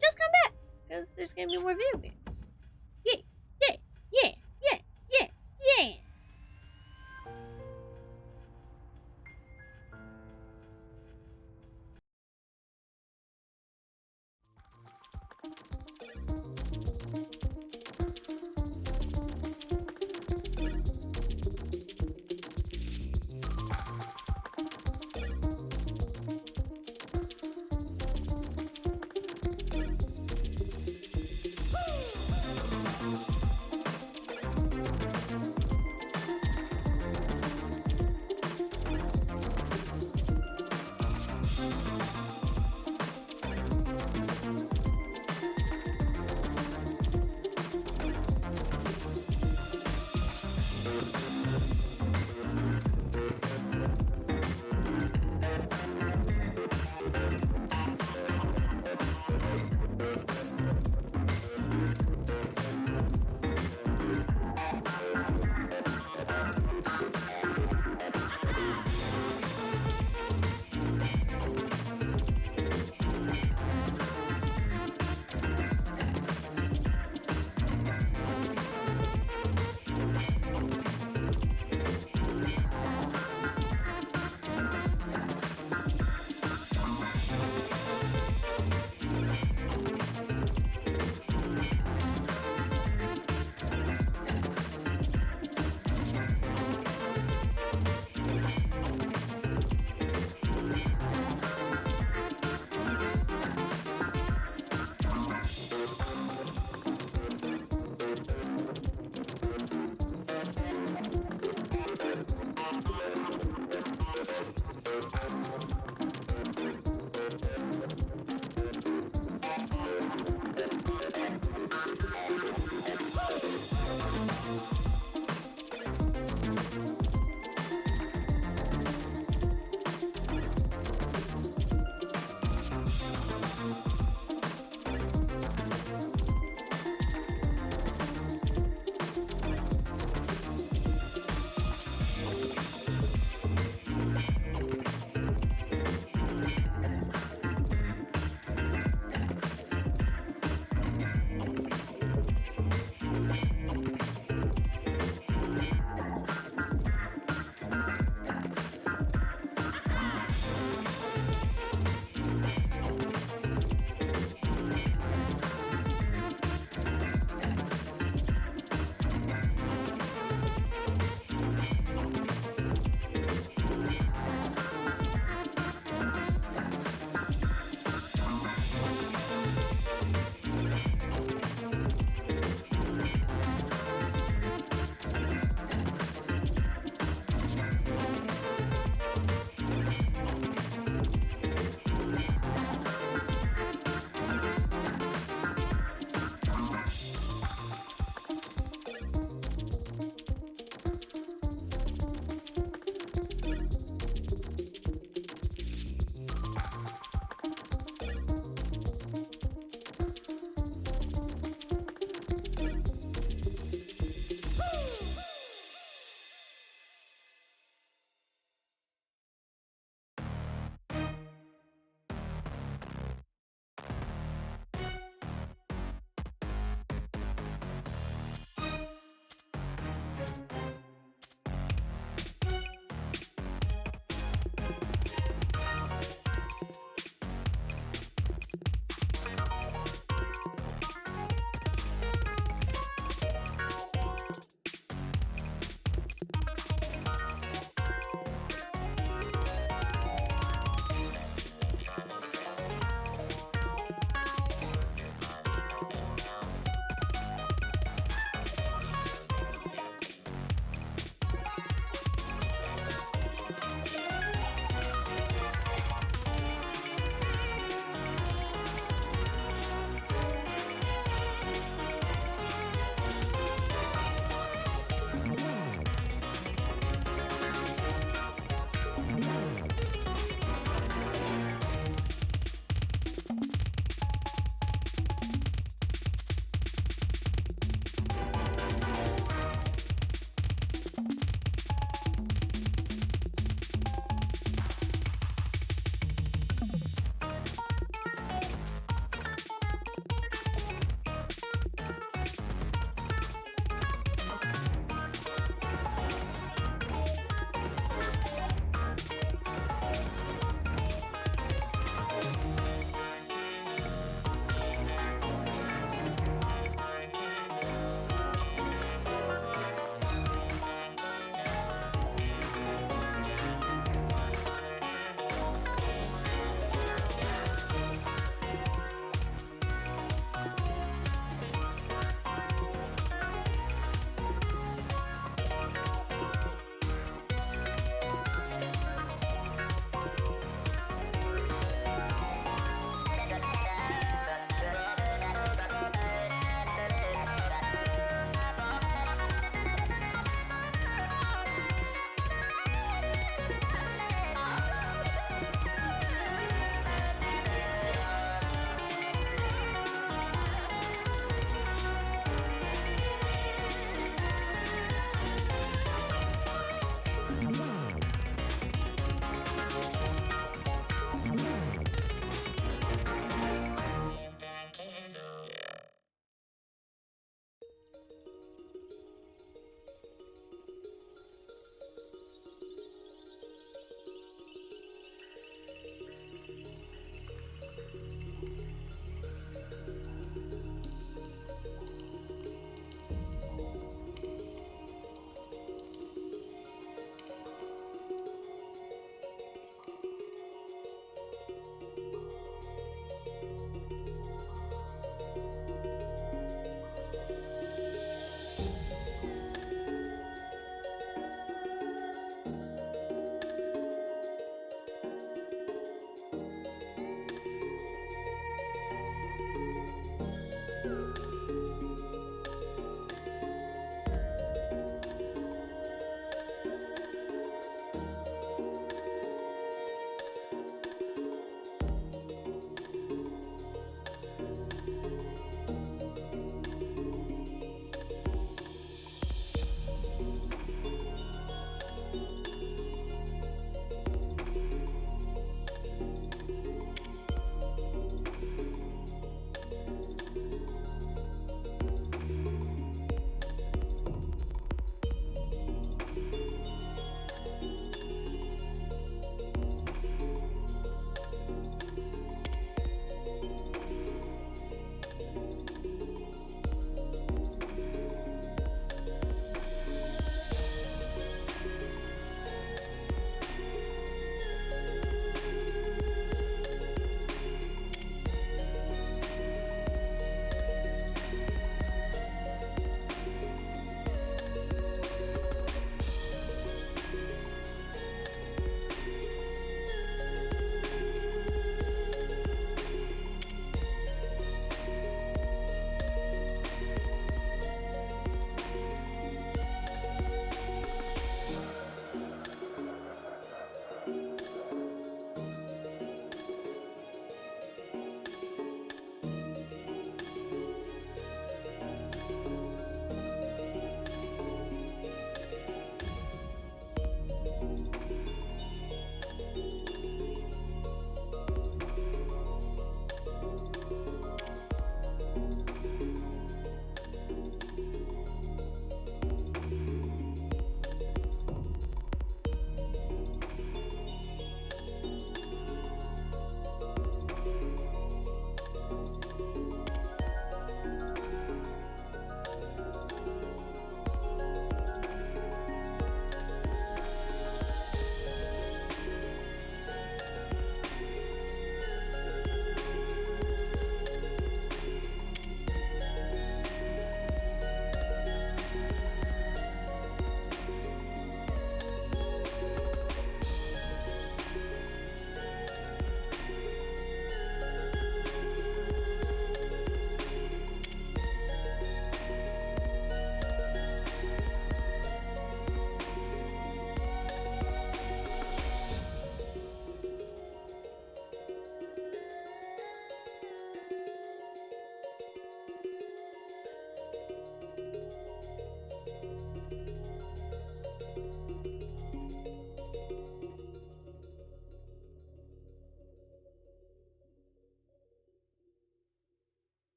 just come back, because there's gonna be more video games. Yeah, yeah, yeah, yeah, yeah, yeah.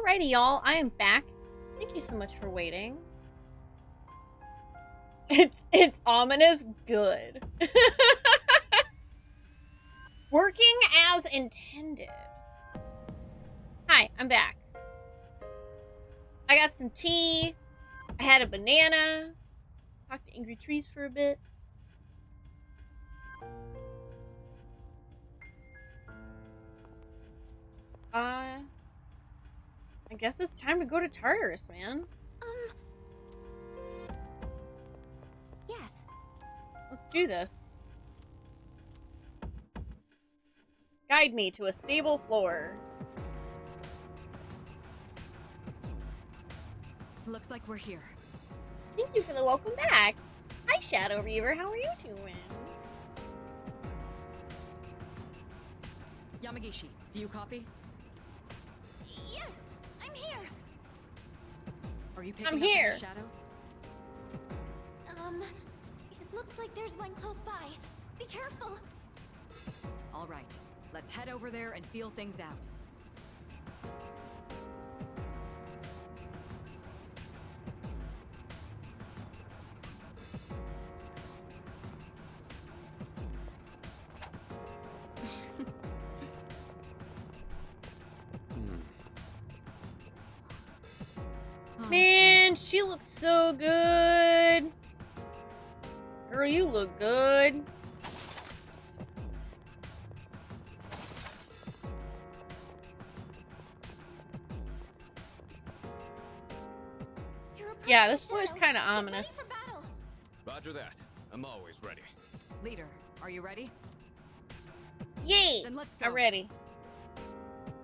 Alrighty, y'all. I am back. Thank you so much for waiting. It's ominous good. Working as intended. Hi, I'm back. I got some tea. I had a banana. Talked to Angry Trees for a bit. I guess it's time to go to Tartarus, man. Yes. Let's do this. Guide me to a stable floor. Looks like we're here. Thank you for the welcome back. Hi, Shadow Reaver. How are you doing? Yamagishi, do you copy? Yes, I'm here. Are you picking I'm up here. any shadows? It looks like there's one close by. Be careful. All right, let's head over there and feel things out. Man, she looks so good. Girl, you look good. Yeah, this floor's kind of ominous. Roger that. I'm always ready. Leader, are you ready? Yay! Then let's go. I'm ready.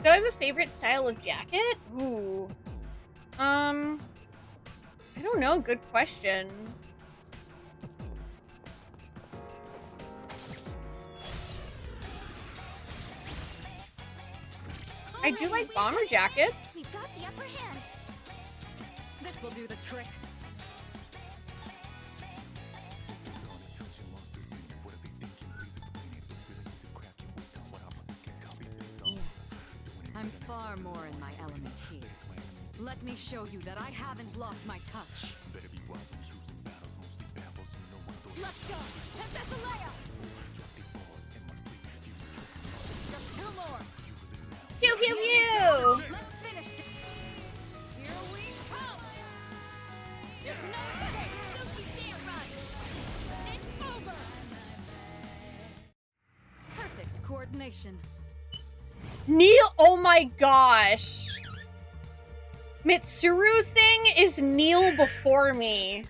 Do I have a favorite style of jacket? Ooh. I don't know. Good question. I do like bomber jackets. We've got the upper hand. This will do the trick. Yes, I'm far more in my element here. Let me show you that I haven't lost my touch. Let's go. Tesselaia. Just two more. Pew pew pew. Let's finish this. Here we come. There's no escape. Suki can't run. It's over. Perfect coordination. Neil, oh my gosh. Mitsuru's thing is kneel before me.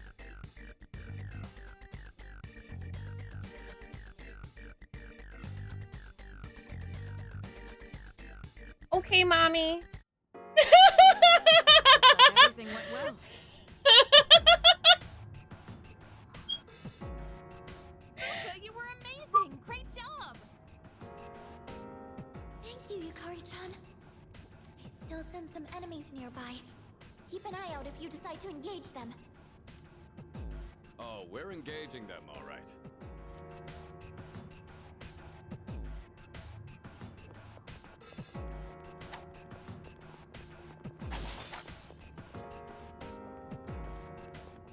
Okay, mommy. Everything went well. You were amazing. Great job. Thank you, Yukari-chan. I still sense some enemies nearby. Keep an eye out if you decide to engage them. Oh, we're engaging them, all right.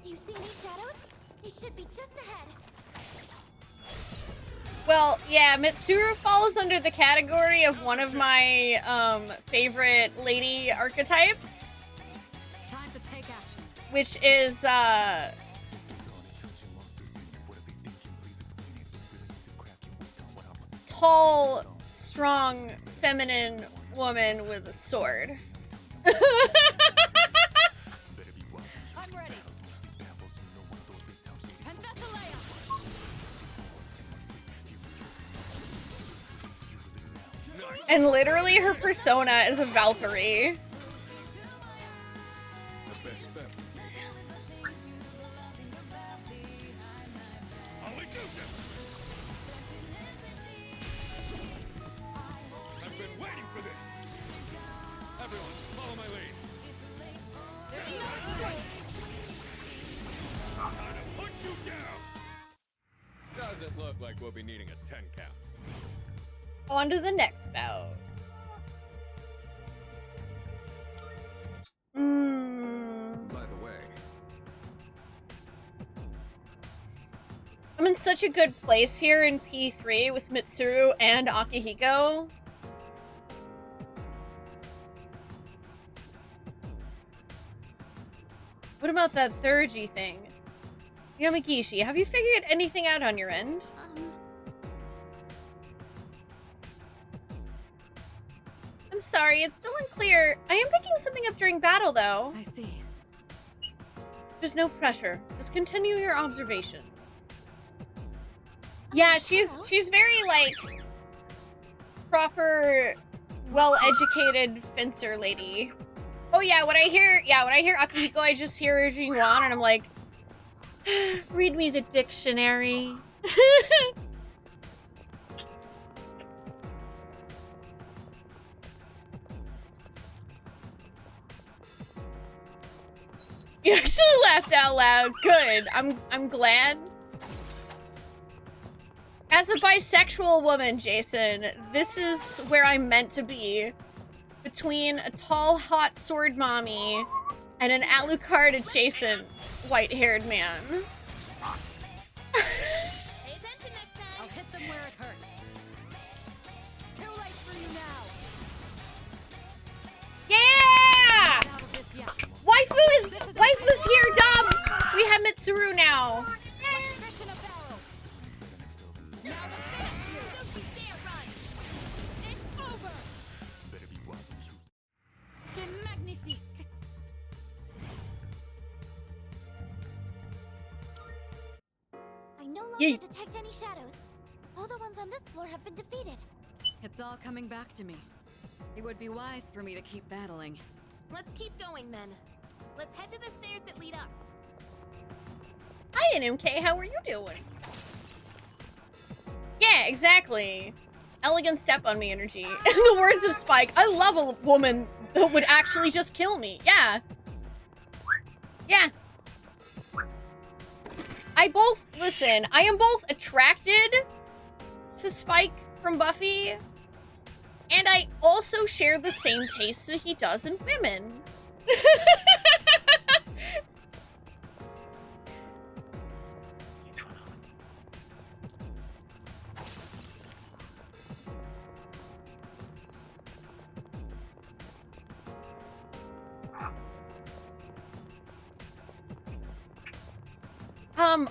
Do you see any shadows? They should be just ahead. Well, yeah, Mitsuru falls under the category of one of my favorite lady archetypes. Time to take action. Which is tall, strong, feminine woman with a sword. I'm ready. And Thessalaia. And literally her persona is a Valkyrie. The best bet. I've been waiting for this. Everyone, follow my lead. Time to put you down. Does it look like we'll be needing a 10 count? On to the next bout. in such a good place here in P3 with Mitsuru and Akihiko. What about that Thurgy thing? Yamagishi, have you figured anything out on your end? I'm sorry, it's still unclear. I am picking something up during battle, though. I see. There's no pressure. Just continue your observation. Yeah, she's very, like, proper, well-educated fencer lady. Oh yeah, when I hear Akihiko, I just hear Jinwan, and I'm like, read me the dictionary. You actually laughed out loud. Good. I'm glad. As a bisexual woman, Jason, this is where I'm meant to be. Between a tall, hot sword mommy and an Alucard adjacent white-haired man. I'll hit them where it hurts. Too late for you now. Yeah! Waifu's here, Dom! We have Mitsuru now. I no longer detect any shadows. All the ones on this floor have been defeated. It's all coming back to me. It would be wise for me to keep battling. Let's keep going then. Let's head to the stairs that lead up. Hi, NMK. How are you doing? Yeah, exactly. Elegant step on me energy. In the words of Spike, I love a woman that would actually just kill me. Yeah. Yeah. I am both attracted to Spike from Buffy, and I also share the same taste that he does in women.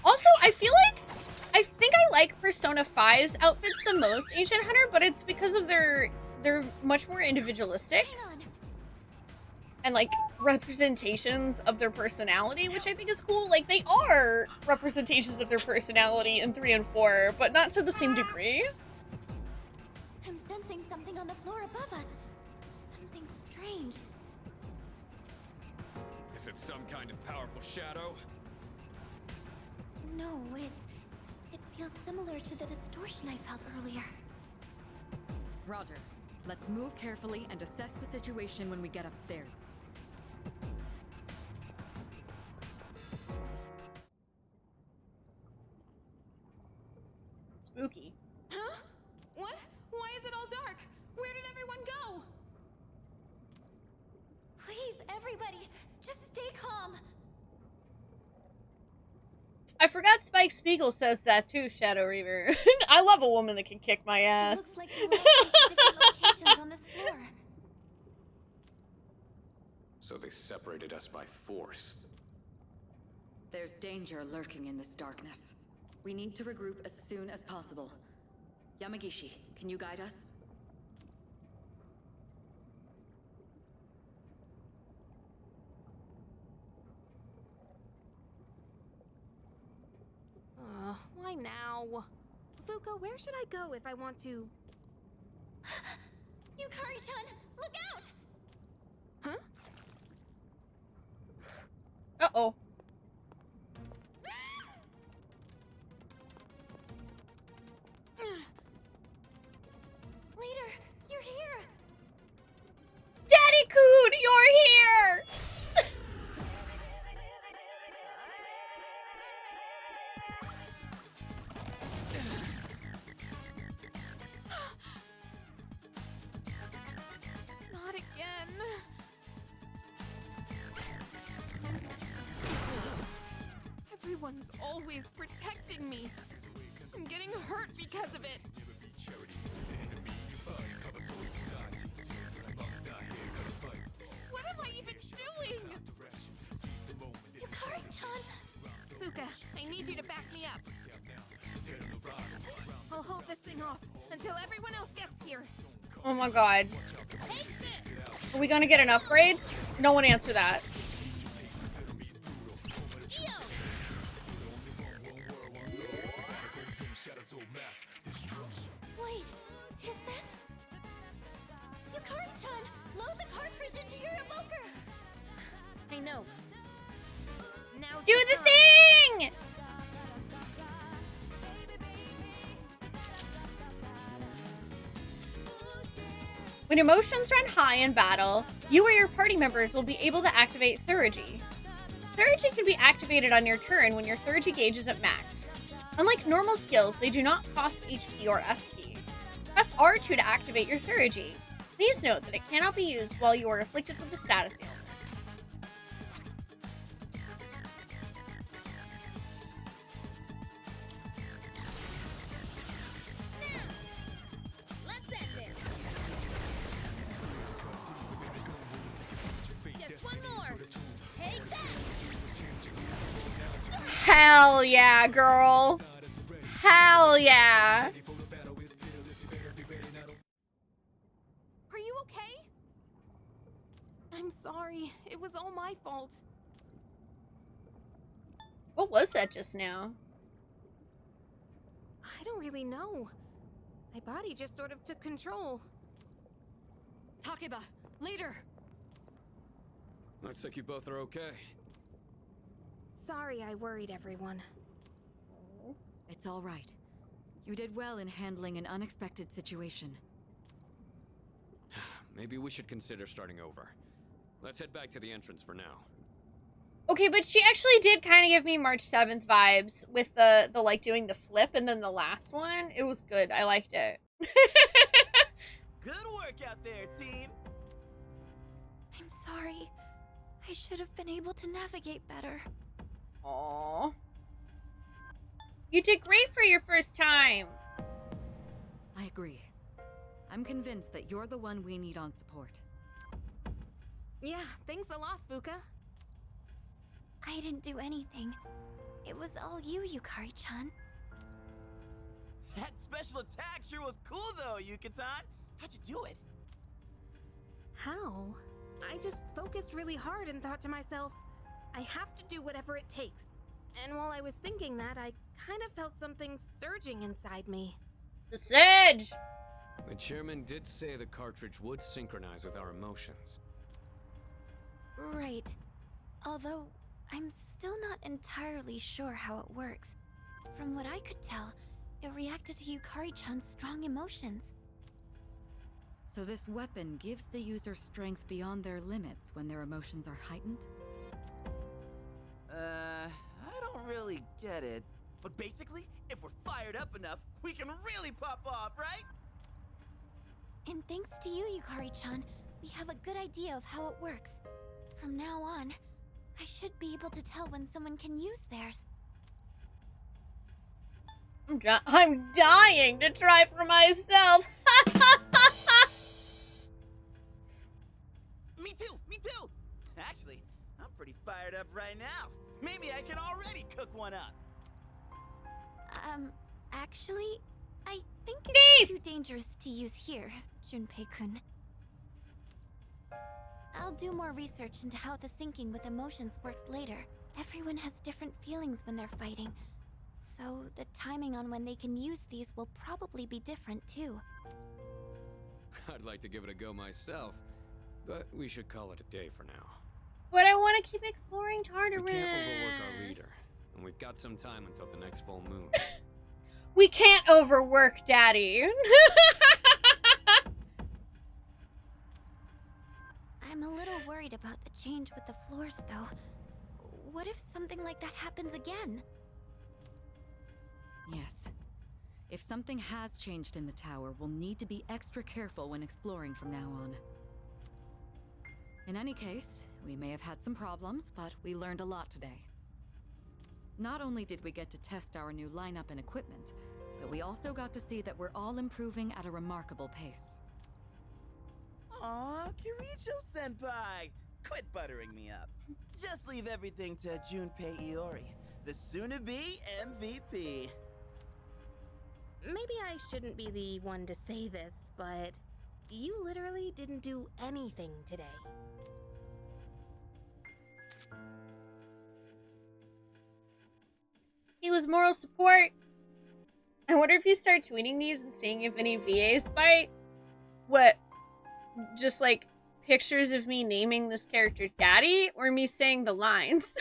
Also, I think I like Persona 5's outfits the most, Ancient Hunter, but it's because of they're much more individualistic. And, like, representations of their personality, which I think is cool. Like, they are representations of their personality in 3 and 4, but not to the same degree. I'm sensing something on the floor above us. Something strange. Is it some kind of powerful shadow? No, it feels similar to the distortion I felt earlier. Roger. Let's move carefully and assess the situation when we get upstairs. Spooky. Huh? What? Why is it all dark? Where did everyone go? Please, everybody, just stay calm. I forgot Spike Spiegel says that too, Shadow Reaver. I love a woman that can kick my ass. It looks like you were at different locations on this floor. So they separated us by force. There's danger lurking in this darkness. We need to regroup as soon as possible. Yamagishi, can you guide us? Why now? Fuko, where should I go if I want to... Yukari-chan, look out! Huh? Uh-oh. Leader, you're here! Daddy-kun, you're here! Not again. Everyone's always protecting me. getting hurt because of it. What am I even doing? Yukari-chan! Fuka, I need you to back me up. I'll hold this thing off until everyone else gets here. Oh my god. Are we gonna get an upgrade? No one answer that. Wait, is this? Yukari-chan, load the cartridge into your evoker! I know. Now Do the thing! When emotions run high in battle, you or your party members will be able to activate Theurgy. Theurgy can be activated on your turn when your Theurgy gauge is at max. Unlike normal skills, they do not cost HP or SP. Press R2 to activate your Theurgy. Please note that it cannot be used while you are afflicted with a status ailment. Just one more. Take that. Hell yeah, girl. Hell yeah. Are you okay? I'm sorry. It was all my fault. What was that just now? I don't really know. My body just sort of took control. Takeba, later. Looks like you both are okay. Sorry I worried everyone. It's all right. You did well in handling an unexpected situation. Maybe we should consider starting over. Let's head back to the entrance for now. Okay, but she actually did kind of give me March 7th vibes with the like doing the flip and then the last one. It was good. I liked it. Good work out there, team. I'm sorry. I should have been able to navigate better. Aww. You did great for your first time. I agree. I'm convinced that you're the one we need on support. Yeah, thanks a lot, Fuka. I didn't do anything. It was all you, Yukari-chan. That special attack sure was cool though, Yuka-tan. How'd you do it? How? I just focused really hard and thought to myself, I have to do whatever it takes. And while I was thinking that, I kind of felt something surging inside me. The surge! The chairman did say the cartridge would synchronize with our emotions. Right. Although, I'm still not entirely sure how it works. From what I could tell, it reacted to Yukari-chan's strong emotions. So this weapon gives the user strength beyond their limits when their emotions are heightened? I don't really get it. But basically, if we're fired up enough, we can really pop off, right? And thanks to you, Yukari-chan, we have a good idea of how it works. From now on, I should be able to tell when someone can use theirs. I'm dying to try for myself. Me too, me too. Actually, I'm pretty fired up right now. Maybe I can already cook one up. Actually, I think it's too dangerous to use here, Junpei-kun. I'll do more research into how the syncing with emotions works later. Everyone has different feelings when they're fighting, so the timing on when they can use these will probably be different too. I'd like to give it a go myself, but we should call it a day for now. But I want to keep exploring Tartarus. We can't overwork our leader, and we've got some time until the next full moon. We can't overwork Daddy. I'm a little worried about the change with the floors, though. What if something like that happens again? Yes. If something has changed in the tower, we'll need to be extra careful when exploring from now on. In any case, we may have had some problems, but we learned a lot today. Not only did we get to test our new lineup and equipment, but we also got to see that we're all improving at a remarkable pace. Aw, Kiricho-senpai! Quit buttering me up. Just leave everything to Junpei Iori, the soon-to-be MVP. Maybe I shouldn't be the one to say this, but you literally didn't do anything today. He was moral support. I wonder if you start tweeting these and seeing if any VAs bite. What? Just like pictures of me naming this character Daddy, or me saying the lines?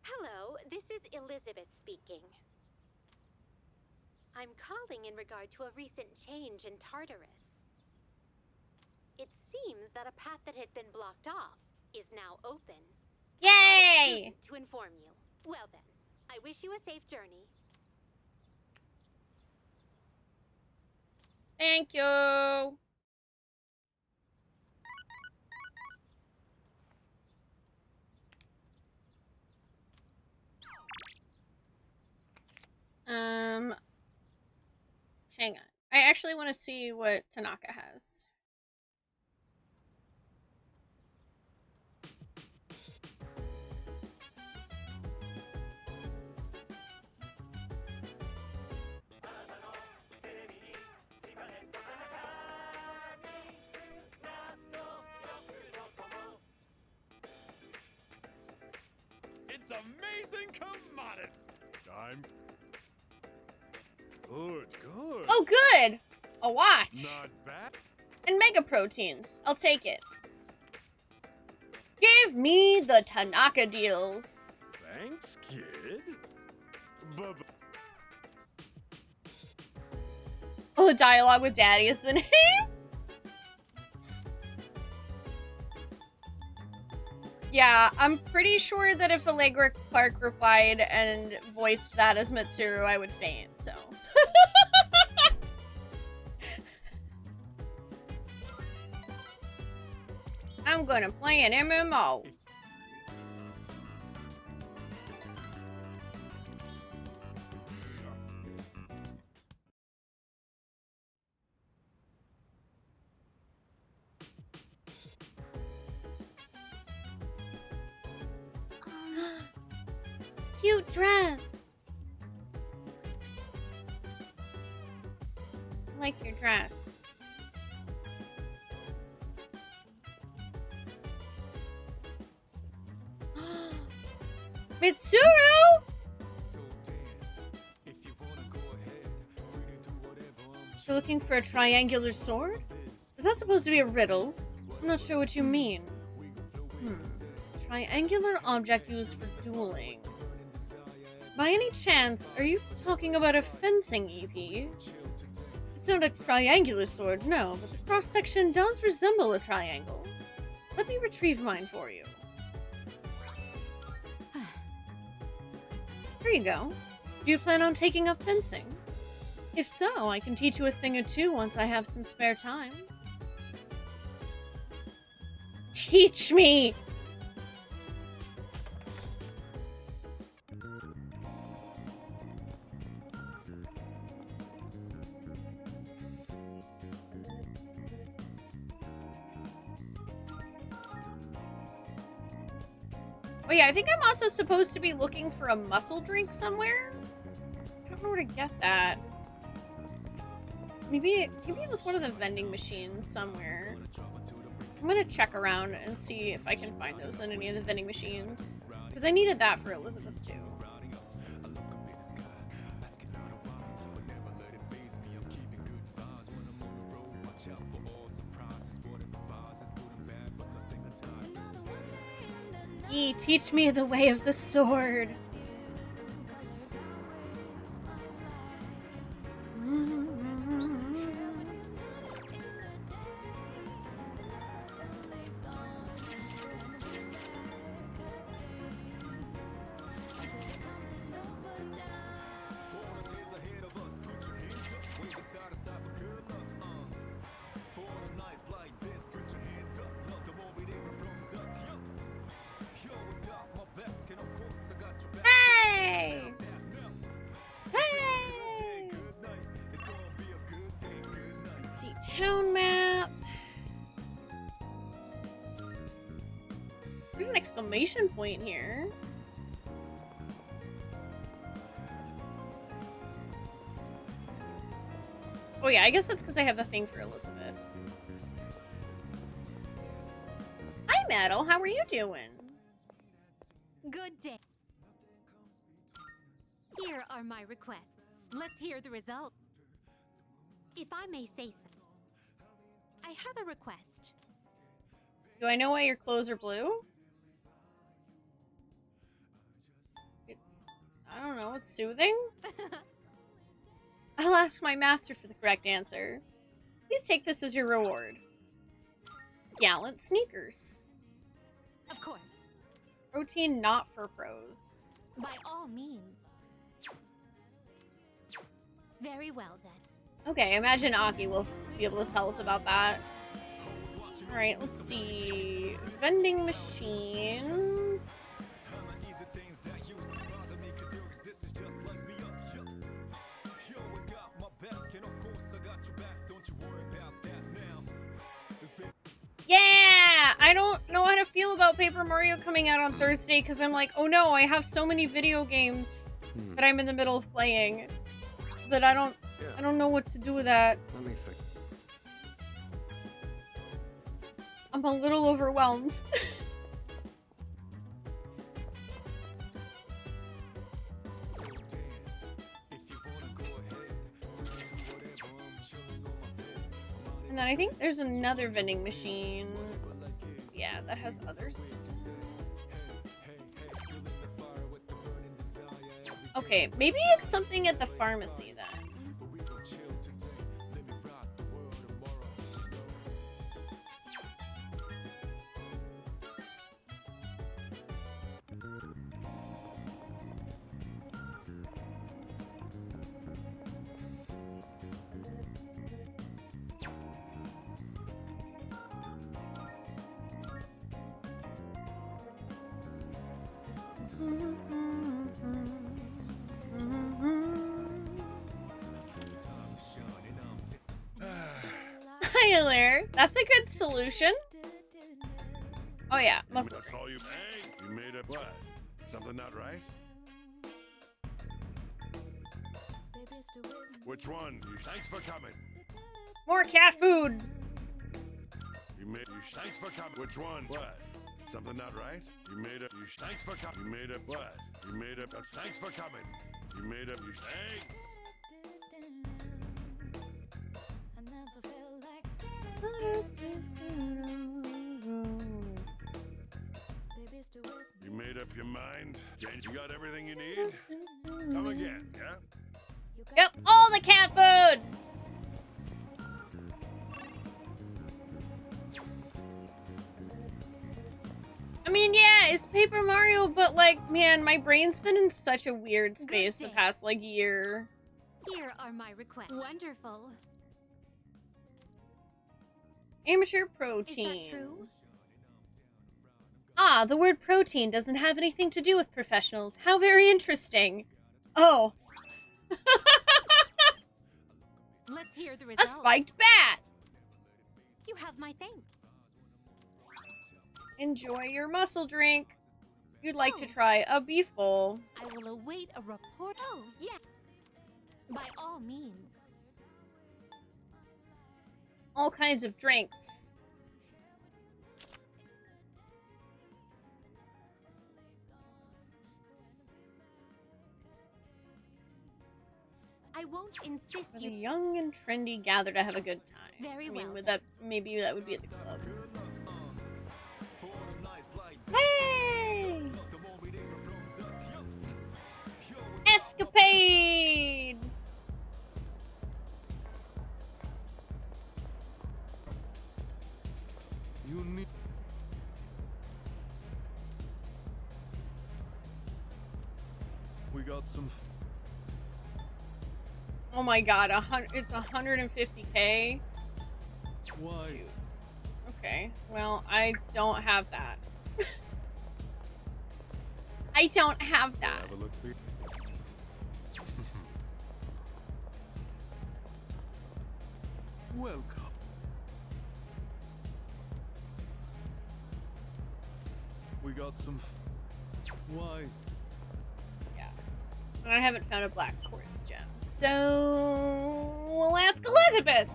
Hello, this is Elizabeth speaking. I'm calling in regard to a recent change in Tartarus. It seems that a path that had been blocked off is now open. Yay! To inform you. Well then, I wish you a safe journey. Thank you. Hang on. I actually want to see what Tanaka has. It's amazing commodity. Time. Good, good. Oh, good! A watch. Not bad. And mega proteins. I'll take it. Give me the Tanaka deals. Thanks, kid. Oh, the dialogue with Daddy is the name? Yeah, I'm pretty sure that if Allegra Clark replied and voiced that as Mitsuru, I would faint, so. I'm gonna play an MMO. Cute dress. I like your dress. Mitsuru! You're looking for a triangular sword? Is that supposed to be a riddle? I'm not sure what you mean. Triangular object used for dueling. By any chance, are you talking about a fencing EP? It's not a triangular sword, no, but the cross-section does resemble a triangle. Let me retrieve mine for you. Here you go. Do you plan on taking up fencing? If so, I can teach you a thing or two once I have some spare time. Teach me! Oh yeah, I think I'm also supposed to be looking for a muscle drink somewhere. I don't know where to get that. Maybe it was one of the vending machines somewhere. I'm gonna check around and see if I can find those in any of the vending machines. Because I needed that for Elizabeth too. Teach me the way of the sword. There's an exclamation point here. Oh yeah, I guess that's because I have the thing for Elizabeth. Hi, Metal. How are you doing? Good day. Here are my requests. Let's hear the result. If I may say so, I have a request. Do I know why your clothes are blue? It's... I don't know. It's soothing? I'll ask my master for the correct answer. Please take this as your reward. Gallant sneakers. Of course. Protein not for pros. By all means. Very well, then. Okay, imagine Aki will be able to tell us about that. Alright, let's see. Vending machines. Yeah! I don't know how to feel about Paper Mario coming out on Thursday because I'm like, oh no, I have so many video games that I'm in the middle of playing that I don't know what to do with that. Let me think. I'm a little overwhelmed. And then I think there's another vending machine. Yeah, that has other stuff. Okay, maybe it's something at the pharmacy then. Hi there. That's a good solution. Oh yeah, muscle. That's all you made up what? Something not right? Which one? Thanks for coming. More cat food. Thanks for coming. Which one? What? Something not right? You made up. Thanks for coming. You made up what? You made up. Thanks for coming. You made up. Thanks. You made up your mind? You got everything you need? Come again, yeah? Yep, all the cat food! I mean, yeah, it's Paper Mario, but like, man, my brain's been in such a weird space the past, like, year. Here are my requests. Wonderful. Amateur protein. Is that true? Ah, the word protein doesn't have anything to do with professionals. How very interesting. Oh. Let's hear the A results. spiked bat! You have my thanks. Enjoy your muscle drink. You'd like to try a beef bowl. I will await a report. Oh, yeah. By all means. All kinds of drinks. I won't insist The you. young and trendy gather to have a good time. Very I mean, well. with that, maybe that would be at the club. Hey! Escapade! You need. We got some. Oh my god, it's 150k? Why? Okay, well, I don't have that. I don't have that. Have a look, please. Welcome. We got some. Why? Yeah. I haven't found a black quartz gem. So we'll ask Elizabeth.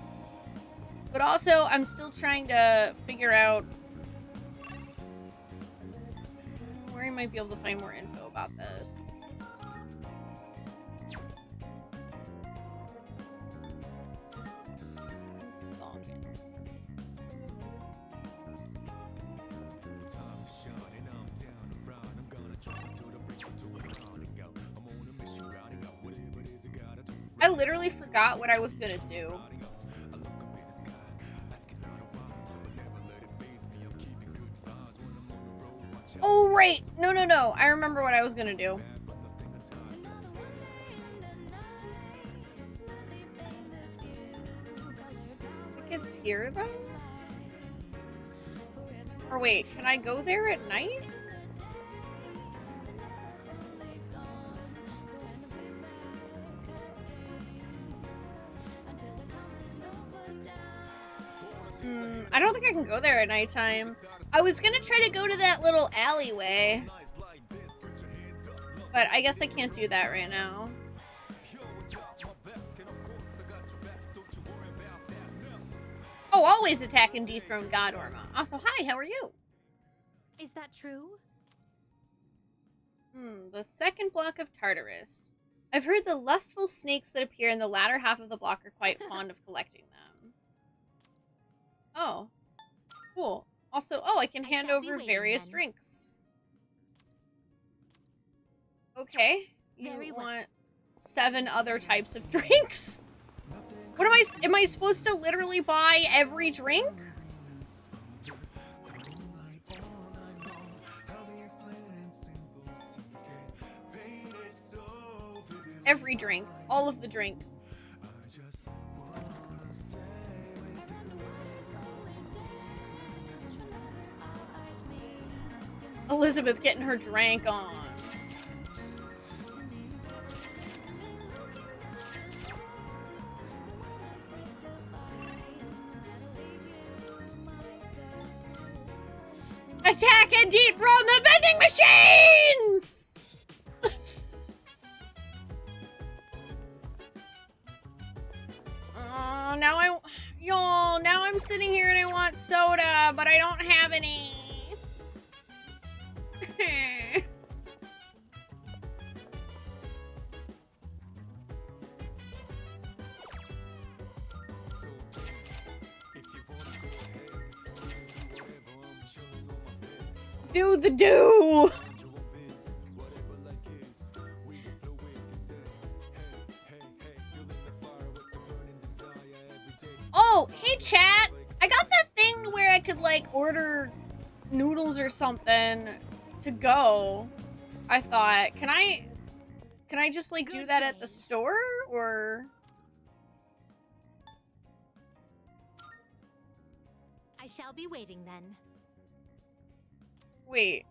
But also, I'm still trying to figure out where I might be able to find more info about this. I literally forgot what I was gonna do. Oh, right! No. I remember what I was gonna do. I think it's here, though? Or wait, can I go there at night? I don't think I can go there at nighttime. I was gonna try to go to that little alleyway, but I guess I can't do that right now. Oh, always attack and dethrone God Orma. Also, hi, how are you? Is that true? The second block of Tartarus. I've heard the lustful snakes that appear in the latter half of the block are quite fond of collecting them. Oh. Cool. Also, I can hand over various drinks. Okay. You want 7 other types of drinks? What am I supposed to literally buy every drink? Every drink. All of the drink. Elizabeth getting her drank on. Attack and dethrone the vending machines! Now I'm sitting here and I want soda, but I don't have any. Do the do! Oh, hey chat! I got that thing where I could like order noodles or something to go. I thought, can I just like do that at the store or? I shall be waiting then. Wait.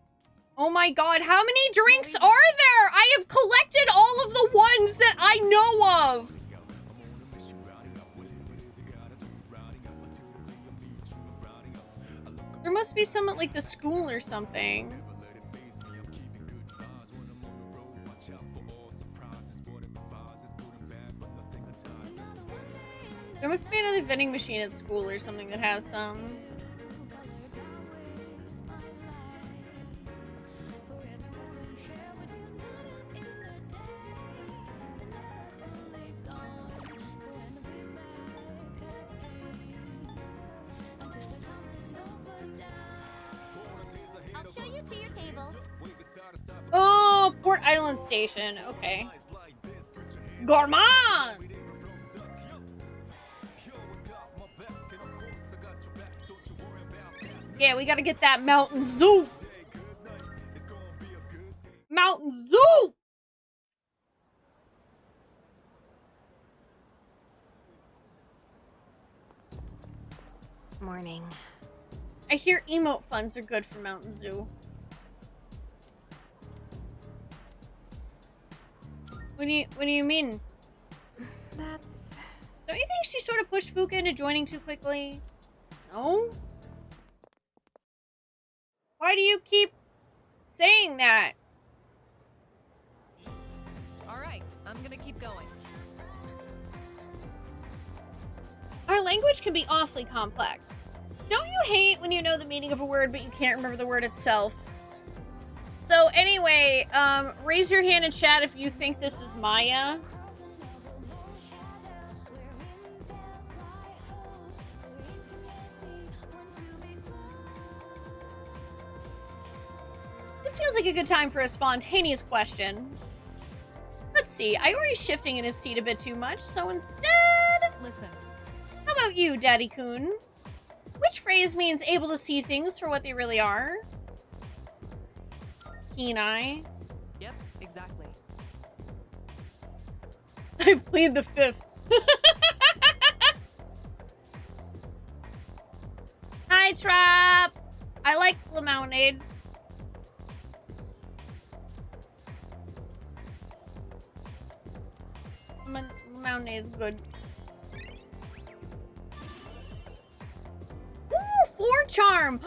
Oh my god, how many drinks are there? I have collected all of the ones that I know of. There must be some at like the school or something. There must be another vending machine at school or something that has some. I'll show you to your table. Oh, Port Island Station. Okay. Gourmand! Yeah, we gotta get that Mountain Zoo! Mountain Zoo! Morning. I hear emote funds are good for Mountain Zoo. What do you mean? That's... Don't you think she sort of pushed Fuka into joining too quickly? No? Why do you keep saying that. Alright, I'm gonna keep going. Our language can be awfully complex. Don't you hate when you know the meaning of a word but you can't remember the word itself? So anyway, raise your hand in chat if you think this is Maya. This feels like a good time for a spontaneous question. Let's see, Iori's shifting in his seat a bit too much, so instead... Listen. How about you, Daddy-kun? Which phrase means able to see things for what they really are? Keen eye. Yep, exactly. I plead the fifth. Hi, Trap! I like lemonade. Lemonade's good. Ooh, 4 charm!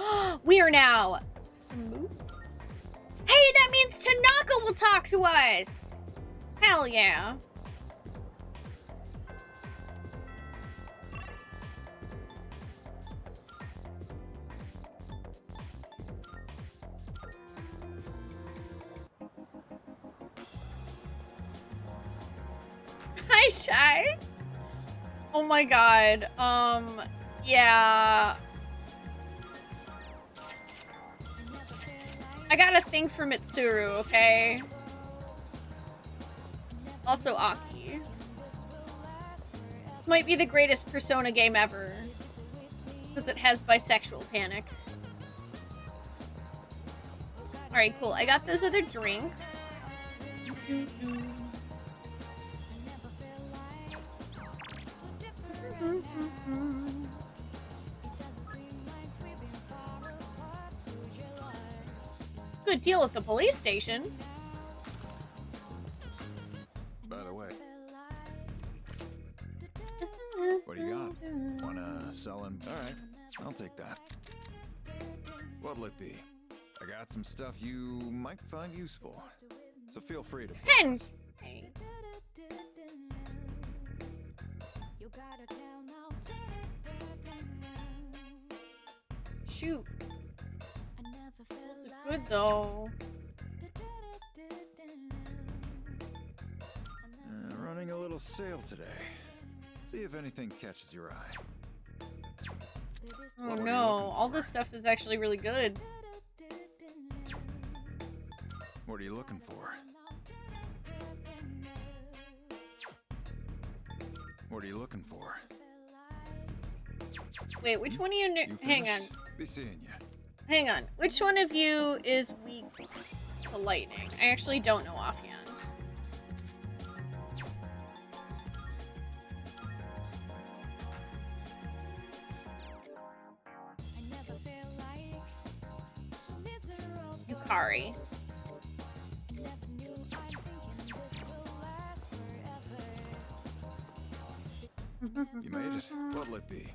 We are now smooth. Hey, that means Tanaka will talk to us! Hell yeah. Hi, Shy. Oh my god. Yeah. I got a thing for Mitsuru, okay? Also Aki. This might be the greatest Persona game ever. Because it has bisexual panic. Alright, cool. I got those other drinks. Good deal at the police station. By the way, what do you got? Wanna sell him? Alright, I'll take that. What'll it be? I got some stuff you might find useful, so feel free to And shoot. This is good though. Running a little sale today. See if anything catches your eye. Oh no, all this stuff is actually really good. What are you looking for? What are you looking for? Wait, which one of you... Hang on. Be seeing you. Hang on. Which one of you is weak to lightning? I actually don't know offhand. Yukari. You made it. What'll it be?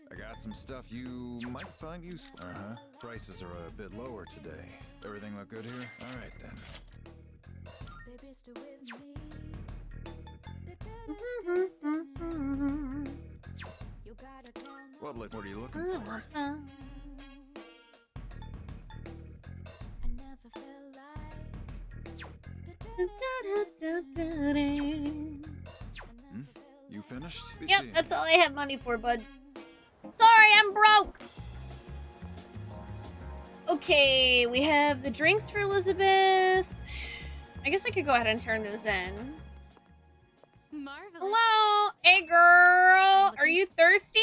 I got some stuff you might find useful. Uh-huh. Prices are a bit lower today. Everything look good here? Alright then. What are you looking for? You finished? Yep, that's all I have money for, bud. Sorry, I'm broke! Okay, we have the drinks for Elizabeth. I guess I could go ahead and turn those in. Marvelous. Hello! Hey, girl! Are you thirsty?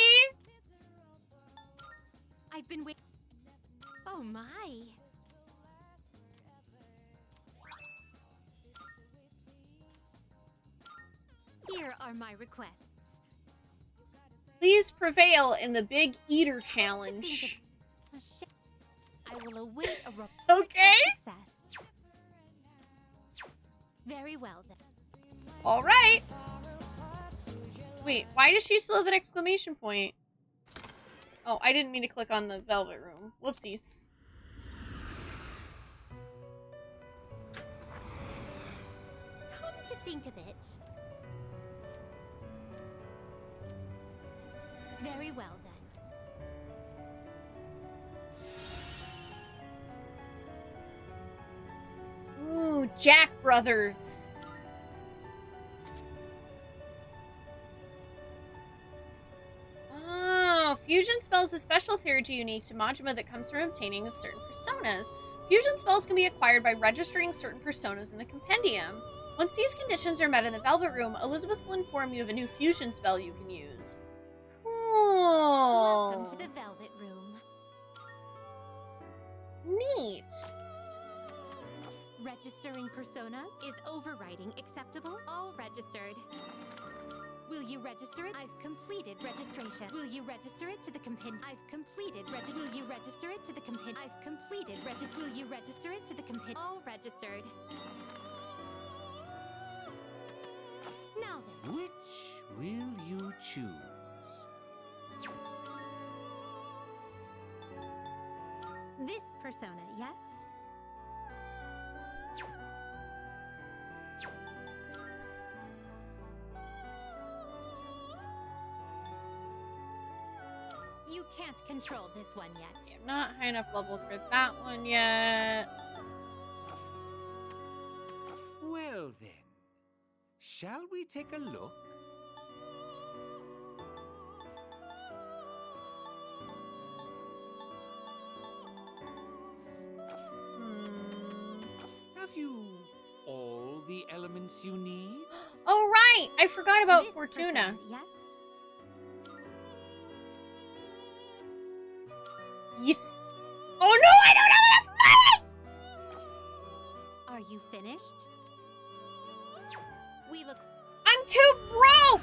I've been waiting. Oh my. Here are my requests. Please prevail in the Big Eater Challenge. I will await a report Okay. of success. Very well then. All right. Wait, why does she still have an exclamation point? Oh, I didn't mean to click on the velvet room. Whoopsies. to think of it. Very well, then. Ooh, Jack Brothers. Oh, fusion spells is a special theory unique to Majima that comes from obtaining certain personas. Fusion spells can be acquired by registering certain personas in the compendium. Once these conditions are met in the Velvet Room, Elizabeth will inform you of a new fusion spell you can use. Cool. Welcome to the Velvet Room. Neat. Registering personas? Is overwriting acceptable? All registered. Will you register it? I've completed registration. Will you register it to the compendium? I've completed Will you register it to the compendium? I've completed Will you register it to the compendium? All registered. Now then. Which will you choose? This persona, yes? You can't control this one yet. I'm not high enough level for that one yet. Well then, shall we take a look? Have you all the elements you need? Oh right, I forgot about This Fortuna. persona, yes? Yes. Oh no, I don't have enough money! Are you finished? We look. I'm too broke!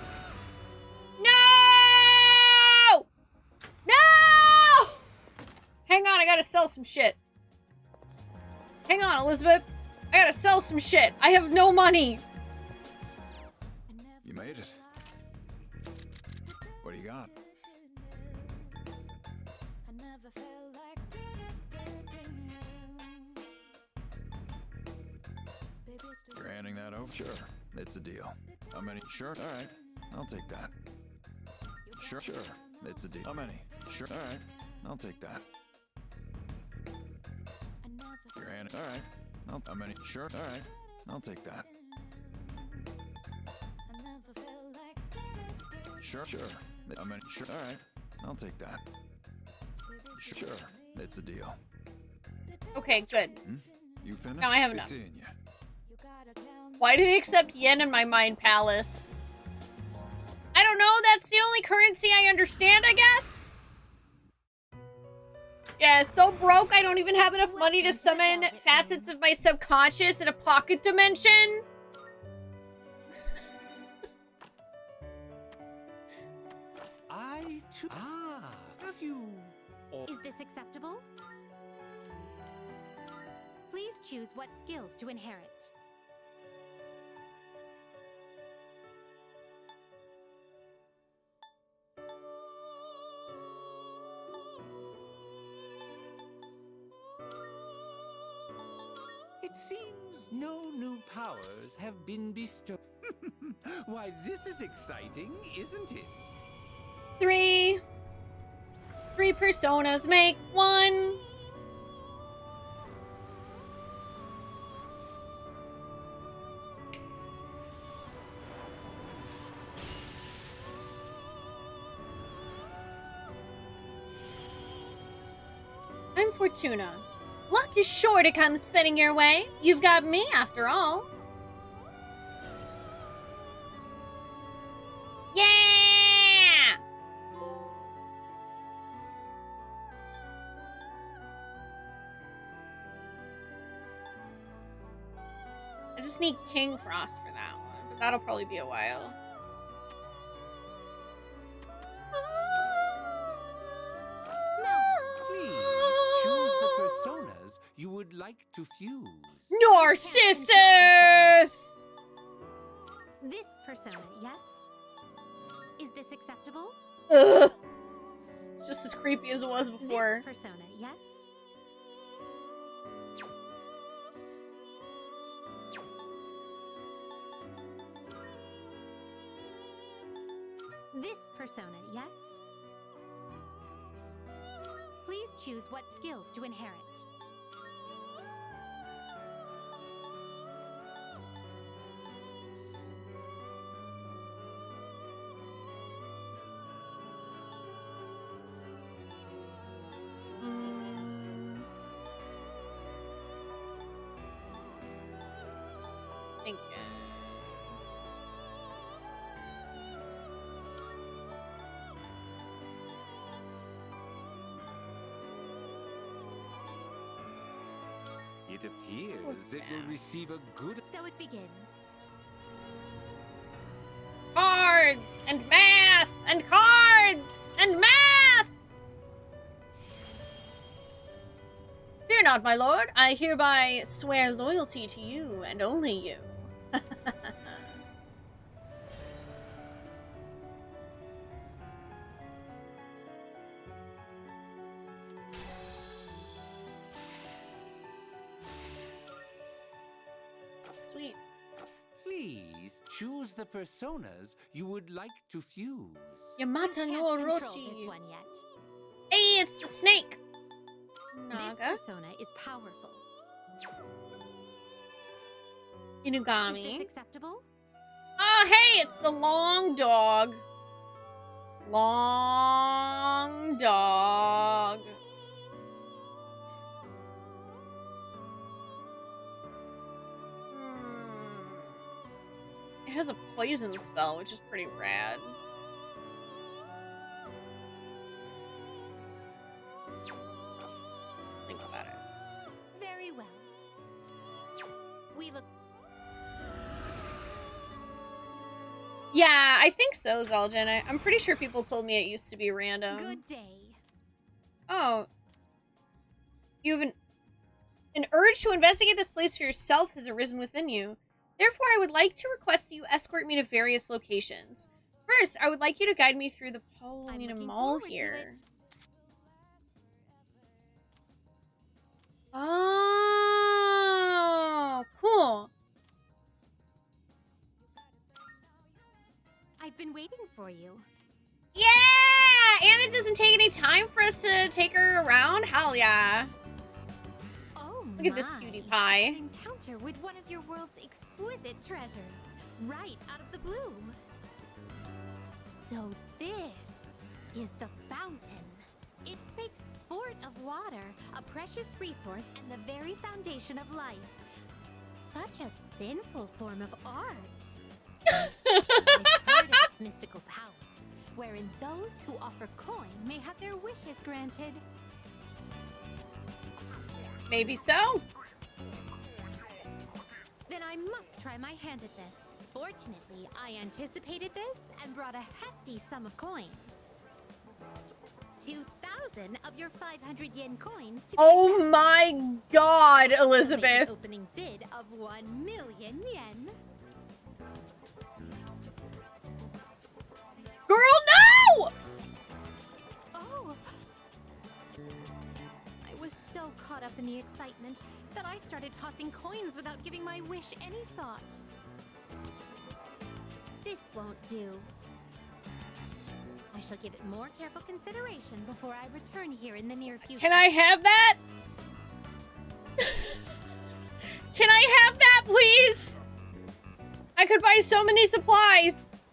No! No! Hang on, I gotta sell some shit. Hang on, Elizabeth. I gotta sell some shit. I have no money. You made it. What do you got? You're handing that over? Sure, it's a deal. How many? Sure, all right. I'll take that. Sure, it's a deal. How many? Sure, all right. I'll take that. You're handing. All right. How many? Sure, all right. I'll take that. Sure. How many? Sure, all right. I'll take that. Sure, it's a deal. Okay, good. You finished? Now I have Be enough. seeing you. Why do they accept yen in my mind palace? I don't know, that's the only currency I understand, I guess? Yeah, so broke I don't even have enough money to summon facets of my subconscious in a pocket dimension. Have you? Is this acceptable? Please choose what skills to inherit. It seems no new powers have been bestowed. Why, this is exciting, isn't it? Three personas make one. I'm Fortuna. Luck is sure to come spinning your way. You've got me after all. Yeah! I just need King Frost for that one, but that'll probably be a while. Please choose the personas you would like to fuse. Narcissus! This persona, yes? Is this acceptable? Ugh. It's just as creepy as it was before. This persona, yes? persona, yes? Please choose what skills to inherit. Thank you. It appears it will receive a good... So it begins. Cards and math and cards and math! Fear not, my lord. I hereby swear loyalty to you and only you. Sweet. Please choose the personas you would like to fuse. Yamata no Control Orochi. this one yet. Hey, it's the snake. This Naga. persona is powerful. Inugami. Is this acceptable? Oh, hey, it's the long dog. Long dog. It has a poison spell, which is pretty rad. Think about it. Very well. We look. Yeah, I think so, Zaljan. I'm pretty sure people told me it used to be random. Good day. Oh. You have an urge to investigate this place for yourself has arisen within you. Therefore, I would like to request that you escort me to various locations. First, I would like you to guide me through the Palomino Mall here. Oh, cool. I've been waiting for you. Yeah! And it doesn't take any time for us to take her around? Hell yeah. Oh, Look at this cutie pie. An encounter with one of your world's exquisite treasures, right out of the blue. So this is the fountain. It makes sport of water, a precious resource and the very foundation of life. Such a sinful form of art. I've heard of its mystical powers, wherein those who offer coin may have their wishes granted. Maybe so. Then I must try my hand at this. Fortunately, I anticipated this and brought a hefty sum of coins. 2,000 of your 500 yen coins to Oh my god, make Elizabeth. an opening bid of 1 million yen. Girl, no! Oh! I was so caught up in the excitement that I started tossing coins without giving my wish any thought. This won't do. I shall give it more careful consideration before I return here in the near future. Can I have that? Can I have that, please? I could buy so many supplies.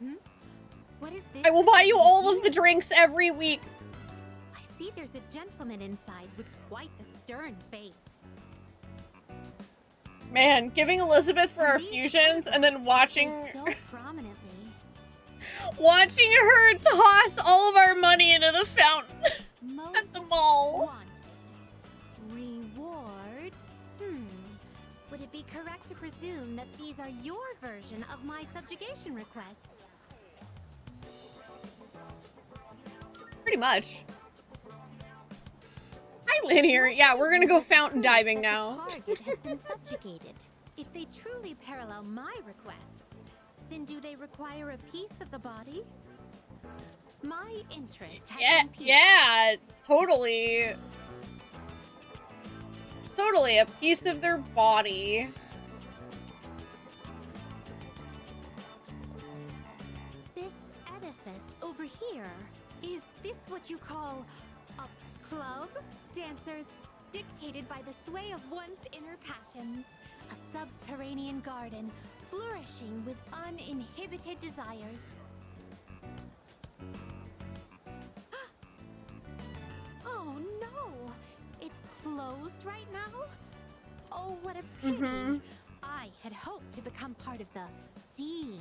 What is this? I will buy you all of the drinks every week. I see there's a gentleman inside with quite the stern face. Man, giving Elizabeth for our fusions and then watching So prominently. watching her toss all of our money into the fountain at the mall. Reward? Would it be correct to presume that these are your version of my subjugation requests? Pretty much. Hi, Linear. Yeah, we're gonna go fountain diving now. The target has been subjugated. If they truly parallel my requests, then do they require a piece of the body? My interest has Yeah, been piqued. yeah, totally. Totally, a piece of their body. This edifice over over here. Is this what you call a club? Dancers dictated by the sway of one's inner passions. A subterranean garden flourishing with uninhibited desires. Oh no! It's closed right now? Oh, what a pity. I had hoped to become part of the scene.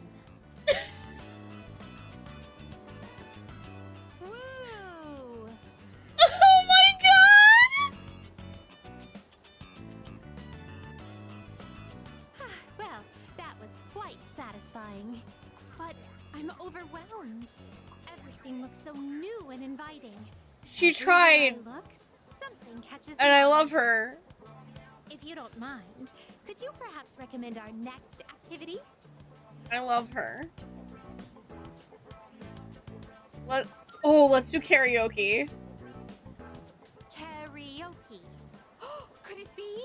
Woo! Oh my god! Well, that was quite satisfying. But I'm overwhelmed. Everything looks so new and inviting. She tried. Look, something catches And the I eye. love her. If you don't mind, could you perhaps recommend our next activity? I love her. Let's do karaoke. Karaoke. Could it be?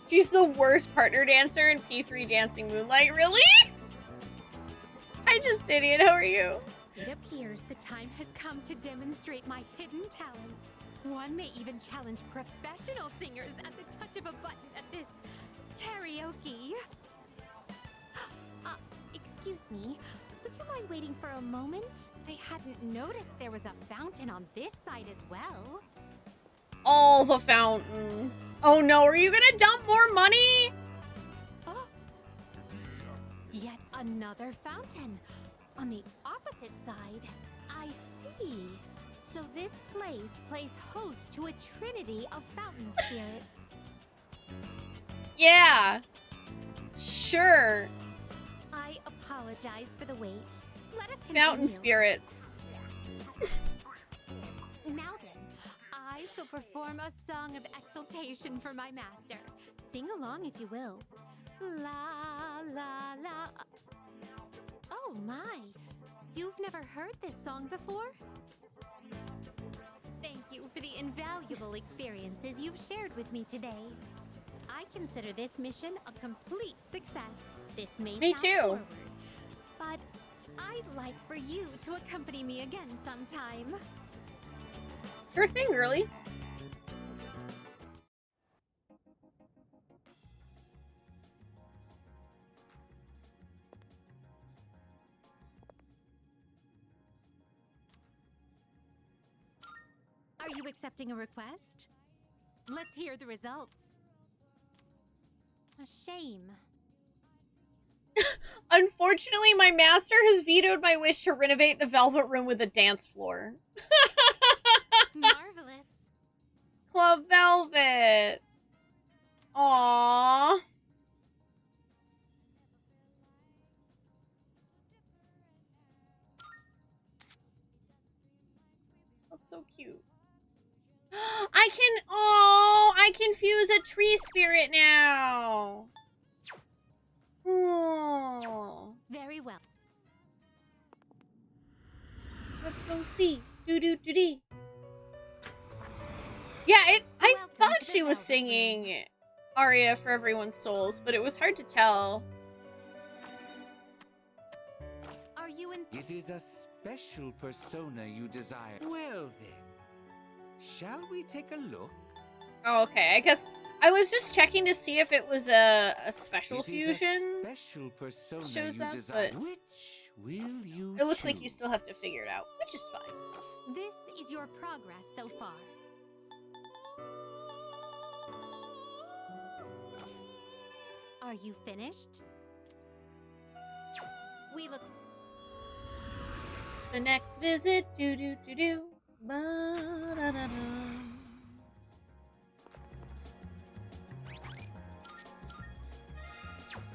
She's the worst partner dancer in P3 Dancing Moonlight. Really? Hi, Justinian. How are you? It appears the time has come to demonstrate my hidden talents. One may even challenge professional singers at the touch of a button at this karaoke. Excuse me. Would you mind waiting for a moment? I hadn't noticed there was a fountain on this side as well. All the fountains. Oh no, are you gonna dump more money? Oh. Yet another fountain. On the opposite side. I see. So this place plays host to a trinity of fountain spirits. Yeah. Sure. I apologize for the wait. Let us continue. Fountain spirits. Now then, I shall perform a song of exultation for my master. Sing along if you will. La la la. Oh my, you've never heard this song before? Thank you for the invaluable experiences you've shared with me today. I consider this mission a complete success. This may Me sound too. forward, but I'd like for you to accompany me again sometime. Sure thing, girly. Are you accepting a request? Let's hear the results. A shame. Unfortunately, my master has vetoed my wish to renovate the Velvet Room with a dance floor. Marvelous. Club Velvet. Aww. That's so cute. I can fuse a tree spirit now. Oh. Very well. Let's go see. Do-do-do-dee. Yeah, I thought she was singing Aria for Everyone's Souls, but it was hard to tell. Are you in? It is a special persona you desire. Well then, shall we take a look? Oh, okay. I guess I was just checking to see if it was a special It is fusion. a special persona shows you up, desire. but Which will you it looks like choose? you still have to figure it out, which is fine. This is your progress so far. Are you finished? We look. The next visit, do-do-do-do. Ba-da-da-da.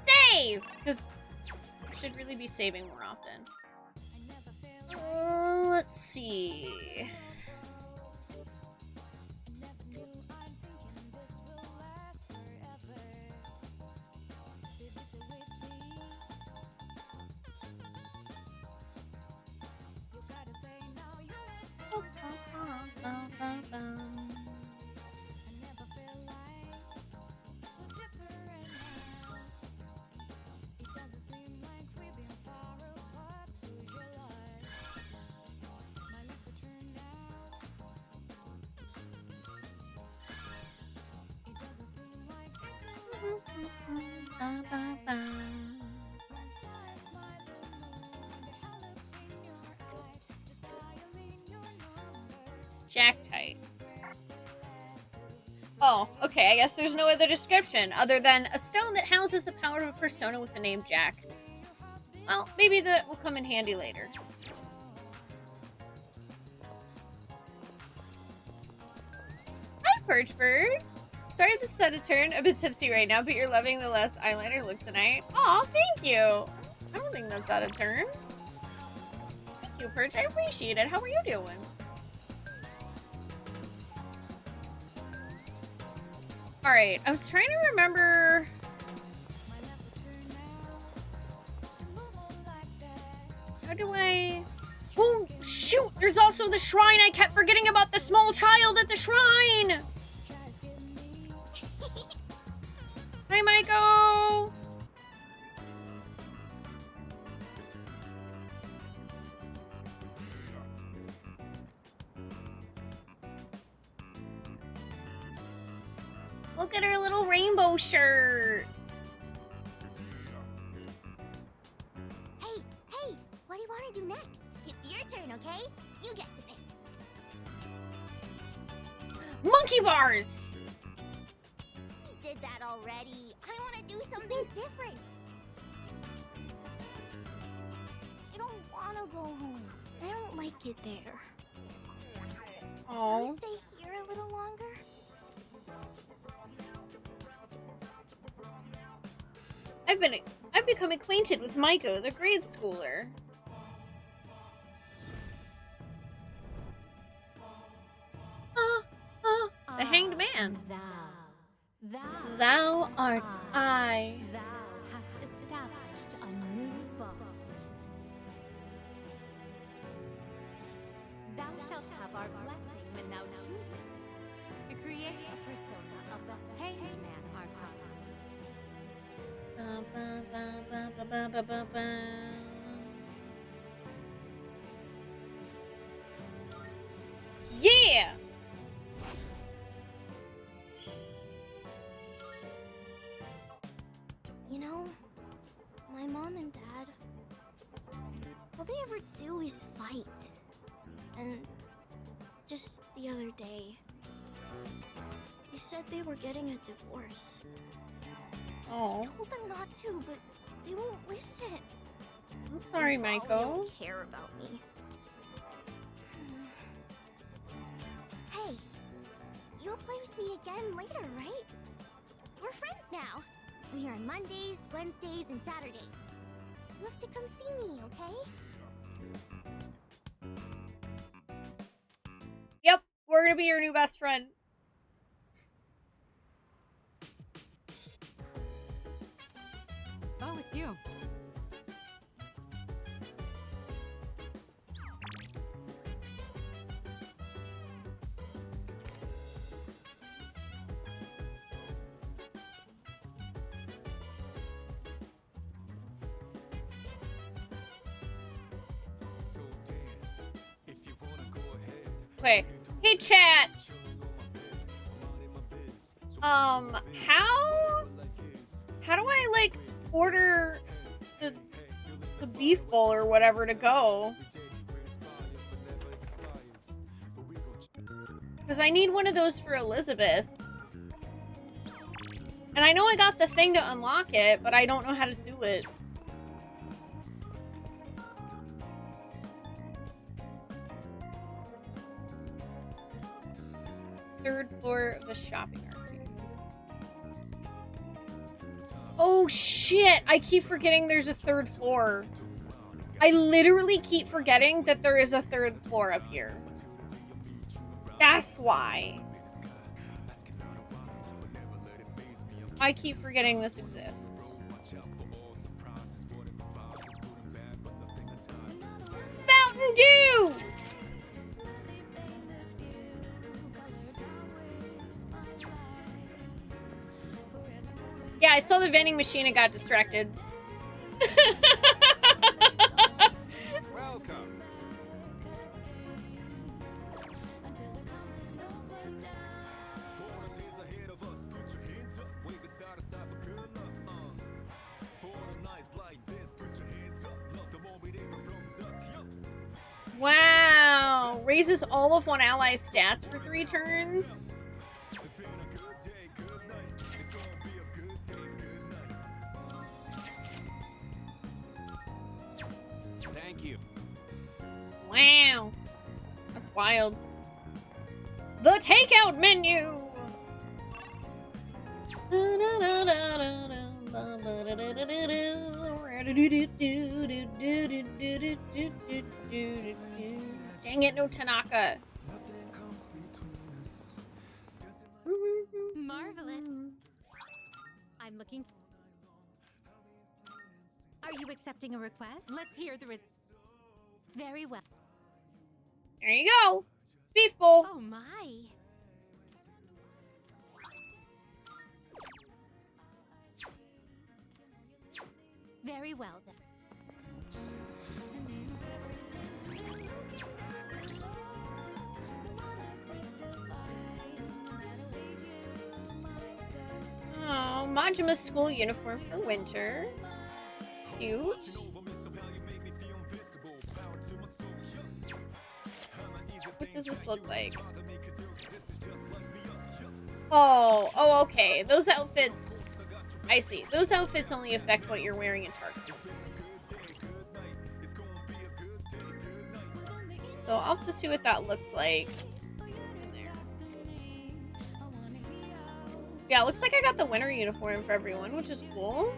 Save! Because I should really be saving more often. Let's see. Ba, ba, ba. Jacktite. Oh, okay, I guess there's no other description other than a stone that houses the power of a persona with the name Jack. Well, maybe that will come in handy later. Hi, Perchbird! Sorry this is out of turn. I'm a bit tipsy right now, but you're loving the less eyeliner look tonight. Aw, thank you! I don't think that's out of turn. Thank you, Perch. I appreciate it. How are you doing? Alright, I was trying to remember... How do I... Oh, shoot! There's also the shrine! I kept forgetting about the small child at the shrine! Hi, Maiko! Look at her little rainbow shirt! Hey, what do you want to do next? It's your turn, okay? You get to pick. Monkey bars! We did that already. I want to do something different. I don't want to go home. I don't like it there. Oh. Can we stay here a little longer? I've become acquainted with Maiko, the grade schooler. The hanged man. Thou art I. Thou hast established a new bond. Thou shalt have our blessing when thou choosest to create a persona of the hanged man arcana. Ba, ba, ba, ba, ba, ba, ba, ba. Yeah! You know, my mom and dad, all they ever do is fight. And just the other day, they said they were getting a divorce. Oh. I told them not to, but they won't listen. I'm sorry, They probably Maiko. don't care about me. Hey, you'll play with me again later, right? We're friends now. We are on Mondays, Wednesdays, and Saturdays. You have to come see me, okay? Yep, we're gonna be your new best friend. Oh, it's you. Okay. Hey, chat. How do I, like, order the beef bowl or whatever to go? Because I need one of those for Elizabeth. And I know I got the thing to unlock it, but I don't know how to do it. Third floor of the shopping arcade. Oh shit! I keep forgetting there's a third floor. I literally keep forgetting that there is a third floor up here. That's why. I keep forgetting this exists. Fountain Dew! Yeah, I saw the vending machine and got distracted. Welcome. Raises all of one ally's stats for 3 turns. Thank you. Wow. That's wild. The takeout menu! Dang it, no Tanaka. Marvelous. I'm looking. Are you accepting a request? Let's hear the Very well. There you go. Beef bowl. Oh my. Very well then. Oh, Majima's school uniform for winter. Cute. What does this look like? Oh, okay. Those outfits. I see. Those outfits only affect what you're wearing in Tarkus. So I'll have to see what that looks like. In there. Yeah, it looks like I got the winter uniform for everyone, which is cool.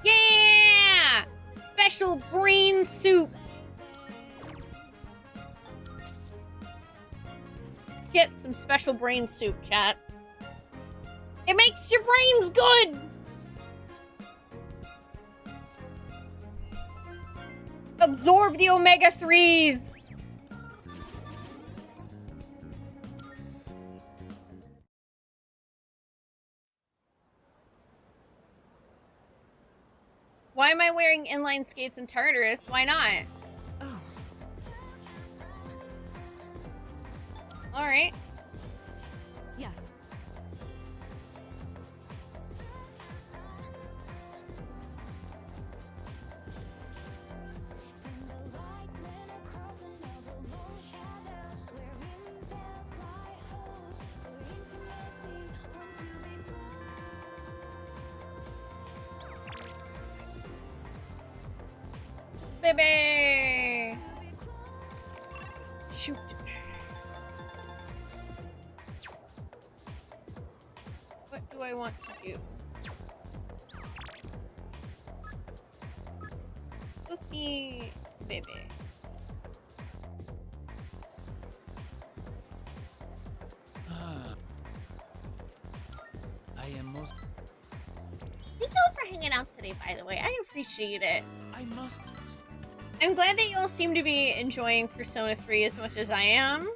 Yeah! Special brain soup. Let's get some special brain soup, chat. It makes your brains good! Absorb the omega-3s! Why am I wearing inline skates in Tartarus? Why not? Oh. Alright. Yes. Baby! Shoot. What do I want to do? Go see Baby. I am most. Thank you all for hanging out today, by the way. I appreciate it. I must. I'm glad that you all seem to be enjoying Persona 3 as much as I am.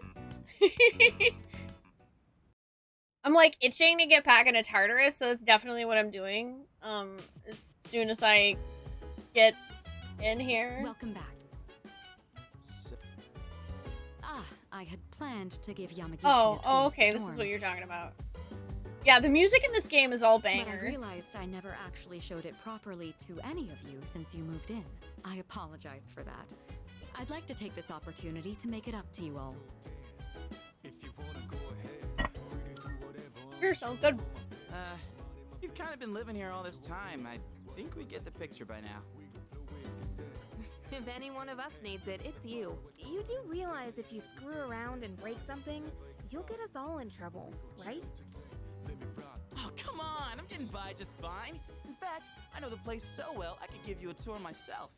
I'm like itching to get back into Tartarus, so it's definitely what I'm doing. As soon as I get in here. Welcome back. Ah, I had planned to give Yamagishi a tour Oh, of okay. the This is dorm. what you're talking about. Yeah, the music in this game is all But I bangers. realized I never actually showed it properly to any of you since you moved in. I apologize for that. I'd like to take this opportunity to make it up to you all. Sure, sounds good. You've kind of been living here all this time. I think we get the picture by now. If any one of us needs it, it's you. You do realize if you screw around and break something, you'll get us all in trouble, right? Oh, come on! I'm getting by just fine. In fact, I know the place so well, I could give you a tour myself.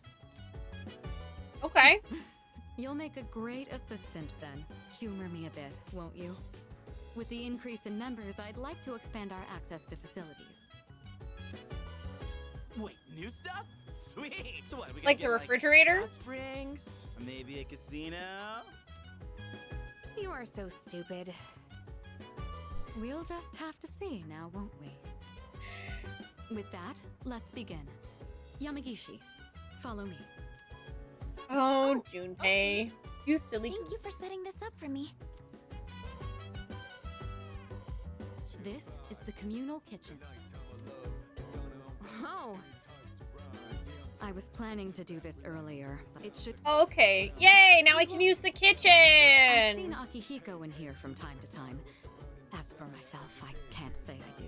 Okay. You'll make a great assistant then. Humor me a bit, won't you? With the increase in members, I'd like to expand our access to facilities. Wait, new stuff? Sweet! So what, we Like gonna the get, refrigerator? hot springs? Or maybe a casino? You are so stupid. We'll just have to see now, won't we? With that, let's begin. Yamagishi, follow me. Oh, Junpei. You silly Thank you for goose. setting this up for me. This is the communal kitchen. Oh. I was planning to do this earlier, but it should... Oh, okay. Yay, now I can use the kitchen! I've seen Akihiko in here from time to time. As for myself, I can't say I do.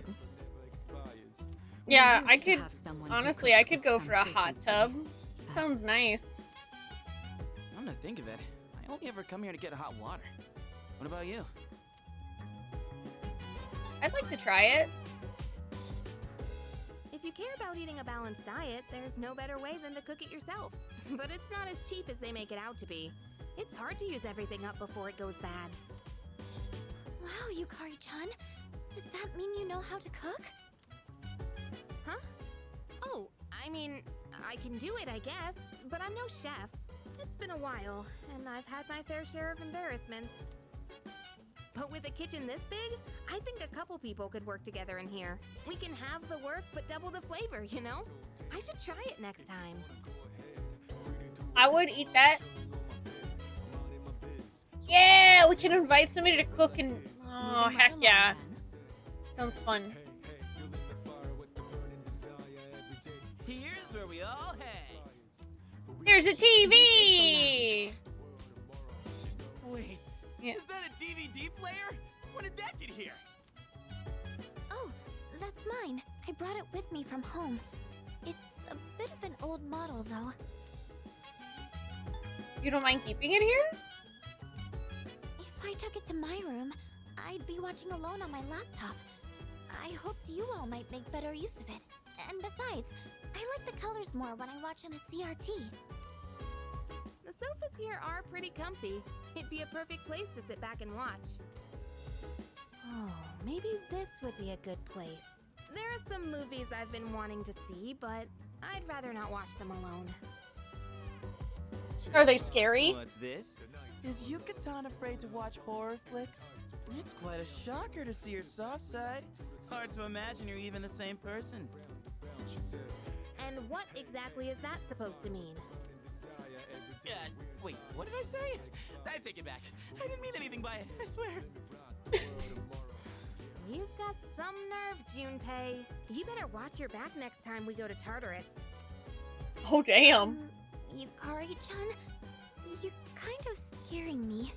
Yeah, We I used to could, have someone who honestly, could I could cook go some for a hot frequency. tub. Sounds nice. Come to think of it, I only ever come here to get hot water. What about you? I'd like to try it. If you care about eating a balanced diet, there's no better way than to cook it yourself. But it's not as cheap as they make it out to be. It's hard to use everything up before it goes bad. Wow, Yukari-chan. Does that mean you know how to cook? Huh? Oh, I mean, I can do it, I guess, but I'm no chef. It's been a while, and I've had my fair share of embarrassments. But with a kitchen this big, I think a couple people could work together in here. We can have the work, but double the flavor, you know? I should try it next time. I would eat that. Yeah, we can invite somebody to cook and... Oh, heck yeah. Sounds fun. Here's where we all hang. There's a TV! Wait, Yeah. is that a DVD player? When did that get here? Oh, that's mine. I brought it with me from home. It's a bit of an old model, though. You don't mind keeping it here? If I took it to my room, I'd be watching alone on my laptop. I hoped you all might make better use of it. And besides, I like the colors more when I watch on a CRT. The sofas here are pretty comfy. It'd be a perfect place to sit back and watch. Oh, maybe this would be a good place. There are some movies I've been wanting to see, but I'd rather not watch them alone. Are they scary? What's this? Is Yucatan afraid to watch horror flicks? It's quite a shocker to see your soft side. Hard to imagine you're even the same person. And what exactly is that supposed to mean? Wait, what did I say? I take it back. I didn't mean anything by it, I swear. You've got some nerve, Junpei. You better watch your back next time we go to Tartarus. Oh, damn. Yukari-chan, you're kind of scaring me.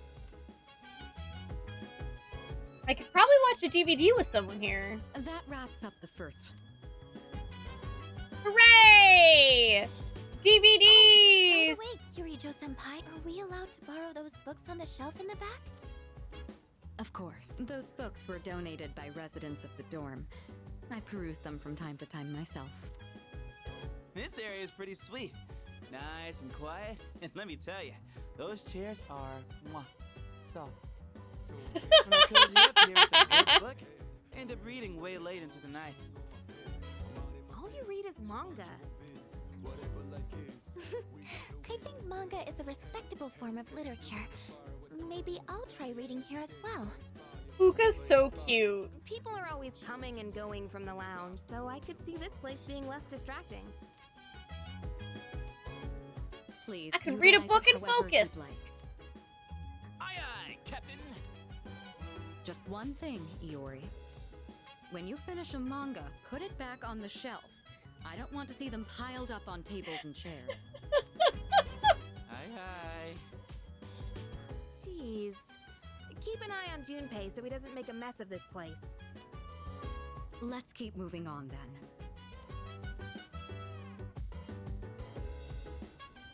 I could probably watch a DVD with someone here. That wraps up the first. Hooray! DVDs! By the way, Kirijo-senpai, are we allowed to borrow those books on the shelf in the back? Of course, those books were donated by residents of the dorm. I peruse them from time to time myself. This area is pretty sweet. Nice and quiet. And let me tell you, those chairs are soft. When I cozy up here with a good book, end up reading way late into the night. All you read is manga. I think manga is a respectable form of literature. Maybe I'll try reading here as well. Fuka's so cute. People are always coming and going from the lounge, so I could see this place being less distracting. Please. I can read a utilize book it and however you'd focus. like. Aye, aye, Captain. Just one thing, Iori. When you finish a manga, put it back on the shelf. I don't want to see them piled up on tables and chairs. Aye, aye. Jeez. Keep an eye on Junpei so he doesn't make a mess of this place. Let's keep moving on then.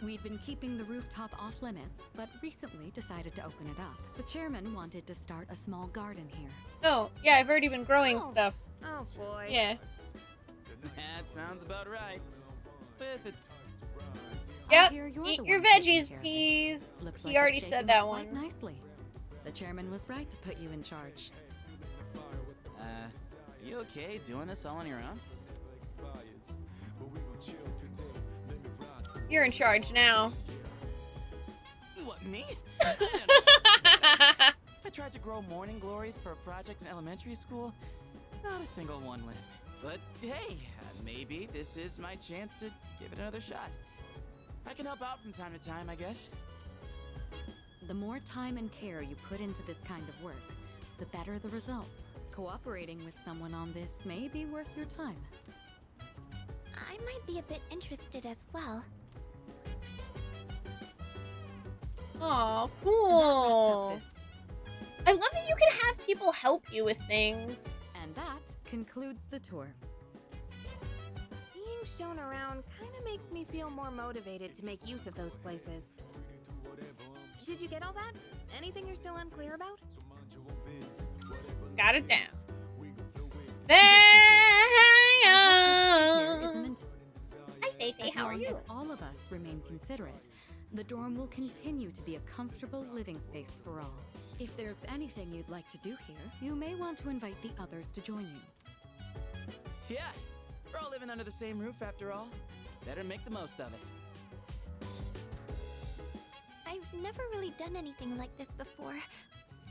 We'd been keeping the rooftop off limits, but recently decided to open it up. The chairman wanted to start a small garden here. Oh, yeah, I've already been growing stuff. Oh boy. Yeah. That sounds about right. With it. Yep, Here, you're eat the your one taking veggies, care of it. please. Looks He like already it's said shaping that up one. quite nicely. The chairman was right to put you in charge. You okay doing this all on your own? You're in charge now. What, me? I tried to grow morning glories for a project in elementary school. Not a single one lived. But hey, maybe this is my chance to give it another shot. I can help out from time to time, I guess. The more time and care you put into this kind of work, the better the results. Cooperating with someone on this may be worth your time. I might be a bit interested as well. Aw, cool. I love that you can have people help you with things. And that concludes the tour. Being shown around kind of makes me feel more motivated to make use of those places. Did you get all that? Anything you're still unclear about? Got it down. Hi, Feifei, how are you? As all of us remain considerate, the dorm will continue to be a comfortable living space for all. If there's anything you'd like to do here, you may want to invite the others to join you. Yeah, we're all living under the same roof after all. Better make the most of it. I've never really done anything like this before,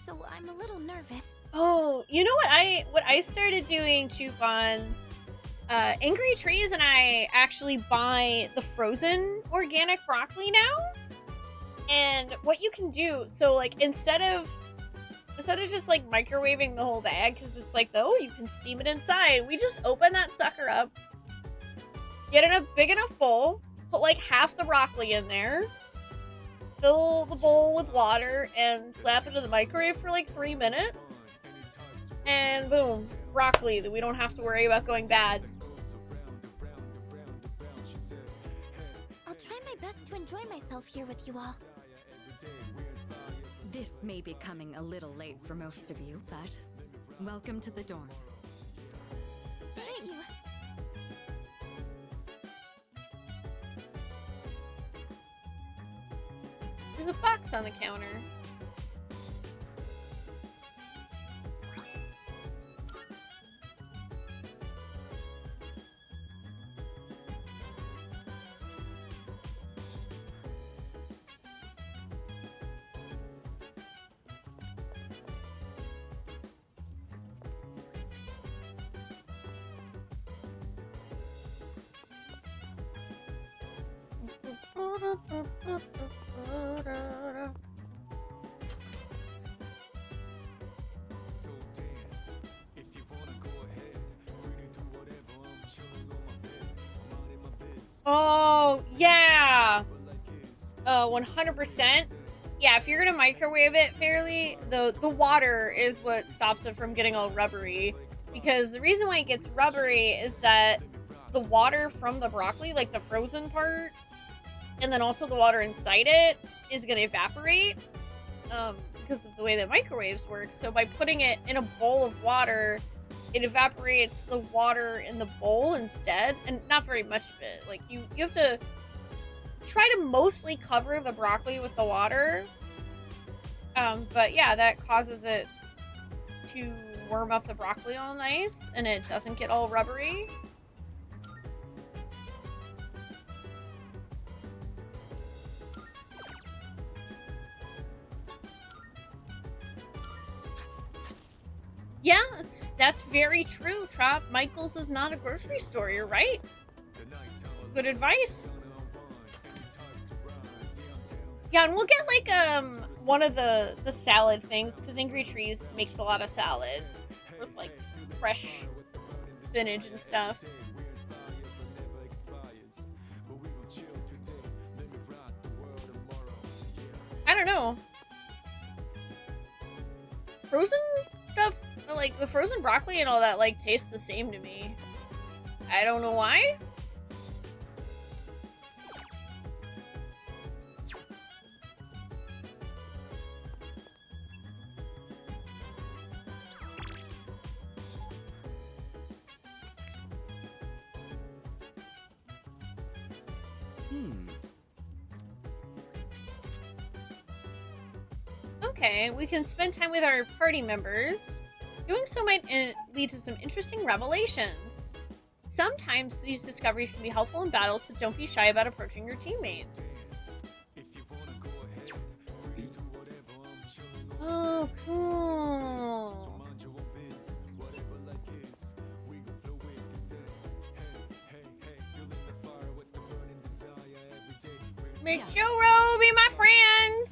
so I'm a little nervous. Oh, you know what I started doing, Chupon? Angry Trees and I actually buy the frozen organic broccoli now. And what you can do, so like instead of just like microwaving the whole bag, because it's like, oh, you can steam it inside, we just open that sucker up, get in a big enough bowl, put like half the broccoli in there, fill the bowl with water, and slap it in the microwave for like 3 minutes. And boom, broccoli that we don't have to worry about going bad. I'll try my best to enjoy myself here with you all. This may be coming a little late for most of you, but welcome to the dorm. Thank you. There's a box on the counter. Oh, yeah. 100%. Yeah, if you're gonna microwave it fairly, the water is what stops it from getting all rubbery. Because the reason why it gets rubbery is that the water from the broccoli, like the frozen part, and then also the water inside it, is gonna evaporate. Because of the way that microwaves work. So by putting it in a bowl of water, it evaporates the water in the bowl instead, and not very much of it. Like you have to try to mostly cover the broccoli with the water. But yeah, that causes it to warm up the broccoli all nice, and it doesn't get all rubbery. Yeah, that's very true, Trop. Michael's is not a grocery store, you're right. Good advice. Yeah, and we'll get like one of the salad things, because Angry Trees makes a lot of salads with like fresh spinach and stuff. I don't know. Frozen stuff, like the frozen broccoli and all that, like tastes the same to me. I don't know why. Okay, we can spend time with our party members. Doing so might lead to some interesting revelations. Sometimes these discoveries can be helpful in battles, so don't be shy about approaching your teammates. Oh, cool. Mitsuru, be my friend!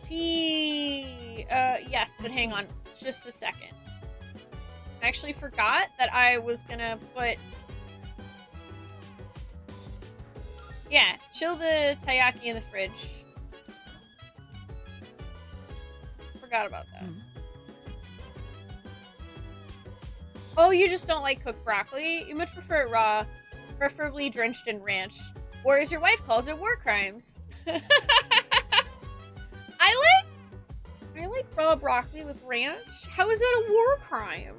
Tea. broccoli. Yes, but hang on just a second. I actually forgot that I was gonna put... Yeah, chill the taiyaki in the fridge. Forgot about that. Oh, you just don't like cooked broccoli? You much prefer it raw, preferably drenched in ranch. Or as your wife calls it, war crimes. I like raw broccoli with ranch. How is that a war crime?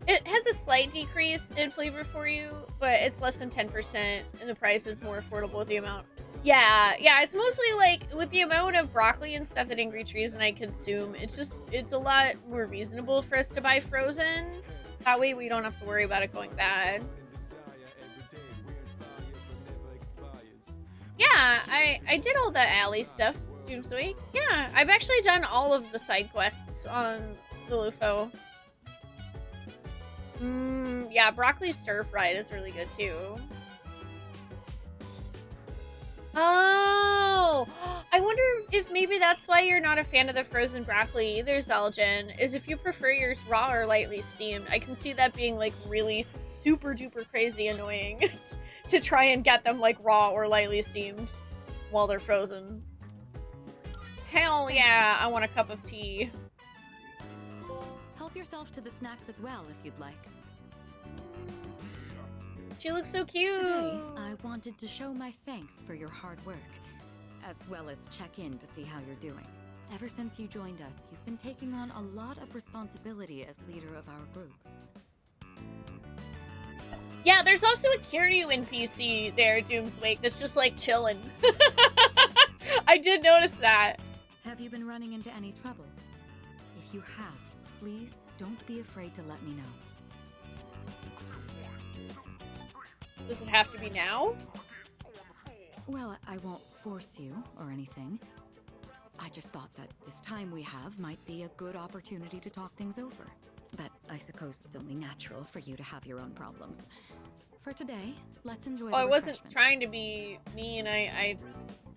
It has a slight decrease in flavor for you, but it's less than 10%, and the price is more affordable with the amount. Yeah, it's mostly like with the amount of broccoli and stuff that Angry Trees and I consume, it's a lot more reasonable for us to buy frozen. That way we don't have to worry about it going bad. Yeah, I did all the alley stuff, Doomsweek. Yeah, I've actually done all of the side quests on the Lufo. Yeah, broccoli stir-fried is really good too. Oh, I wonder if maybe that's why you're not a fan of the frozen broccoli either, Zaljan, is if you prefer yours raw or lightly steamed. I can see that being like really super duper crazy annoying to try and get them like raw or lightly steamed while they're frozen. Hell yeah, I want a cup of tea. Help yourself to the snacks as well if you'd like. She looks so cute. Today, I wanted to show my thanks for your hard work, as well as check in to see how you're doing. Ever since you joined us, you've been taking on a lot of responsibility as leader of our group. Yeah, there's also a Kiryu NPC there, Doomswake, that's just like chilling. I did notice that. Have you been running into any trouble? If you have, please don't be afraid to let me know. Does it have to be now? Well, I won't force you or anything. I just thought that this time we have might be a good opportunity to talk things over. But I suppose it's only natural for you to have your own problems. For today, let's enjoy the I wasn't refreshments. trying to be mean.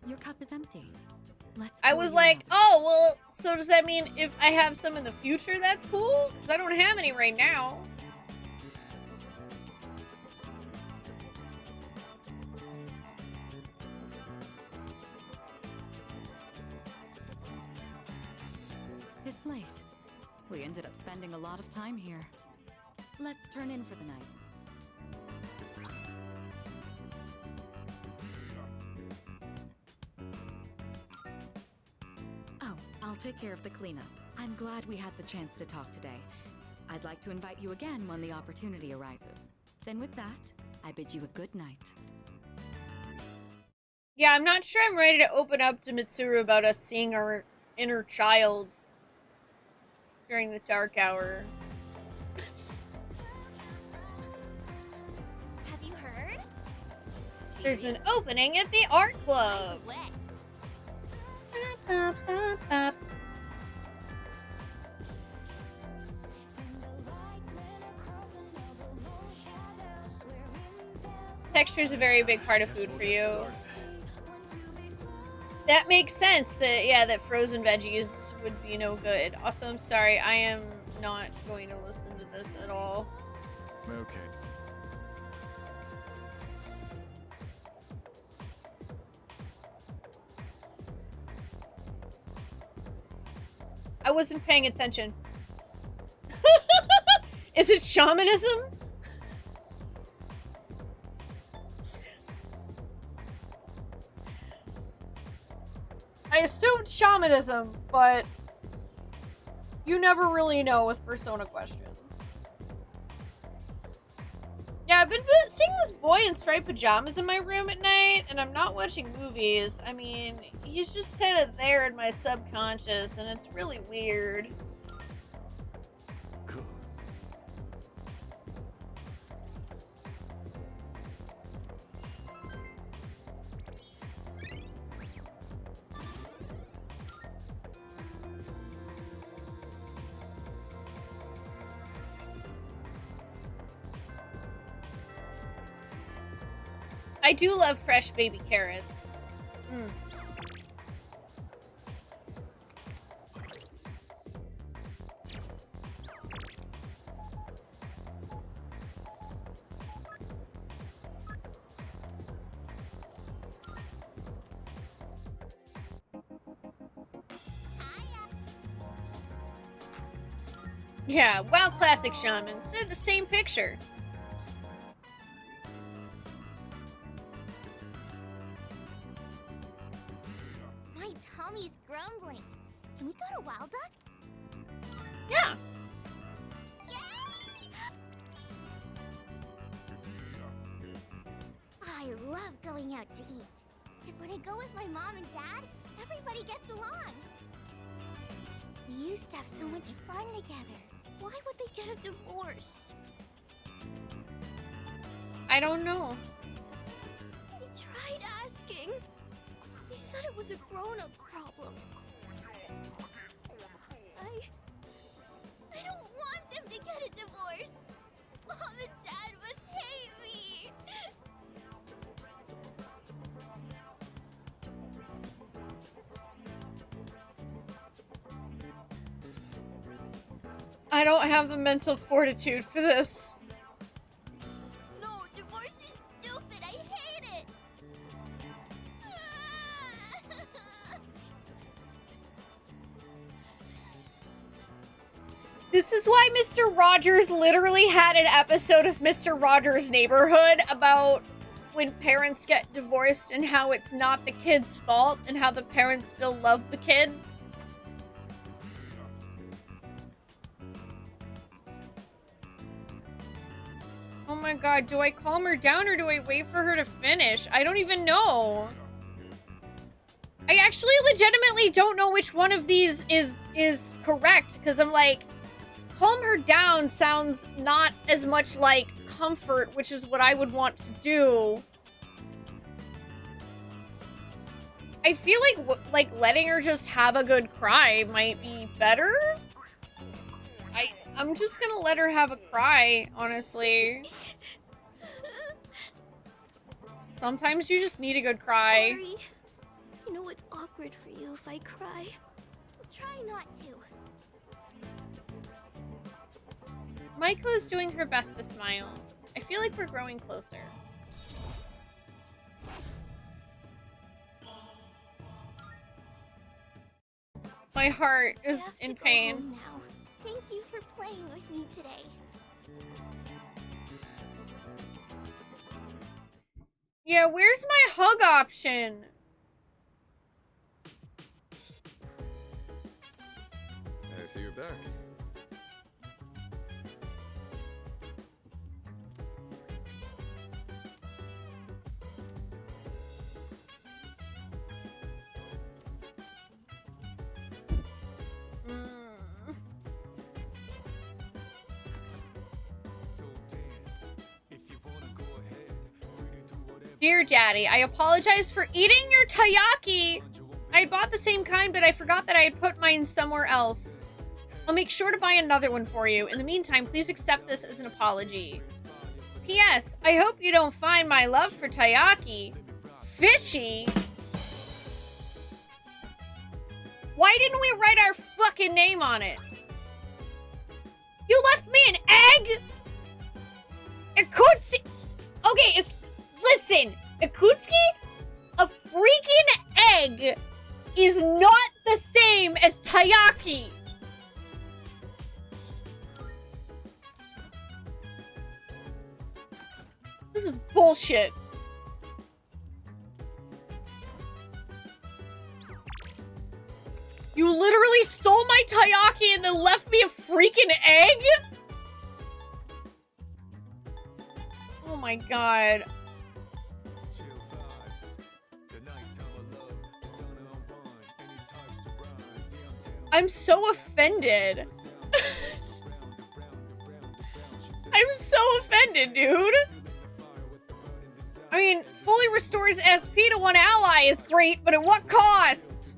Your cup is empty. Let's I pour was you like, another. oh, well, so does that mean if I have some in the future, that's cool? Because I don't have any right now. It's late. We ended up spending a lot of time here. Let's turn in for the night. Oh, I'll take care of the cleanup. I'm glad we had the chance to talk today. I'd like to invite you again when the opportunity arises. Then with that, I bid you a good night. Yeah, I'm not sure I'm ready to open up to Mitsuru about us seeing our inner child during the dark hour. Have you heard? There's an opening at the art club. Texture is a very big part of food for you. That makes sense that, yeah, that frozen veggies would be no good. Also, I'm sorry, I am not going to listen to this at all. Okay. I wasn't paying attention. Is it shamanism? I assumed shamanism, but you never really know with Persona questions. Yeah, I've been seeing this boy in striped pajamas in my room at night, and I'm not watching movies. I mean, he's just kind of there in my subconscious, and it's really weird. Cool. I do love fresh baby carrots. Yeah, wow, classic shamans. They're the same picture. My tummy's grumbling. Can we go to Wild Duck? Yeah. I love going out to eat. Because when I go with my mom and dad, everybody gets along. We used to have so much fun together. Why would they get a divorce? I don't know. I tried asking. They said it was a grown-up's problem. I don't want them to get a divorce. Mom and dad must hate me. I don't have the mental fortitude for this. No, divorce is stupid. I hate it. This is why Mr. Rogers literally had an episode of Mr. Rogers' Neighborhood about when parents get divorced and how it's not the kid's fault and how the parents still love the kid. Oh my god, do I calm her down or do I wait for her to finish? I don't even know. I actually legitimately don't know which one of these is correct, because I'm like, calm her down sounds not as much like comfort, which is what I would want to do. I feel like letting her just have a good cry might be better. I'm just gonna let her have a cry, honestly. Sometimes you just need a good cry. Sorry. I know it's awkward for you if I cry. I'll try not to. Maiko's doing her best to smile. I feel like we're growing closer. My heart is in pain. Go home now. Thank you for playing with me today. Yeah, where's my hug option? I see you're back. Dear Daddy, I apologize for eating your taiyaki. I had bought the same kind, but I forgot that I had put mine somewhere else. I'll make sure to buy another one for you. In the meantime, please accept this as an apology. P.S. I hope you don't find my love for taiyaki fishy. Why didn't we write our fucking name on it? You left me an egg? Akutsuki. Okay, it's... Listen, Akutsuki, a freaking egg is not the same as taiyaki. This is bullshit. You literally stole my taiyaki and then left me a freaking egg? Oh my god. I'm so offended. I'm so offended, dude. I mean, fully restores SP to one ally is great, but at what cost?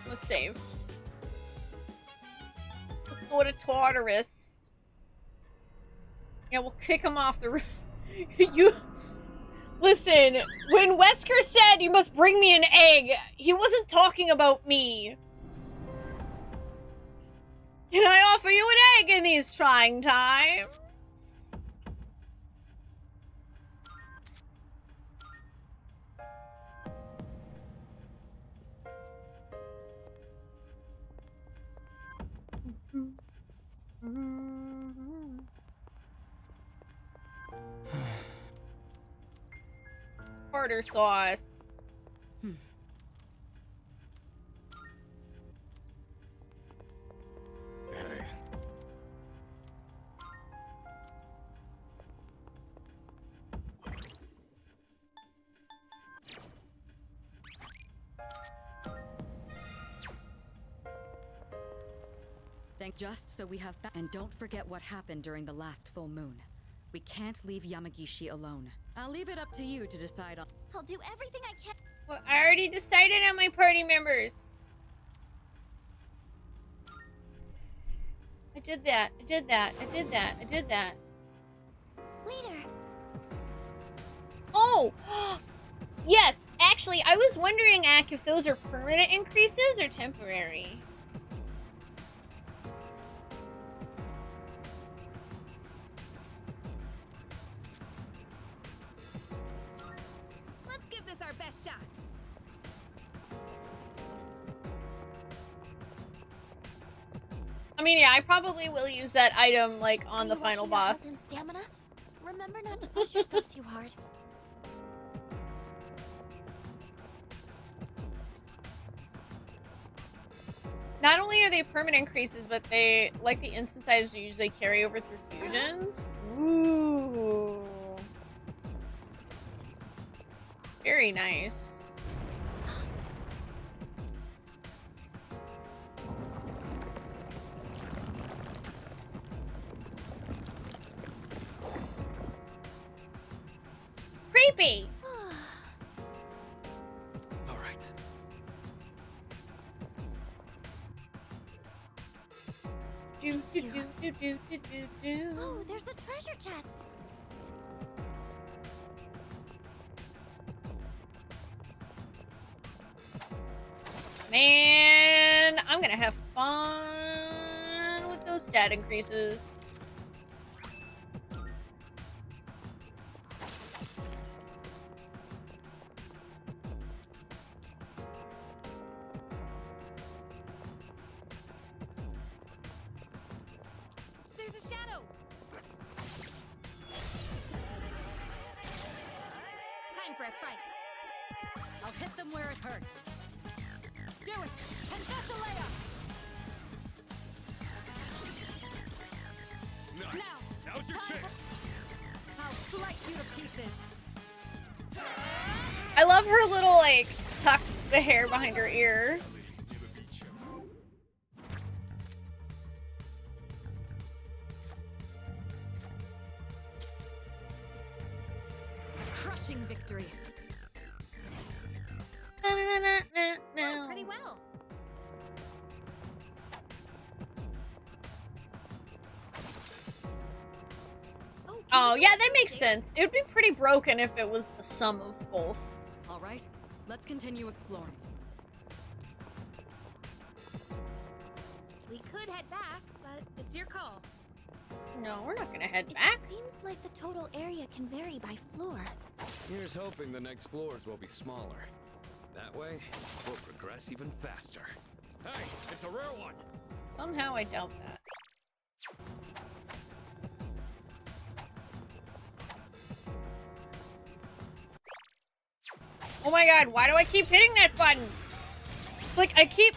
Let's save. Let's go to Tartarus. Yeah, we'll kick him off the roof. You... Listen, when Wesker said you must bring me an egg, he wasn't talking about me. Can I offer you an egg in these trying times? Tartar sauce. Hey. Just so we have and don't forget what happened during the last full moon. We can't leave Yamagishi alone. I'll leave it up to you to decide on. I'll do everything I can. Well, I already decided on my party members. I did that. I did that. I did that. I did that. Later. Oh! Yes! Actually, I was wondering, Ak, if those are permanent increases or temporary. Let's give this our best shot. I mean, yeah, I probably will use that item, like, on the final boss. Stamina? Remember not to push yourself too hard. Not only are they permanent increases, but they, like the instance items, usually carry over through fusions. Ooh. Very nice. Creepy! All right. Do, do, do, do, do, do, do. Oh, there's a treasure chest. Man, I'm gonna have fun with those stat increases. There's a shadow. Time for a fight. I'll hit them where it hurts. Do it! Confessalea! Nice. Now, Now's your chance. I'll slice you to pieces. I love her little, like, tuck the hair behind her ear. Crushing victory. Oh, pretty well. Oh, yeah, that makes sense. It would be pretty broken if it was the sum of both. All right, let's continue exploring. We could head back, but it's your call. No, we're not gonna head back. It seems like the total area can vary by floor. Here's hoping the next floors will be smaller. That way, we'll progress even faster. Hey, it's a rare one! Somehow I doubt that. Oh my god, why do I keep hitting that button? Like, it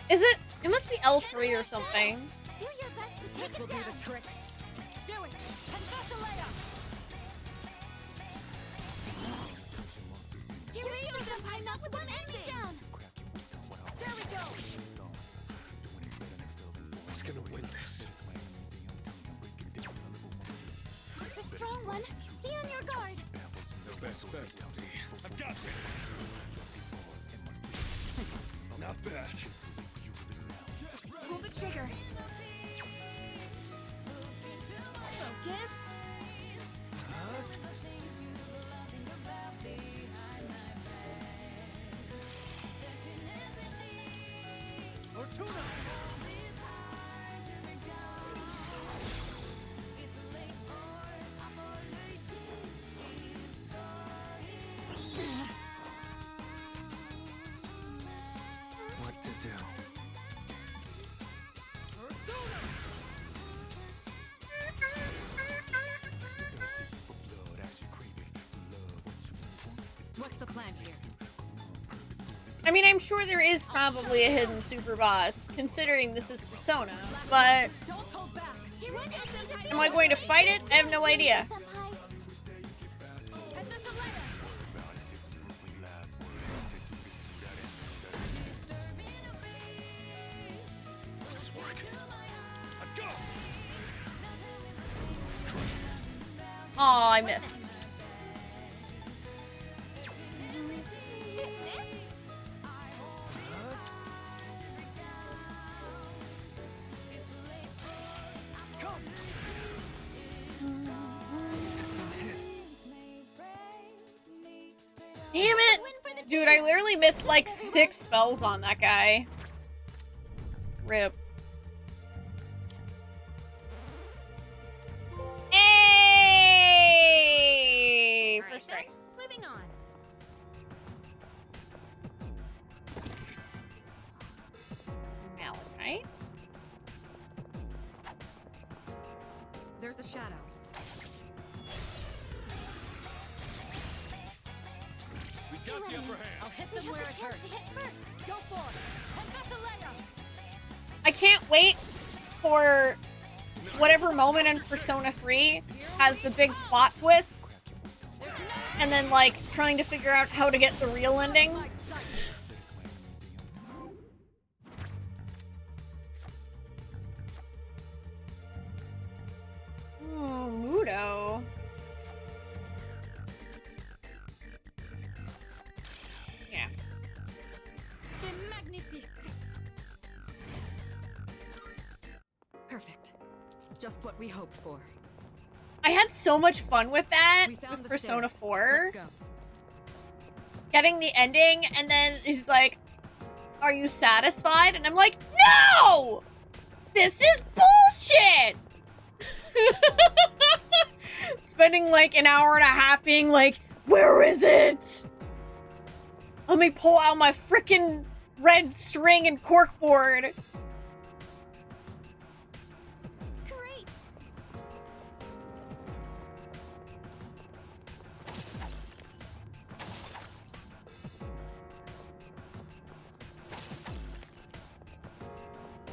must be L3 or something. Do your best to take This will it do down. the trick. Do it! Confessalea! Give me your senpai not to one ending. Down. There we go. Who's gonna win this? It's a strong one. Be on your guard. The best bet will be. I've got this! Not bad. Pull the trigger. Focus. Fortuna! What to do? I mean, I'm sure there is probably a hidden super boss, considering this is Persona, but am I going to fight it? I have no idea. Oh, I missed. Damn it! Dude, I literally missed like 6 spells on that guy. Rip. Hey! First strike. Moving on. Malachite. There's a shadow. We got the upper hand. I'll hit them where it hurts. Go for it. I can't wait for whatever moment in Persona 3 has the big plot twist. And then, like, trying to figure out how to get the real ending. Oh, Mudo. Yeah. Perfect. Just what we hoped for. I had so much fun with that We found with the Persona stairs. 4. Let's go. Getting the ending, and then he's like, "Are you satisfied?" And I'm like, "No! This is bullshit!" Spending like an hour and a half being like, "Where is it? Let me pull out my freaking red string and corkboard."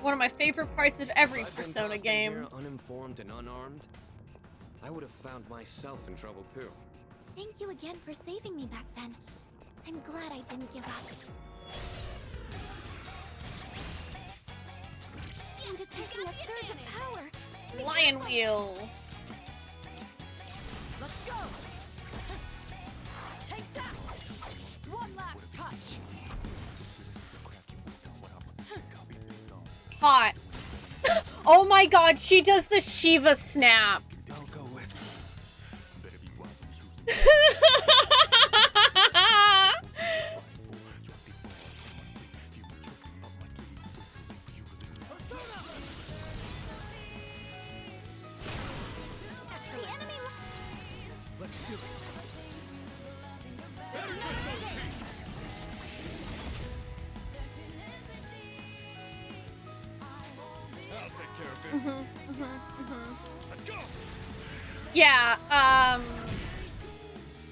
One of my favorite parts of every If I'd been Persona tossed in game. here uninformed and unarmed, I would have found myself in trouble too. Thank you again for saving me back then. I'm glad I didn't give up. And detecting a surge of power. Lion wheel. Let's go. Take that. One last touch. Hot. Oh my god, she does the Shiva snap. Don't go with me. Let's do it. I'll take care of this. Let's go. Yeah,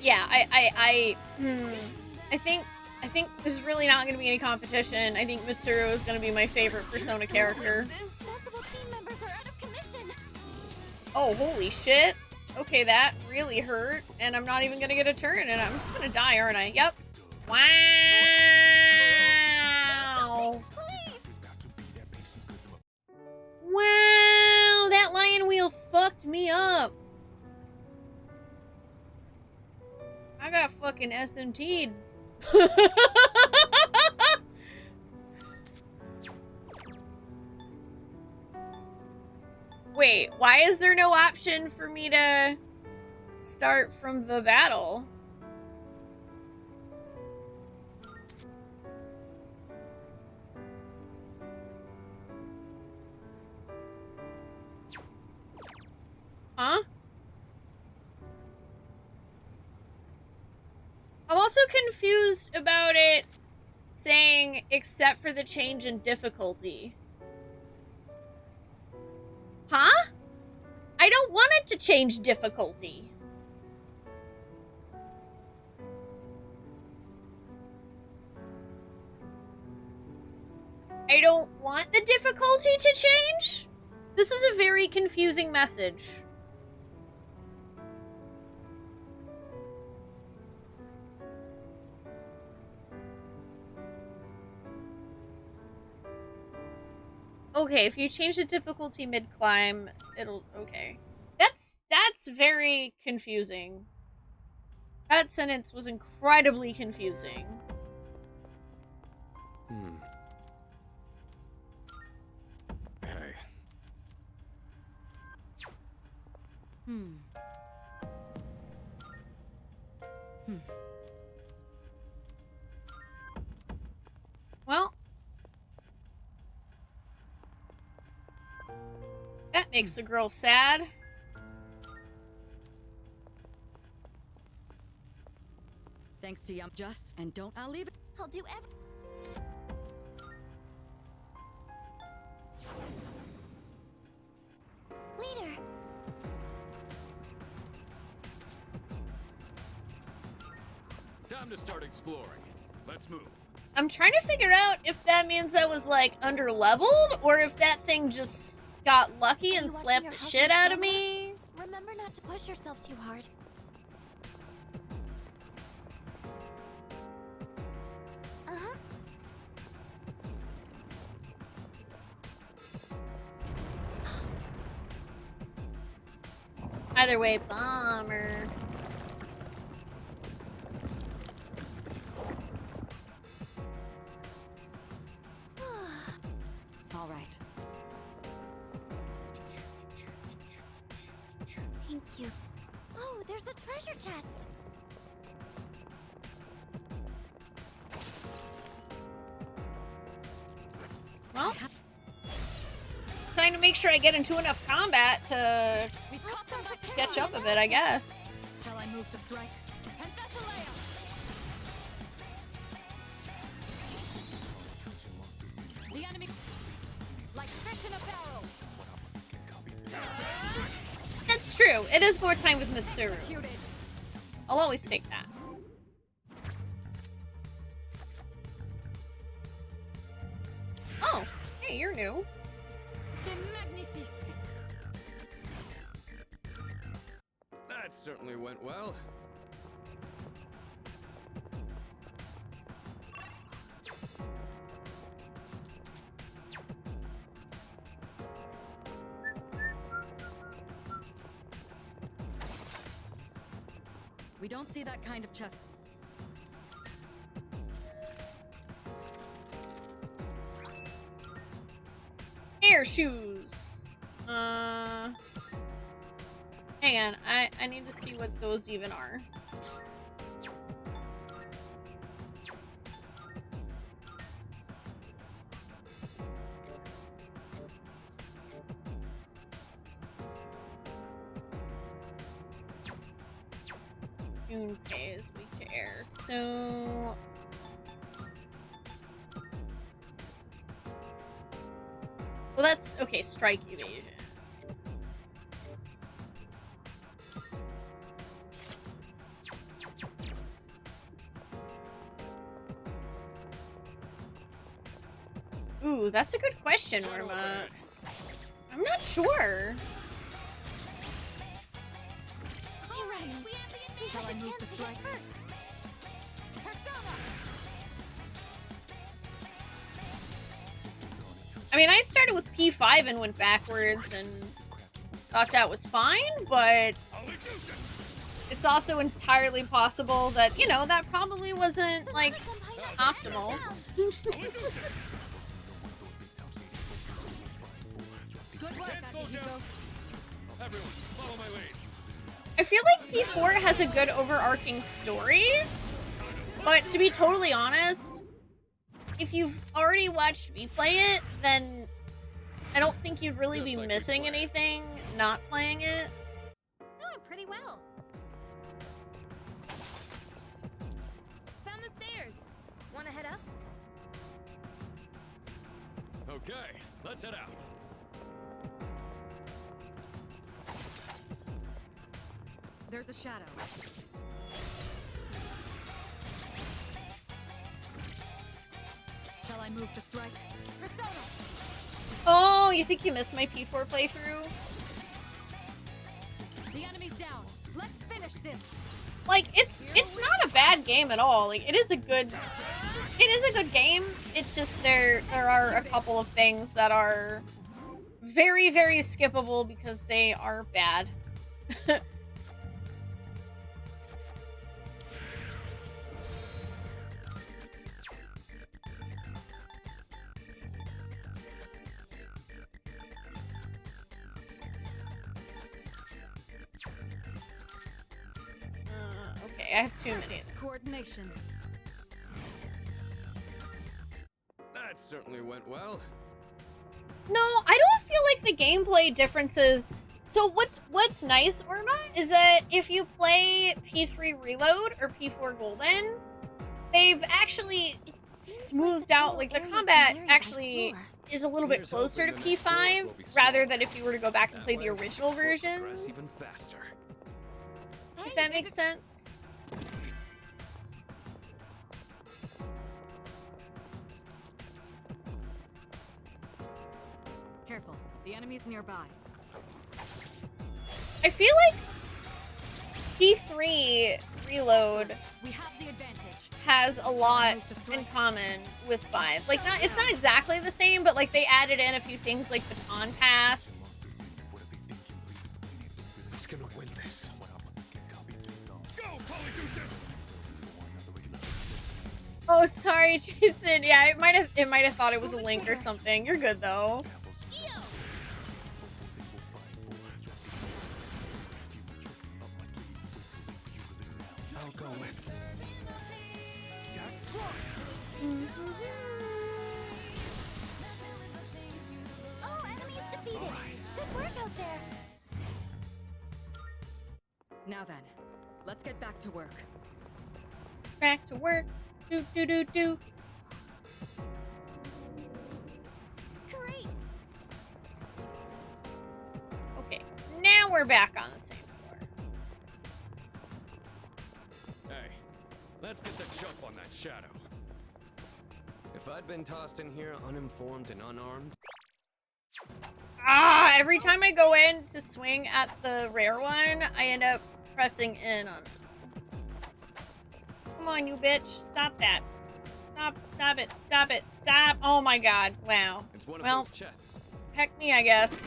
yeah, I think there's really not gonna be any competition. I think Mitsuru is gonna be my favorite Persona character. Sensible team members are out of commission. Oh, holy shit. Okay, that really hurt, and I'm not even gonna get a turn, and I'm just gonna die, aren't I? Yep. Wow. Wow, that lion wheel fucked me up. I got fucking SMT'd. Wait, why is there no option for me to start from the battle? Huh? I'm also confused about it saying except for the change in difficulty. Huh? I don't want it to change difficulty. difficulty to change? This is a very confusing message. Okay, if you change the difficulty mid-climb, it'll... Okay. That's very confusing. That sentence was incredibly confusing. Hey. Well... That makes the girl sad. Thanks to Just, and don't... I'll leave it. I'll do every... Later. Time to start exploring. Let's move. I'm trying to figure out if that means I was, like, under-leveled, or if that thing just got lucky and slapped the shit out of me. Remember not to push yourself too hard. Uh-huh. Either way, bomber. All right. Thank you. Oh, there's a treasure chest. Well, trying to make sure I get into enough combat to catch up a bit, I guess. Shall I move to strike? The enemy, like fish in a barrel. That's true. It is more time with Mitsuru. I'll always take that. Oh, hey, you're new. That certainly went well. We don't see that kind of chest. Air shoes. Hang on. I need to see what those even are. Spoonee is weak to air, so... Well, that's... Okay, strike evasion. Ooh, that's a good question, Worma. I'm not sure. Shall I move to strike first? I mean, I started with P5 and went backwards and thought that was fine, but it's also entirely possible that, you know, that probably wasn't, like, optimal. Good work, Everyone, follow my lead. I feel like P4 has a good overarching story, but to be totally honest, if you've already watched me play it, then I don't think you'd really be missing anything not playing it. Doing pretty well. Found the stairs. Wanna head up? Okay, let's head out. There's a shadow. Shall I move to strike? Persona! Oh, you think you missed my P4 playthrough? The enemy's down. Let's finish this. Like, it's not a bad game at all. Like, it is a good game. It's just there are a couple of things that are very, very skippable because they are bad. Okay, I have 2 minutes. Coordination. That certainly went well. No, I don't feel like the gameplay differences. So what's nice, Orma, is that if you play P3 Reload or P4 Golden, they've actually smoothed out, like the combat actually is a little bit closer to P5 rather than if you were to go back and play the original versions. Even faster. If that makes sense. Careful. The enemy's nearby. I feel like P3 Reload We have the advantage. has a lot in common with 5. Like, it's not exactly the same, but like they added in a few things like Baton Pass. Who's gonna win this? Oh, sorry, Jason. Yeah, it might have thought it was a link or something. You're good though. I'll go with. Oh, enemies defeated. Good work out there. Now then, let's get back to work. Back to work. Do do do do. Great. Okay, now we're back on the same floor. Hey, let's get the jump on that shadow. If I'd been tossed in here uninformed and unarmed. Ah, every time I go in to swing at the rare one, I end up pressing in on it. Come on, you bitch. Stop that. Stop it. Stop it. Stop. Oh my god. Wow. It's one of Well, those chests. heck me, I guess.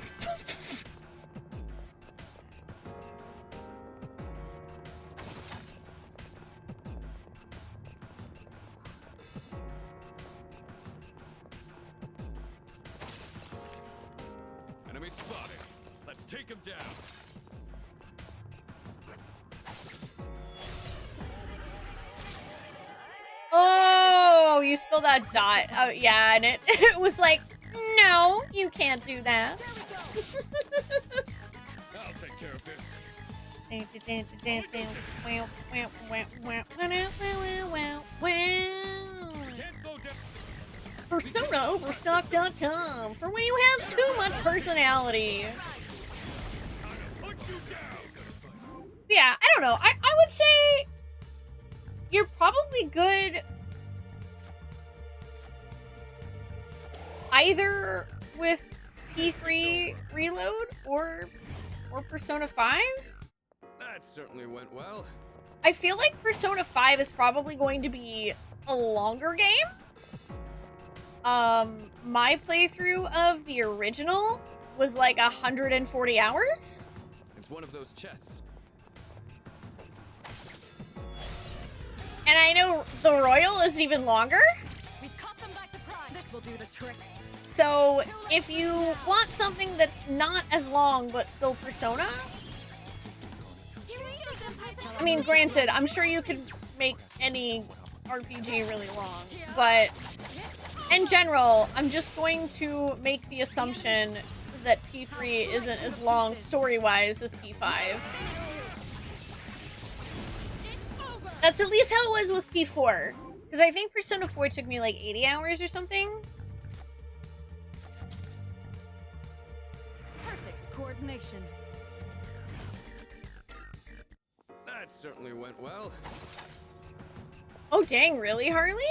Enemy spotted. Let's take him down. Oh, you spilled that dot. Oh, yeah, and it was like, no, you can't do that. I'll take care of this. PersonaOverstock.com for when you have too much personality. Yeah, I don't know. I would say you're probably good either with P3 Reload or Persona 5. That certainly went well. I feel like Persona 5 is probably going to be a longer game. My playthrough of the original was like 140 hours. It's one of those chests. And I know the Royal is even longer. We've caught them by surprise. This will do the trick. So if you want something that's not as long but still Persona, I mean, granted, I'm sure you could make any RPG really long, but in general, I'm just going to make the assumption that P3 isn't as long story-wise as P5. That's at least how it was with P4. Because I think Persona 4 took me like 80 hours or something. Perfect coordination. That certainly went well. Oh dang, really, Harley?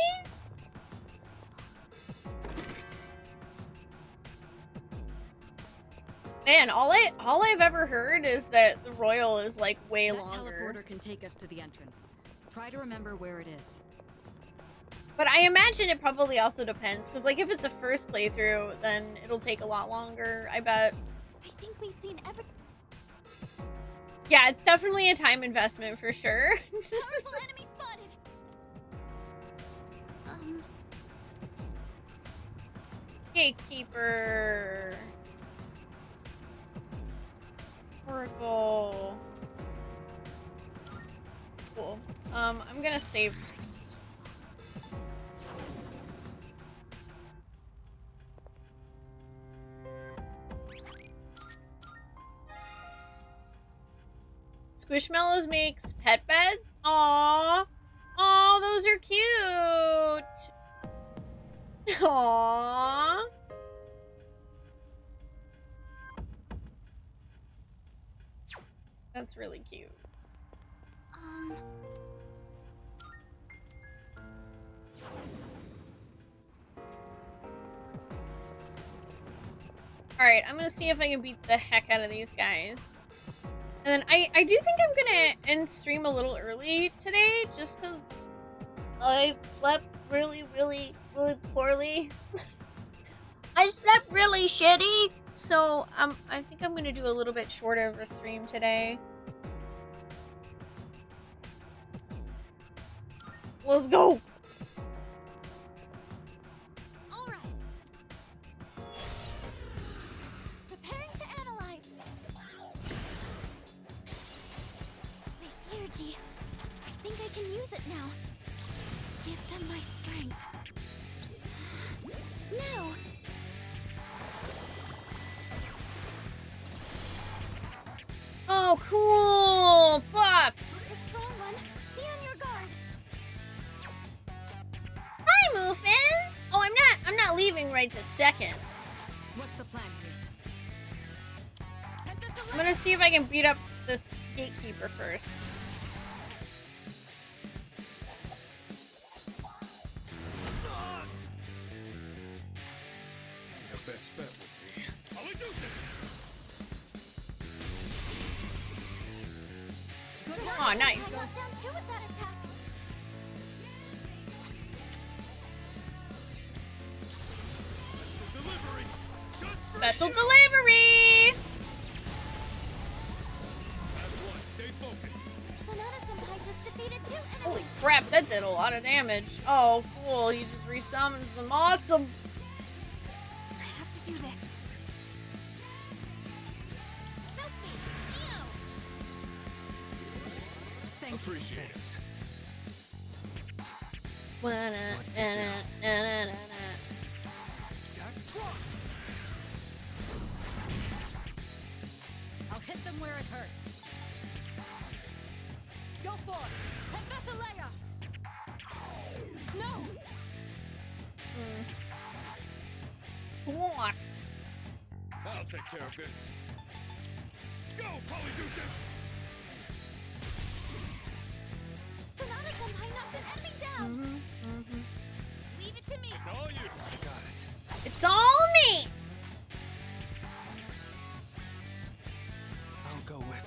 Man, all I've ever heard is that the Royal is like way That longer. teleporter can take us to the entrance. Try to remember where it is. But I imagine it probably also depends, because like if it's a first playthrough, then it'll take a lot longer, I bet. I think we've seen every. Yeah, it's definitely a time investment for sure. Powerful enemy spotted. Gatekeeper. Oracle. Cool. I'm gonna save first. Squishmallows makes pet beds? Aww. Aw, those are cute. Aww. That's really cute. Alright, I'm gonna see if I can beat the heck out of these guys. And then I do think I'm gonna end stream a little early today, just because I slept really poorly. I slept really shitty, so I think I'm gonna do a little bit shorter of a stream today. Let's go! Preparing to analyze. My energy. I think I can use it now. Give them my strength. Now. Oh, cool! Buffs! A strong one. Be on your guard. Hi, Muffins! Oh, I'm not leaving right this second. What's the plan here? I'm gonna see if I can beat up this gatekeeper first. Your best bet would be. I'll do this! Oh, nice. I got down two with that attack. Special delivery! Stay focused. Sonata-senpai just defeated two enemies. Holy crap, that did a lot of damage. Oh, cool. He just resummons them. Awesome! I have to do this. Appreciate it. I'll hit them where it hurts. Go for it! Hephaestus! No! Blocked. I'll take care of this. Go, Polydeuces! Sonata-senpai knocked an enemy down. Leave it to me. It's all you. I got it. It's all me! I'll go with.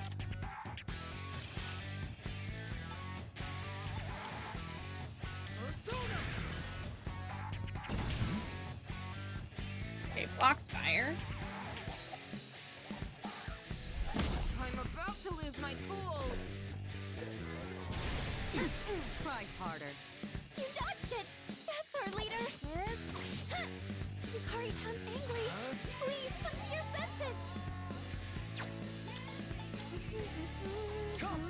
Okay, blocks fire. I'm about to lose my cool. Try harder. You dodged it. That's our leader. Yes. Yukari-chan's angry. Please come to your senses. Come.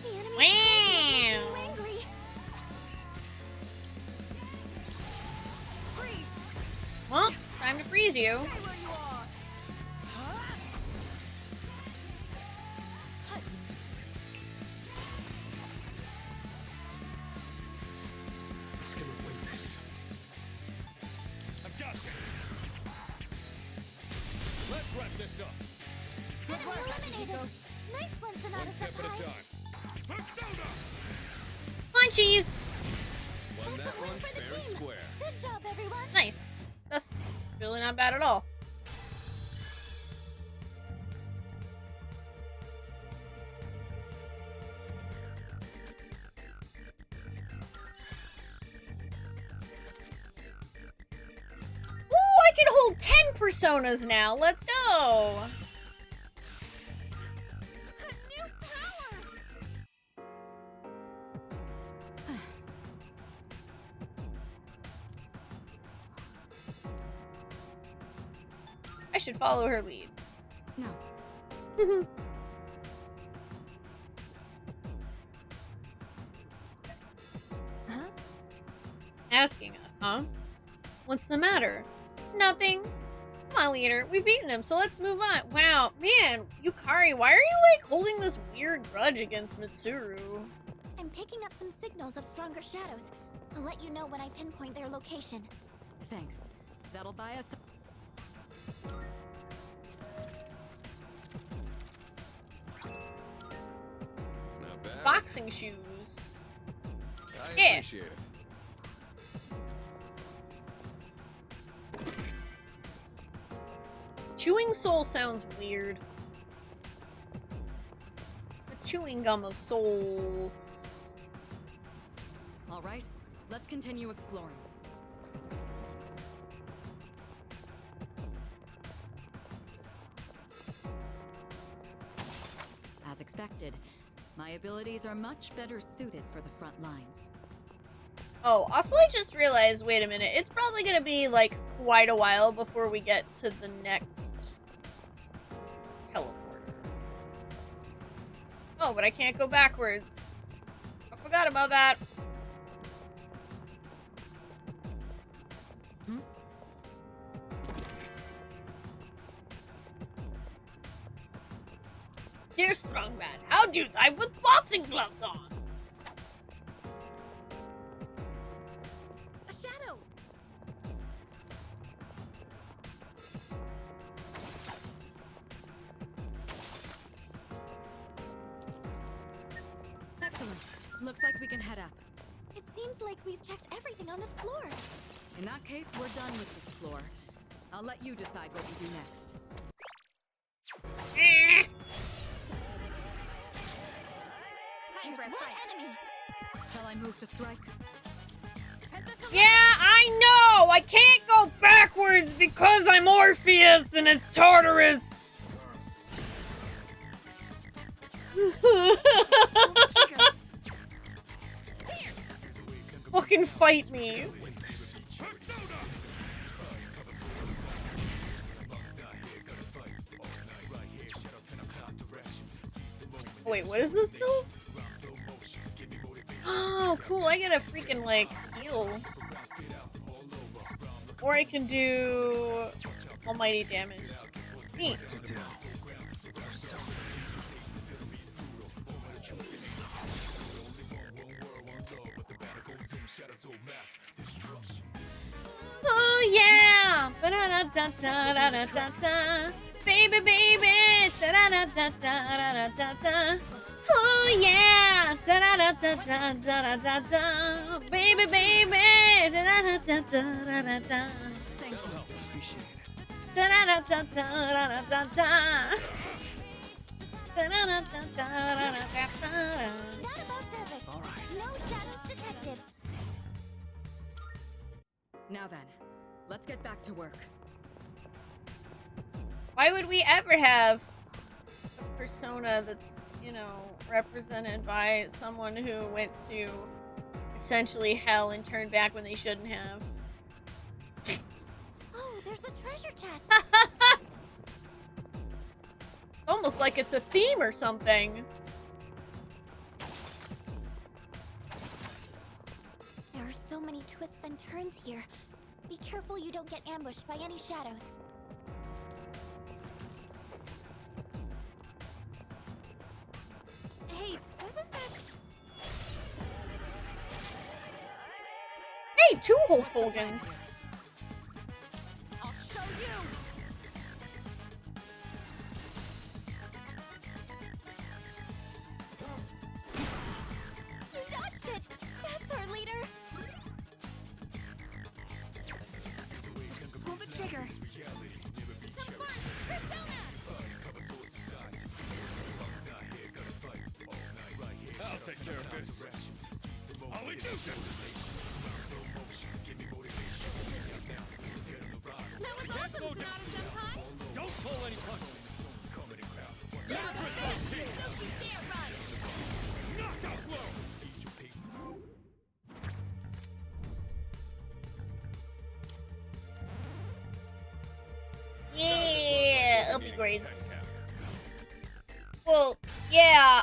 The enemy Wow. is angry. Freeze! Well, time to freeze you. Stay where you are! It's gonna win this. I've got this. Let's wrap this up. Enemy eliminated. Nice one, One step at a Sonata-senpai. time. Persona! Munchies! Won That's that a win one for the fair and team. square. Good job, everyone. Nice. That's really not bad at all. Ooh, I can hold 10 personas now. Let's go. I should follow her lead. No. Huh? Asking us, huh? What's the matter? Nothing. Come on, leader. We've beaten him, so let's move on. Wow, man, Yukari, why are you, like, holding this weird grudge against Mitsuru? I'm picking up some signals of stronger shadows. I'll let you know when I pinpoint their location. Thanks. That'll buy us. Not bad. Boxing shoes. I Yeah. appreciate it. Chewing soul sounds weird. It's the chewing gum of souls. All right, let's continue exploring. As expected, my abilities are much better suited for the front lines. Oh, also I just realized, wait a minute, it's probably gonna be like quite a while before we get to the next teleporter. Oh, but I can't go backwards. I forgot about that. Dear Strongman, how do you die with boxing gloves on? A shadow! Excellent. Looks like we can head up. It seems like we've checked everything on this floor. In that case, we're done with this floor. I'll let you decide what we do next. There's one enemy. Shall I move to strike? Yeah, I know! I can't go backwards because I'm Orpheus and it's Tartarus! Fucking fight me. Wait, what is this though? Oh, cool. I get a freaking, like, heal. Or I can do almighty damage. Neat. Oh, yeah! Ba-da-da-da-da-da-da-da. Baby, baby! Da-da-da-da-da-da-da-da. Oh yeah! Da-da-da-da-da-da-da-da. Baby, baby! Da-da-da-da-da-da-da. Thank you. Appreciate it. Da-da-da-da-da-da-da-da. Da-da-da-da-da-da-da-da. Not about desert. All right. No shadows detected. Now then, let's get back to work. Why would we ever have a persona that's, you know, represented by someone who went to essentially hell and turned back when they shouldn't have? Oh, there's a treasure chest. Almost like it's a theme or something. There are so many twists and turns here. Be careful you don't get ambushed by any shadows. Hey, isn't that... Hey, two whole Fulgans. I'll show you! You dodged it! That's our leader! trigger. I'll take care of this. I'll leave you. That was awesome, Sonata-senpai! Don't pull any punches. Knockout blow. Yeah, upgrades. Well, yeah.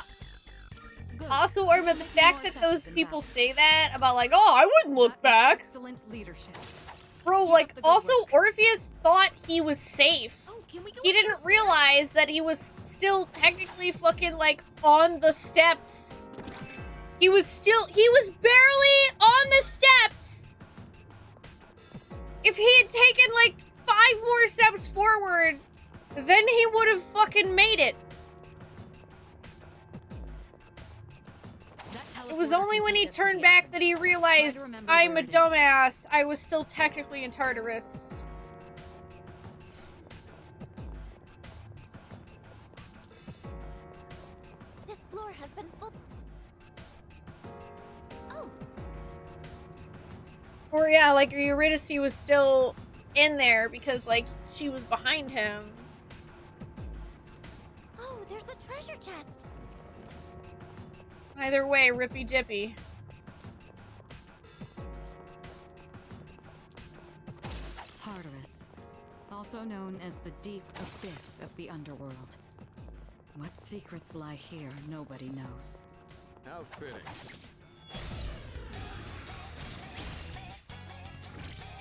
Also, or but the fact that those people say that about like, oh, I wouldn't look back. Excellent leadership. Bro, like, also Orpheus thought he was safe. He didn't realize that he was still technically fucking like on the steps. He was barely on the steps. If he had taken like 5 more steps forward, then he would have fucking made it. It was only when he turned back that he realized, I'm a dumbass. I was still technically in Tartarus. This floor has been full. Oh. Or yeah, like Eurydice was still in there because like she was behind him. Oh, there's a treasure chest. Either way, rippy dippy. Tartarus, also known as the deep abyss of the underworld. What secrets lie here, nobody knows. How fitting.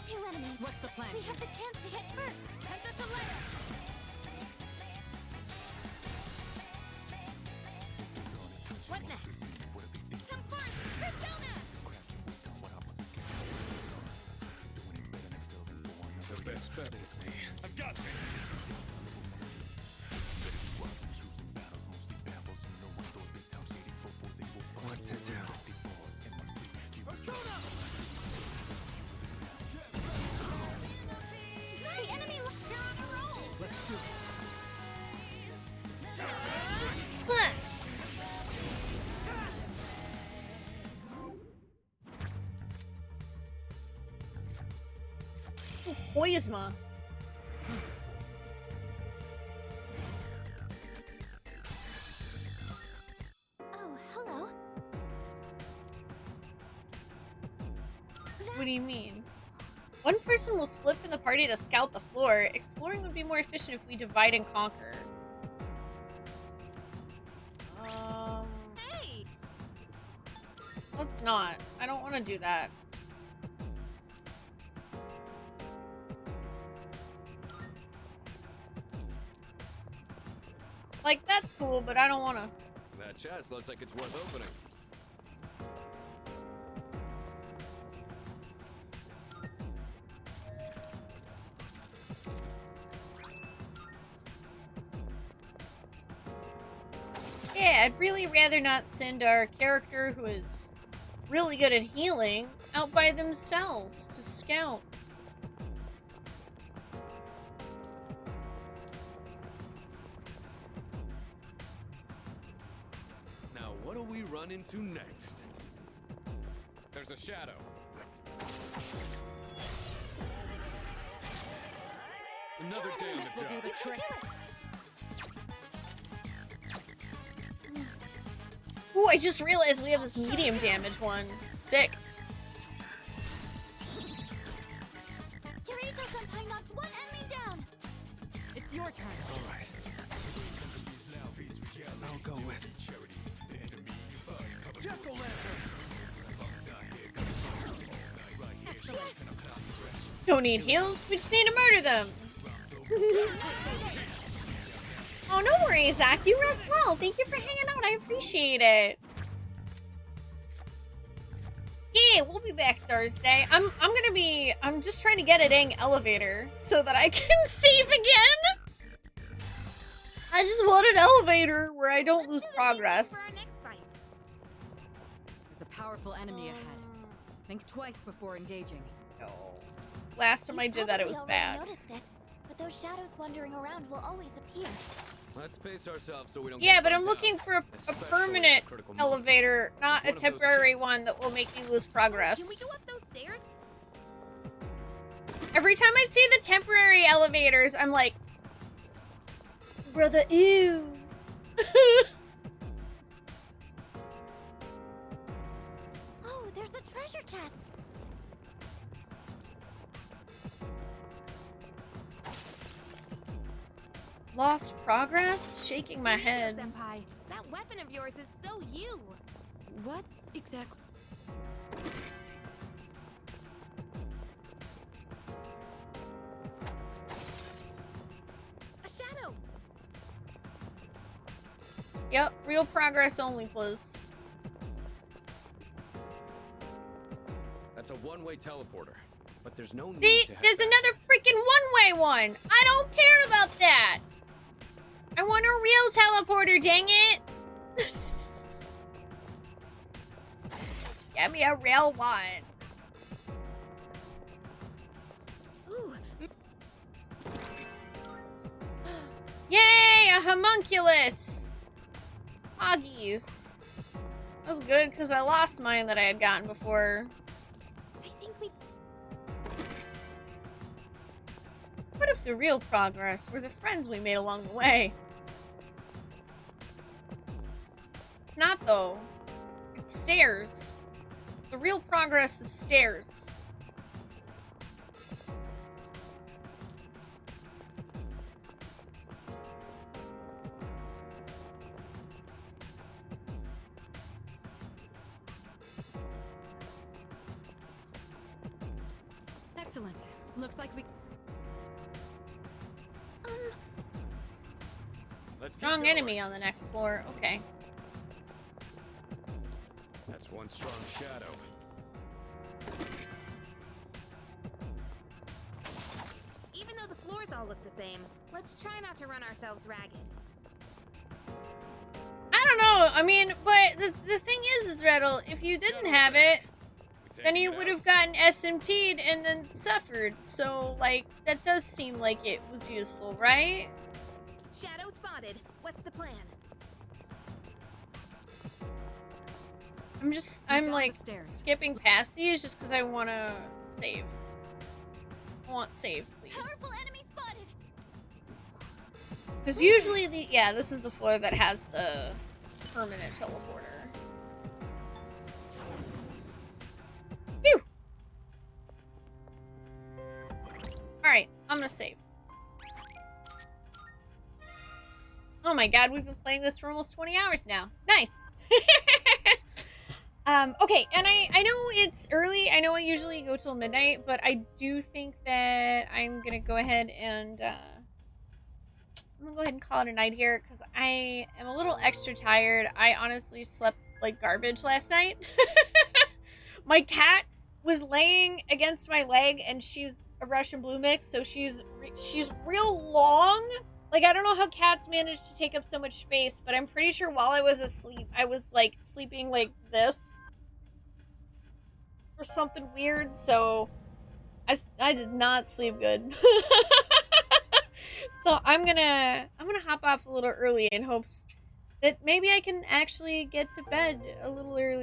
2 enemies. What's the plan? We have the chance to hit first. Send us a letter. What next? Come first, Persona! The best bet with me. I've got this. What to do? The enemy looks you're on a roll. Let's do it. Poisma. Oh, hello. What do you mean? One person will split from the party to scout the floor. Exploring would be more efficient if we divide and conquer. Hey! Let's not. I don't want to do that. Like, that's cool, but I don't want to. That chest looks like it's worth opening. Yeah, I'd really rather not send our character who is really good at healing out by themselves to scout. Now, what do we run into next? There's a shadow. Another day on the job. Do the trick. Ooh, I just realized we have this medium damage one. Sick. Kirito-senpai knocked 1 enemy down. It's your turn. All right. I'll go with Don't need heals, we just need to murder them. Oh, no worries, Zach. You rest well. Thank you for hanging out. I appreciate it. Yeah, we'll be back Thursday. I'm just trying to get a dang elevator so that I can save again. I just want an elevator where I don't lose progress. There's a powerful enemy ahead. Think twice before engaging. No. last time I did that, it was bad. Noticed this, but those shadows wandering around will always appear. Let's pace ourselves so we don't Yeah, get but I'm burnt looking out, for a especially permanent at a critical moment. elevator, not a It's one of those temporary kits. one that will make me lose progress. Can we go up those stairs? Every time I see the temporary elevators, I'm like, brother, ew. Oh, there's a treasure chest. Lost progress? Shaking my head. Senpai, that weapon of yours is so you. What exactly? A shadow. Yep, real progress only, please. That's a one-way teleporter, but there's no need See, to head there's back. another freaking one-way one. I don't care about that. I want a real teleporter, dang it. Get me a real one. Ooh, Yay, a homunculus. Hoggies. That was good because I lost mine that I had gotten before. I think we... What if the real progress were the friends we made along the way? It's not, though. It's stairs. The real progress is stairs. Excellent. Looks like we... Let's keep Strong going. enemy on the next floor. Okay. That's one strong shadow. even though the floors all look the same, let's try not to run ourselves ragged. I don't know. I mean, but the thing is, Rettle, if you didn't have it, then you would have gotten SMT'd and then suffered. So, like, that does seem like it was useful, right? Shadow spotted. What's the plan? I'm like skipping past these just because I want to save. I want save, please. Powerful enemy spotted. Because usually this is the floor that has the permanent teleporter. Phew! Alright, I'm gonna save. Oh my god, we've been playing this for almost 20 hours now. Nice! Okay, and I know it's early. I know I usually go till midnight, but I do think that I'm gonna go ahead and call it a night here because I am a little extra tired. I honestly slept like garbage last night. My cat was laying against my leg, and she's a Russian blue mix, so she's real long. Like, I don't know how cats manage to take up so much space, but I'm pretty sure while I was asleep, I was like sleeping like this or something weird. So I did not sleep good. So I'm gonna hop off a little early in hopes that maybe I can actually get to bed a little early.